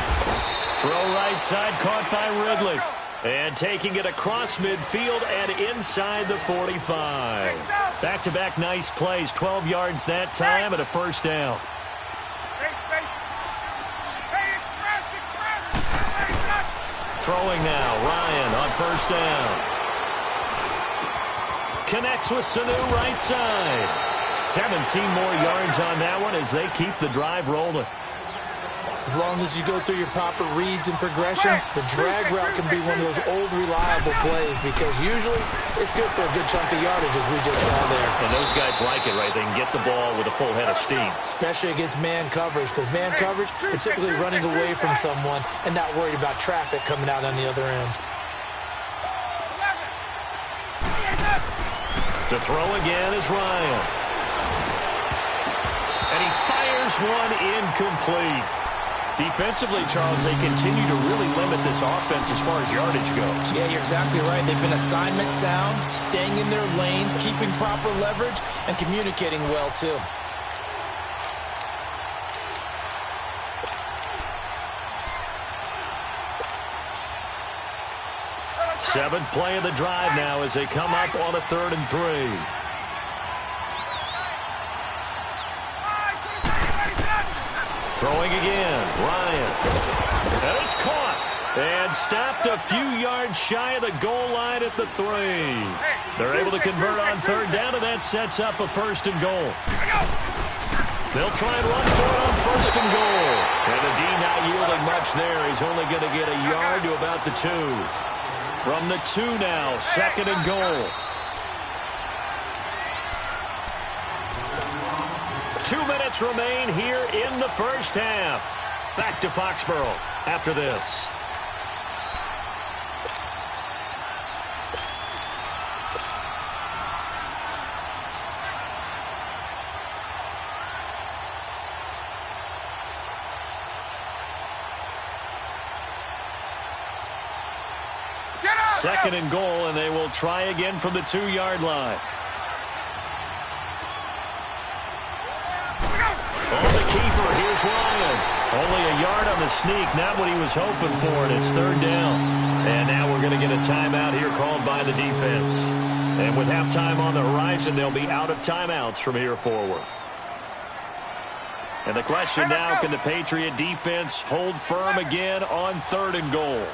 Throw right side, caught by Ridley. And taking it across midfield and inside the 45. Back-to-back nice plays, 12 yards that time and a first down. Throwing now, Ryan on 1st down. Connects with Sanu right side. 17 more yards on that one as they keep the drive rolling. As long as you go through your proper reads and progressions, the drag route can be one of those old reliable plays because usually it's good for a good chunk of yardage as we just saw there. And those guys like it, right? They can get the ball with a full head of steam. Especially against man coverage because man coverage, they're typically running away from someone and not worried about traffic coming out on the other end. To throw again is Ryan. And he fires one incomplete. Defensively, Charles, they continue to really limit this offense as far as yardage goes. Yeah, you're exactly right. They've been assignment sound, staying in their lanes, keeping proper leverage, and communicating well, too. Seventh play of the drive now as they come up on a 3rd and 3. Throwing again, Ryan. And it's caught. And stopped a few yards shy of the goal line at the 3. They're able to convert on 3rd down, and that sets up a 1st and goal. They'll try and run for it on 1st and goal. And the D not yielding much there. He's only going to get a yard to about the 2. From the 2 now, 2nd and goal. 2 minutes remain here in the first half. Back to Foxborough after this. Second and goal, and they will try again from the 2-yard line. On the keeper, here's Ryan. Only a yard on the sneak, not what he was hoping for, and it's 3rd down. And now we're going to get a timeout here called by the defense. And with halftime on the horizon, they'll be out of timeouts from here forward. And the question now, can the Patriot defense hold firm again on 3rd and goal?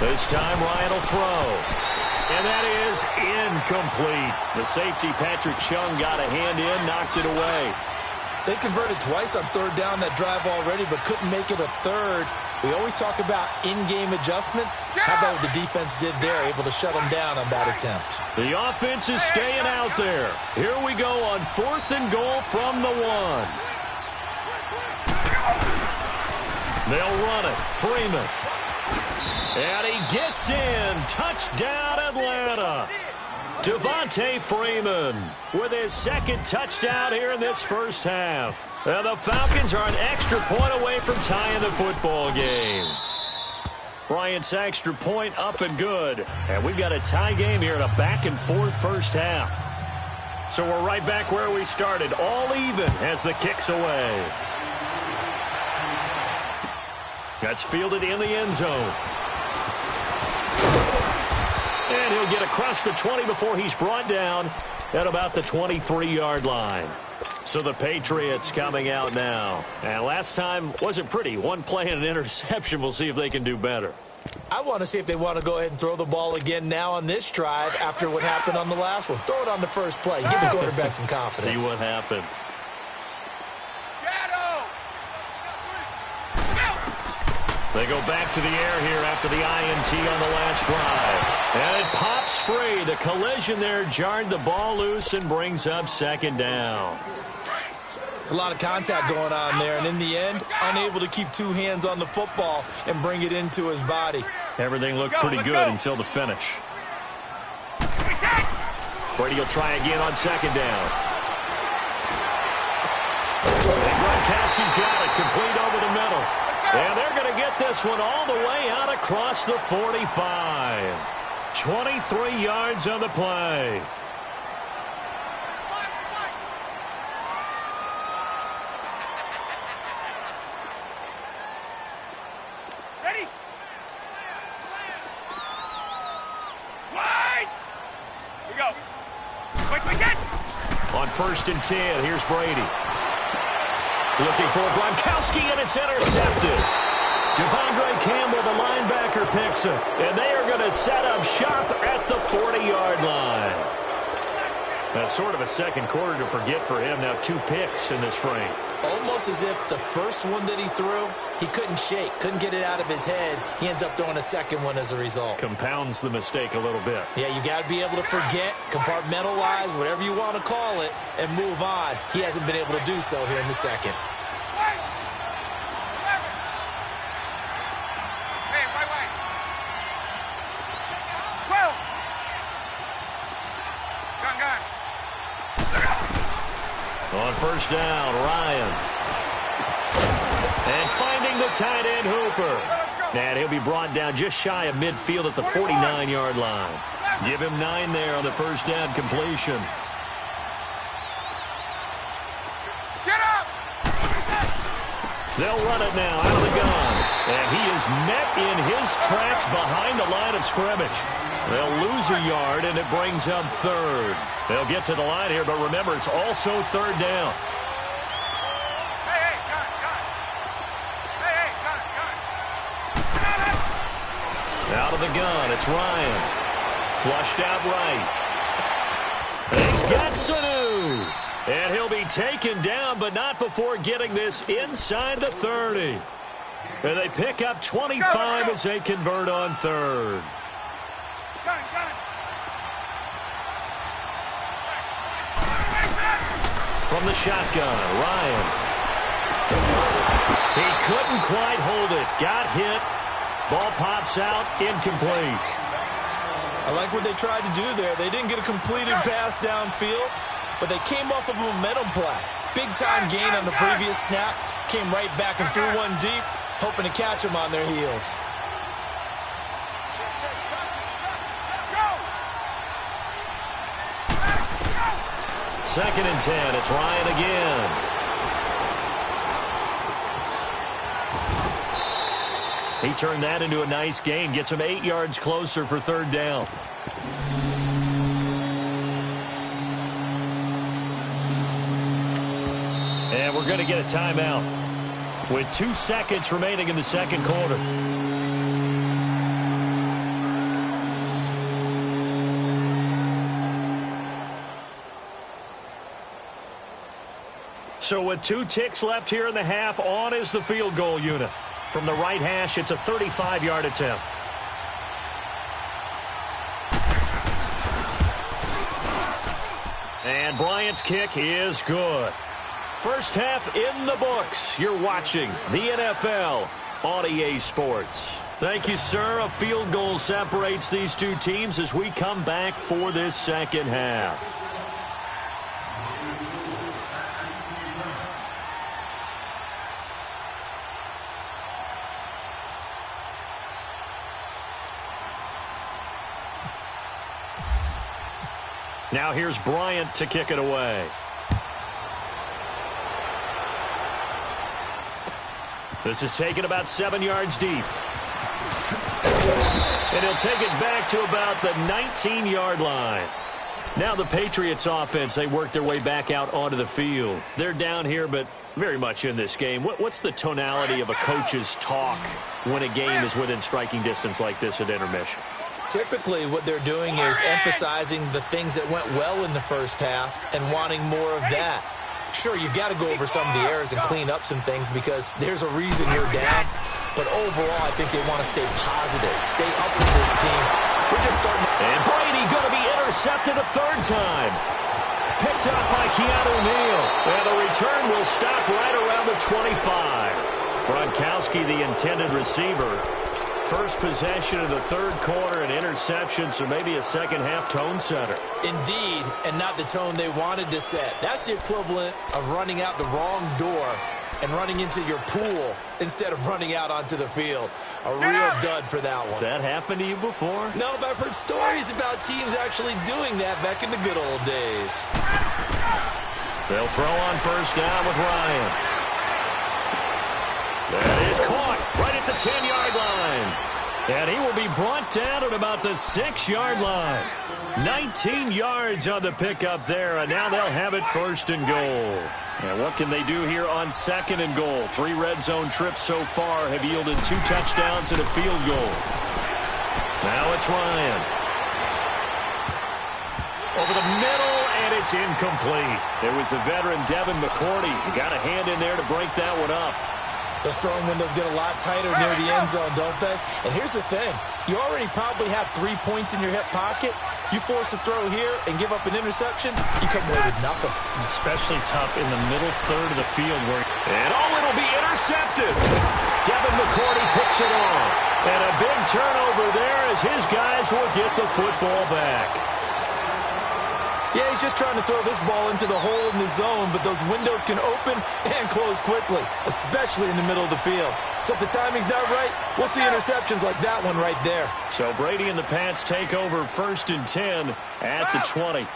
This time Ryan will throw. And that is incomplete. The safety, Patrick Chung, got a hand in, knocked it away. They converted twice on 3rd down that drive already, but couldn't make it a 3rd. We always talk about in-game adjustments. How about what the defense did there, able to shut them down on that attempt? The offense is staying out there. Here we go on 4th and goal from the 1. They'll run it. Freeman. And he gets in. Touchdown, Atlanta. Devontae Freeman with his 2nd touchdown here in this first half. And the Falcons are an extra point away from tying the football game. Bryant's extra point up and good. And we've got a tie game here in a back-and-forth first half. So we're right back where we started, all even as the kick's away. That's fielded in the end zone. And he'll get across the 20 before he's brought down at about the 23-yard line. So the Patriots coming out now. And last time wasn't pretty. One play and an interception. We'll see if they can do better. I want to see if they want to go ahead and throw the ball again now on this drive after what happened on the last one. Throw it on the first play. Give the quarterback some confidence. See what happens. They go back to the air here after the INT on the last drive. And it pops free. The collision there jarred the ball loose and brings up 2nd down. It's a lot of contact going on there, and in the end, unable to keep 2 hands on the football and bring it into his body. Everything looked pretty good until the finish. Brady will try again on 2nd down. And Gronkowski's got it, complete over the middle. And they're going to get this one all the way out across the 45. 23 yards on the play. 1st and 10. Here's Brady. Looking for Gronkowski, and it's intercepted. Devondre Campbell, the linebacker, picks it. And they are going to set up shop at the 40-yard line. That's sort of a second quarter to forget for him. Now 2 picks in this frame. Almost as if the first one that he threw, he couldn't shake, couldn't get it out of his head. He ends up throwing a second one as a result. Compounds the mistake a little bit. Yeah, you got to be able to forget, compartmentalize, whatever you want to call it, and move on. He hasn't been able to do so here in the second. On 1st down, Ryan. And finding the tight end, Hooper. And he'll be brought down just shy of midfield at the 49-yard line. Give him 9 there on the 1st down completion. Get up! They'll run it now out of the gun. And he is met in his tracks behind the line of scrimmage. They'll lose a yard, and it brings up 3rd. They'll get to the line here, but remember, it's also 3rd down. Out of the gun, it's Ryan. Flushed out right. And he's got Sanu. And he'll be taken down, but not before getting this inside the 30. And they pick up 25 as they convert on 3rd. From the shotgun, Ryan. He couldn't quite hold it. Got hit. Ball pops out, incomplete. I like what they tried to do there. They didn't get a completed pass downfield, but they came off of a momentum play. Big-time gain on the previous snap. Came right back and threw one deep, hoping to catch them on their heels. Second and 10. It's Ryan again. He turned that into a nice gain. Gets him 8 yards closer for 3rd down. And we're going to get a timeout with 2 seconds remaining in the second quarter. So with 2 ticks left here in the half, on is the field goal unit. From the right hash, it's a 35-yard attempt. And Bryant's kick is good. First half in the books. You're watching the NFL on EA Sports. Thank you, sir. A field goal separates these 2 teams as we come back for this second half. Now here's Bryant to kick it away. This is taken about 7 yards deep. And he'll take it back to about the 19-yard line. Now the Patriots offense, they work their way back out onto the field. They're down here, but very much in this game. What's the tonality of a coach's talk when a game is within striking distance like this at intermission? Typically, what they're doing is emphasizing the things that went well in the first half and wanting more of that. Sure, you've got to go over some of the errors and clean up some things because there's a reason you're down. But overall, I think they want to stay positive, stay up with this team. We're just starting to... And Brady going to be intercepted a 3rd time. Picked up by Keanu Neal. And the return will stop right around the 25. Gronkowski, the intended receiver. First possession of the 3rd quarter, an interception, so maybe a second-half tone setter. Indeed, and not the tone they wanted to set. That's the equivalent of running out the wrong door and running into your pool instead of running out onto the field. A real dud for that one. Has that happened to you before? No, but I've heard stories about teams actually doing that back in the good old days. They'll throw on 1st down with Ryan. That is caught right at the 10-yard line. And he will be brought down at about the 6-yard line. 19 yards on the pickup there, and now they'll have it 1st and goal. And what can they do here on 2nd and goal? 3 red zone trips so far have yielded 2 touchdowns and a field goal. Now it's Ryan. Over the middle, and it's incomplete. It was the veteran Devin McCourty. He got a hand in there to break that one up. Those throwing windows get a lot tighter near the end zone, don't they? And here's the thing. You already probably have 3 points in your hip pocket. You force a throw here and give up an interception, you come away with nothing. Especially tough in the middle third of the field. And it'll be intercepted. Devin McCourty picks it off. And a big turnover there as his guys will get the football back. Yeah, he's just trying to throw this ball into the hole in the zone, but those windows can open and close quickly, especially in the middle of the field. So if the timing's not right, we'll see interceptions like that one right there. So Brady and the Pats take over 1st and 10 at the 20.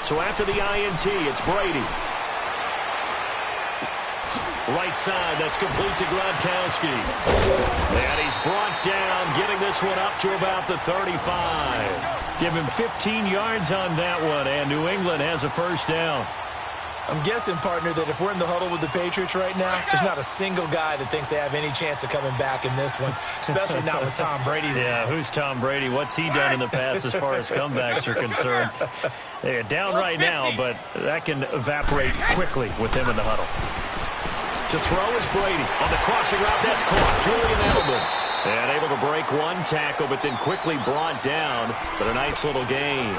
So after the INT, it's Brady. Right side, that's complete to Gronkowski. And he's brought down, getting this one up to about the 35. Give him 15 yards on that one, and New England has a 1st down. I'm guessing, partner, that if we're in the huddle with the Patriots right now, there's not a single guy that thinks they have any chance of coming back in this one, especially not with Tom Brady there. Yeah, who's Tom Brady? What's he done in the past as far as comebacks are concerned? They're down right now, but that can evaporate quickly with him in the huddle. To throw is Brady. On the crossing route, that's caught. Julian Edelman. And able to break one tackle, but then quickly brought down. But a nice little gain.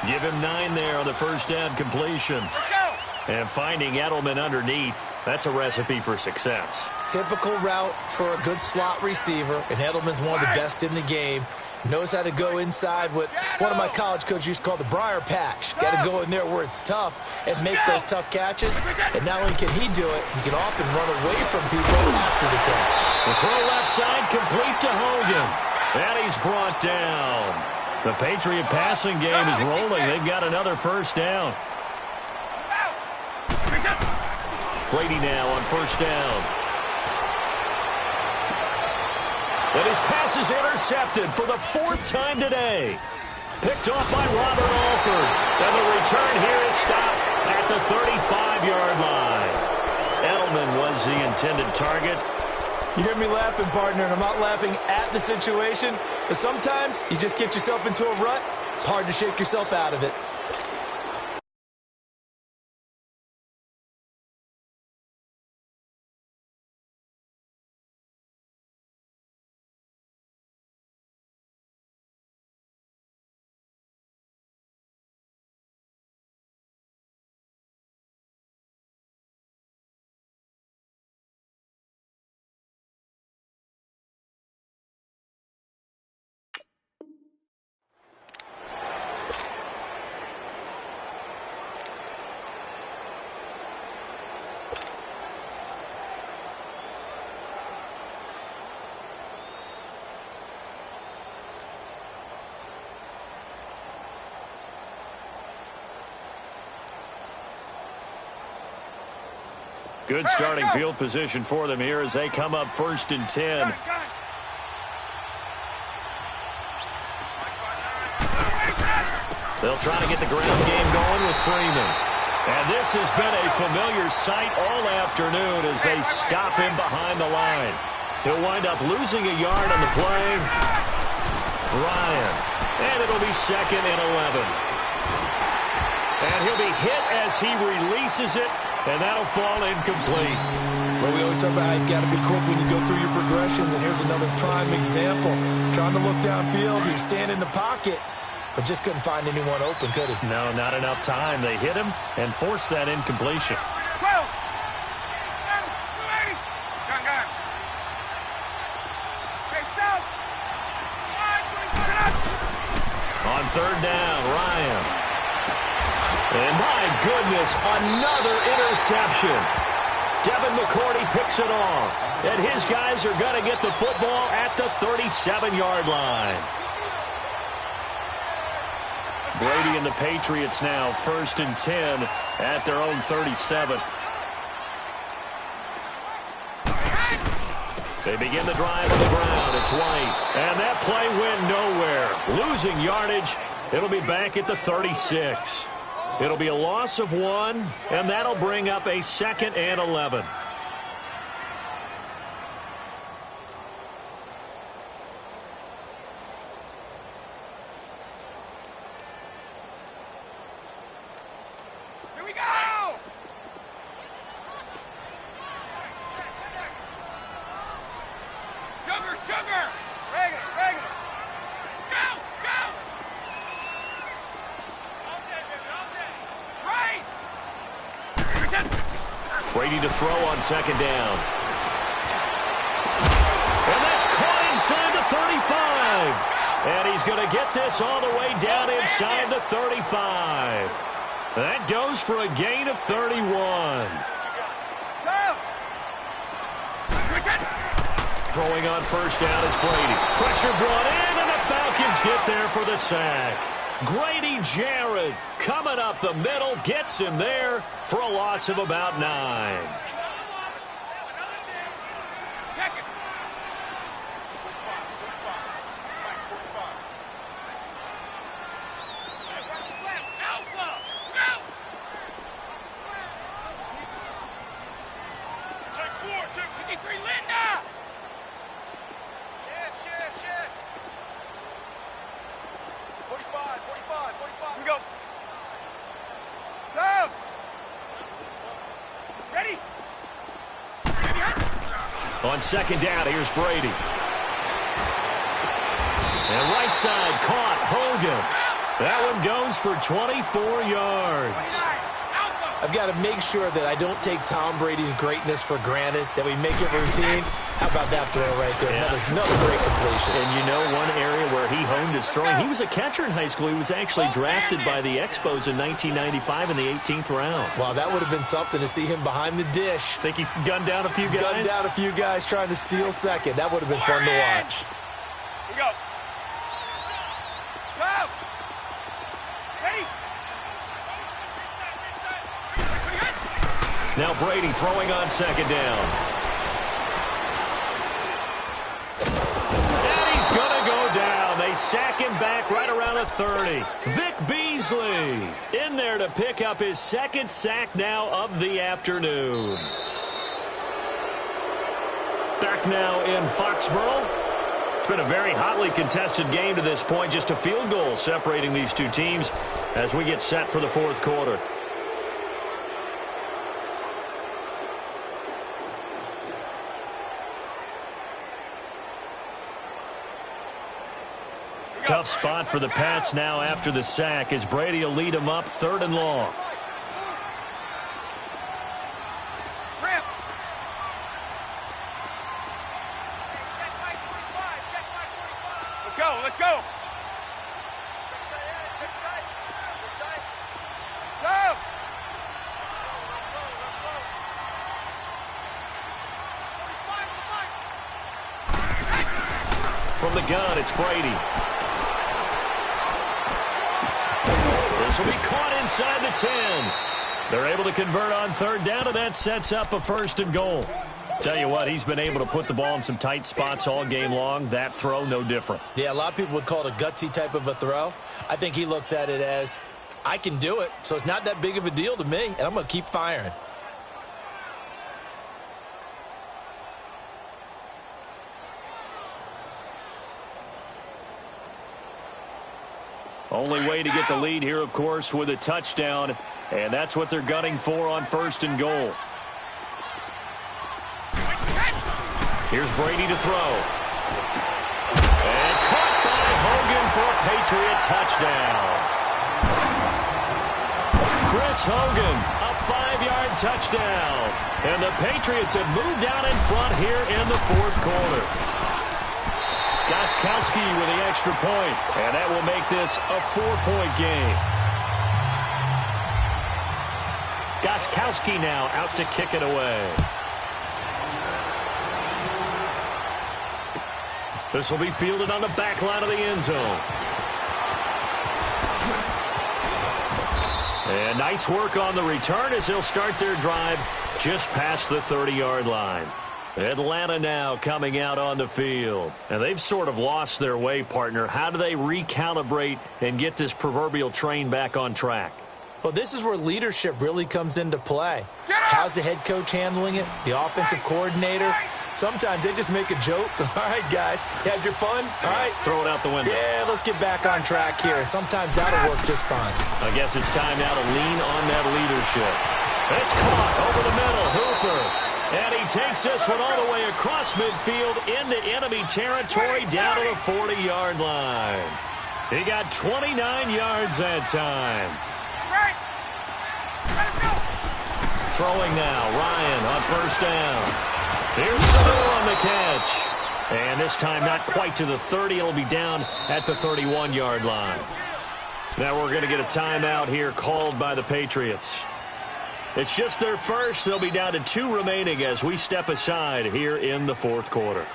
Give him 9 there on the 1st down completion. And finding Edelman underneath, that's a recipe for success. Typical route for a good slot receiver, and Edelman's one of the best in the game. Knows how to go inside what one of my college coaches used to call the briar patch. Got to go in there where it's tough and make those tough catches. And not only can he do it, he can often run away from people after the catch. The throw left side complete to Hogan. And he's brought down. The Patriot passing game is rolling. They've got another 1st down. Brady now on 1st down. And his pass is intercepted for the 4th time today. Picked off by Robert Alford. And the return here is stopped at the 35-yard line. Edelman was the intended target. You hear me laughing, partner, and I'm not laughing at the situation, but sometimes you just get yourself into a rut. It's hard to shake yourself out of it. Good starting field position for them here as they come up 1st and 10. They'll try to get the ground game going with Freeman. And this has been a familiar sight all afternoon as they stop him behind the line. He'll wind up losing a yard on the play. Ryan. And it'll be 2nd and 11. And he'll be hit as he releases it. And that'll fall incomplete. Well, we always talk about how you've got to be quick when you go through your progressions, and here's another prime example. Trying to look downfield, he was standing in the pocket, but just couldn't find anyone open, could he? No, not enough time. They hit him and forced that incompletion. On 3rd down, Ryan. And my goodness, another interception. Devin McCourty picks it off. And his guys are going to get the football at the 37-yard line. Brady and the Patriots now 1st and 10 at their own 37. They begin the drive on the ground. It's White. And that play went nowhere. Losing yardage. It'll be back at the 36. It'll be a loss of 1, and that'll bring up a 2nd and 11. Brady to throw on 2nd down. And that's caught inside the 35. And he's going to get this all the way down inside the 35. That goes for a gain of 31. Throwing on 1st down is Brady. Pressure brought in, and the Falcons get there for the sack. Grady Jarrett coming up the middle, gets him there for a loss of about 9. On 2nd down, here's Brady. And right side caught Hogan. That one goes for 24 yards. I've got to make sure that I don't take Tom Brady's greatness for granted, that we make it routine. How about that throw right there? Yeah. Another great completion. And you know one area where he honed his throwing, he was a catcher in high school. He was actually drafted by the Expos in 1995 in the 18th round. Wow, that would have been something to see him behind the dish. Think he gunned down a few guys? Gunned down a few guys trying to steal 2nd. That would have been fun to watch. Here we go. Go! Ready? Now Brady throwing on 2nd down. And he's going to go down. They sack him back right around the 30. Vic Beasley in there to pick up his 2nd sack now of the afternoon. Back now in Foxborough. It's been a very hotly contested game to this point. Just a field goal separating these two teams as we get set for the 4th quarter. Tough spot for the Pats now after the sack as Brady will lead them up 3rd and long. Let's go, let's go. From the gun, it's Brady. This will be caught inside the 10. They're able to convert on 3rd down, and that sets up a 1st and goal. Tell you what, he's been able to put the ball in some tight spots all game long. That throw, no different. Yeah, a lot of people would call it a gutsy type of a throw. I think he looks at it as, I can do it, so it's not that big of a deal to me, and I'm going to keep firing. Only way to get the lead here, of course, with a touchdown, and that's what they're gunning for on 1st and goal. Here's Brady to throw. And caught by Hogan for a Patriot touchdown. Chris Hogan, a 5-yard touchdown. And the Patriots have moved out in front here in the 4th quarter. Gostkowski with the extra point, and that will make this a 4-point game. Gostkowski now out to kick it away. This will be fielded on the back line of the end zone. And nice work on the return as they'll start their drive just past the 30-yard line. Atlanta now coming out on the field. And they've sort of lost their way, partner. How do they recalibrate and get this proverbial train back on track? Well, this is where leadership really comes into play. How's the head coach handling it? The offensive coordinator? Sometimes they just make a joke. All right, guys, you had your fun? All right. Throw it out the window. Yeah, let's get back on track here. And sometimes that'll work just fine. I guess it's time now to lean on that leadership. It's caught over the middle. Hooper. And he takes this one all the way across midfield into enemy territory down to the 40-yard line. He got 29 yards that time. Throwing now. Ryan on first down. Here's Sanu on the catch. And this time not quite to the 30. It'll be down at the 31-yard line. Now we're going to get a timeout here called by the Patriots. It's just their first. They'll be down to 2 remaining as we step aside here in the fourth quarter.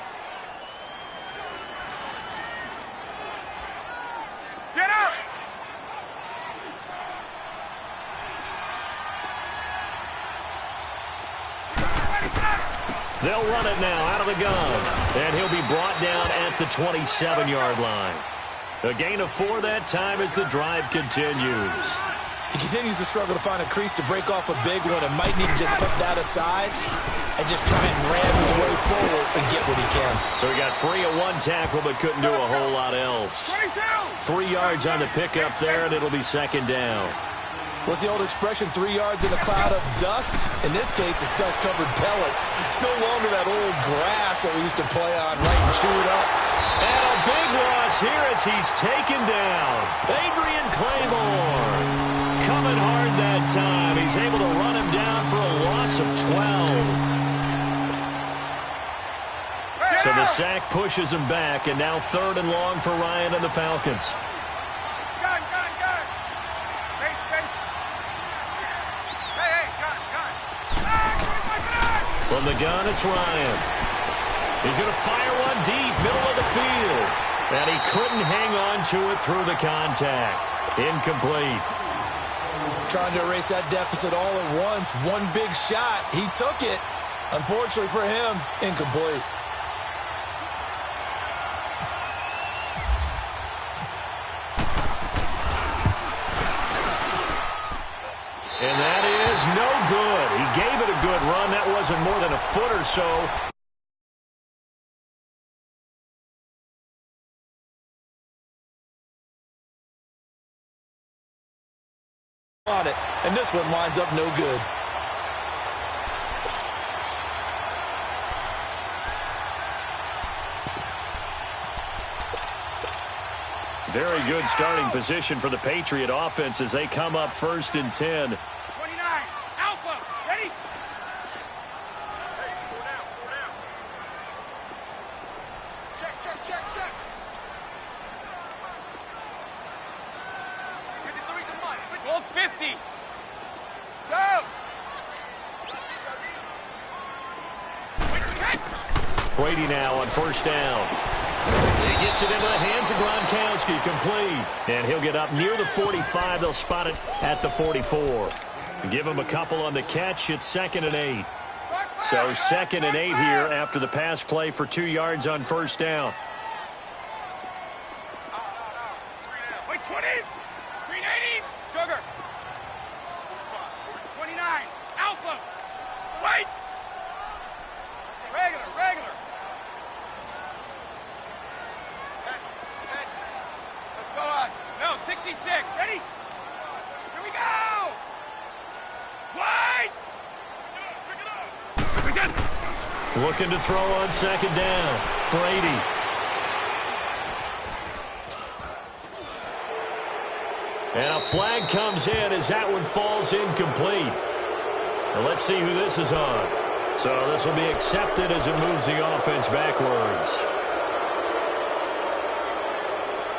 Get up! They'll run it now out of the gun. And he'll be brought down at the 27-yard line. A gain of 4 that time as the drive continues. He continues to struggle to find a crease to break off a big one and might need to just put that aside and just try and ram his way forward and get what he can. So he got free of 1 tackle but couldn't do a whole lot else. 3 yards on the pickup there, and it'll be second down. What's the old expression, 3 yards in a cloud of dust? In this case, it's dust-covered pellets. It's no longer that old grass that we used to play on, right, and chew it up. And a big loss here as he's taken down. Adrian Claymore. Coming hard that time. He's able to run him down for a loss of 12. So the sack pushes him back, and now 3rd and long for Ryan and the Falcons. Gun. Base. Hey, gun. From the gun, it's Ryan. He's going to fire one deep, middle of the field. And he couldn't hang on to it through the contact. Incomplete. Trying to erase that deficit all at once. One big shot. He took it. Unfortunately for him, incomplete. And that is no good. He gave it a good run. That wasn't more than a foot or so. On it, and this one winds up no good. Very good starting position for the Patriot offense as they come up 1st and 10. 29. Alpha. Ready? Hey, go down. Check. 53 to Mike. Go 50. Go. Brady now on first down. He gets it into the hands of Gronkowski, complete. And he'll get up near the 45. They'll spot it at the 44. Give him a couple on the catch. It's 2nd and 8. So 2nd and 8 here after the pass play for 2 yards on first down. Wait, 20. 380. Sugar. 29. Alpha. Wait. Regular. Let's go on. No, 66. Ready? Here we go. Wait. Looking to throw on 2nd down. Brady. And a flag comes in as that one falls incomplete. And let's see who this is on. So this will be accepted as it moves the offense backwards.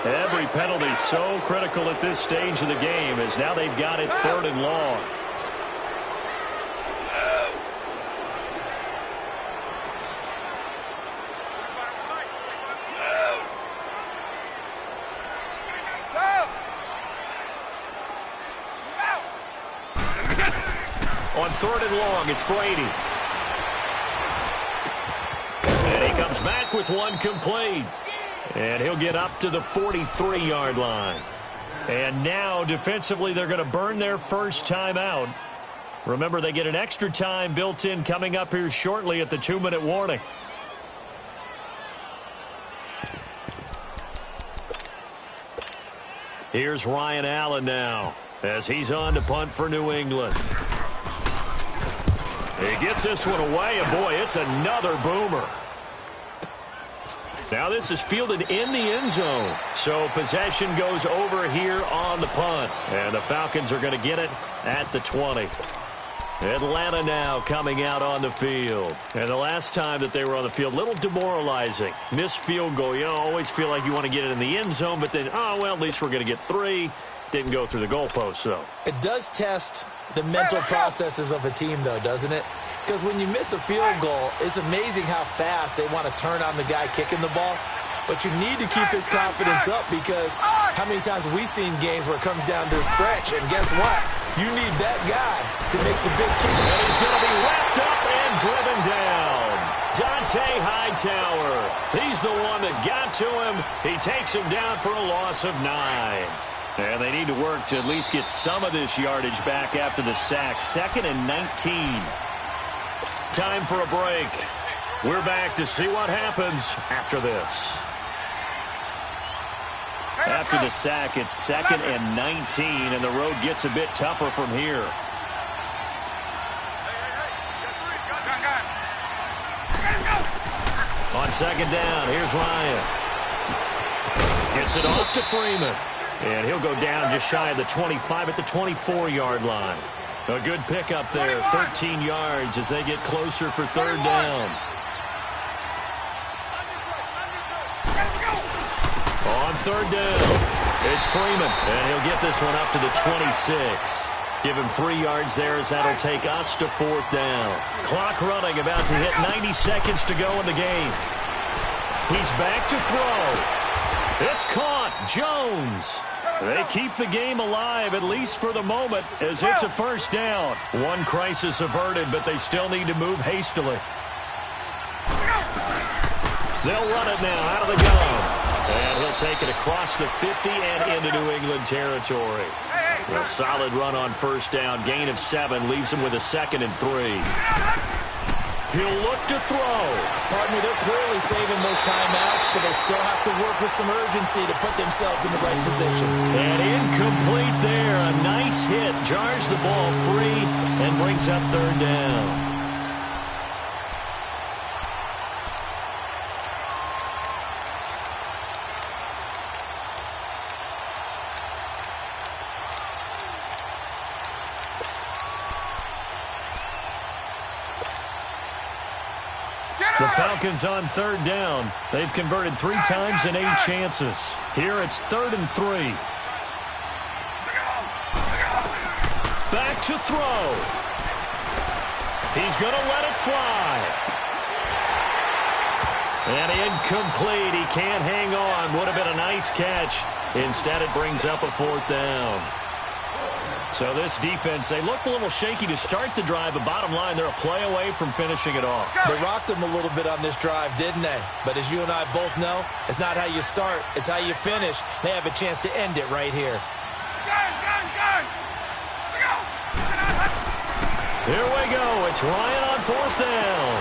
Every penalty so critical at this stage of the game as now they've got it 3rd and long. On 3rd and long, it's Brady. comes back with one complete. And he'll get up to the 43-yard line. And now, defensively, they're going to burn their first timeout. Remember, they get an extra time built in coming up here shortly at the 2-minute warning. Here's Ryan Allen now as he's on to punt for New England. He gets this one away, and boy, it's another boomer. Now this is fielded in the end zone, so possession goes over here on the punt, and the Falcons are going to get it at the 20. Atlanta now coming out on the field. And the last time that they were on the field, a little demoralizing. Missed field goal. You always feel like you want to get it in the end zone, but then, oh, well, at least we're going to get 3. Didn't go through the goalpost, though. It does test the mental processes of a team, though, doesn't it? Because when you miss a field goal, it's amazing how fast they want to turn on the guy kicking the ball. But you need to keep his confidence up, because how many times have we seen games where it comes down to a stretch, and guess what? You need that guy to make the big kick. And he's going to be wrapped up and driven down. Dante Hightower. He's the one that got to him. He takes him down for a loss of 9. And they need to work to at least get some of this yardage back after the sack. 2nd and 19. Time for a break. We're back to see what happens after this. After the sack, it's 2nd and 19, and the road gets a bit tougher from here. On 2nd down, here's Ryan. Gets it off to Freeman. And he'll go down just shy of the 25 at the 24-yard line. A good pickup there, 13 yards as they get closer for 3rd down. On 3rd down, it's Freeman, and he'll get this one up to the 26. Give him 3 yards there as that'll take us to 4th down. Clock running, about to hit 90 seconds to go in the game. He's back to throw. It's caught. Jones. They keep the game alive, at least for the moment, as it's a 1st down. One crisis averted, but they still need to move hastily. They'll run it now out of the gun. And he'll take it across the 50 and into New England territory. A solid run on 1st down. Gain of 7 leaves him with a 2nd and 3. He'll look to throw. Partner, they're clearly saving those timeouts, but they still have to work with some urgency to put themselves in the right position. And incomplete there. A nice hit. Jars the ball free and brings up 3rd down. The Falcons on 3rd down. They've converted 3 times in 8 chances. Here it's 3rd and 3. Back to throw. He's going to let it fly. And incomplete. He can't hang on. Would have been a nice catch. Instead, it brings up a 4th down. So this defense, they looked a little shaky to start the drive, but bottom line, they're a play away from finishing it off. They rocked them a little bit on this drive, didn't they? But as you and I both know, it's not how you start, it's how you finish. They have a chance to end it right here. Here we go. It's Ryan on 4th down.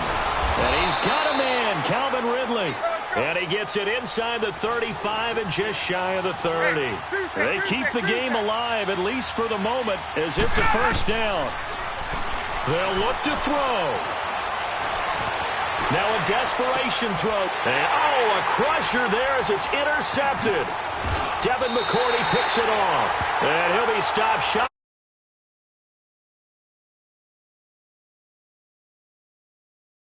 And he's got a man, Calvin Ridley. And he gets it inside the 35 and just shy of the 30. They keep the game alive, at least for the moment, as it's a 1st down. They'll look to throw. Now a desperation throw. And, oh, a crusher there as it's intercepted. Devin McCourty picks it off. And he'll be stopped short.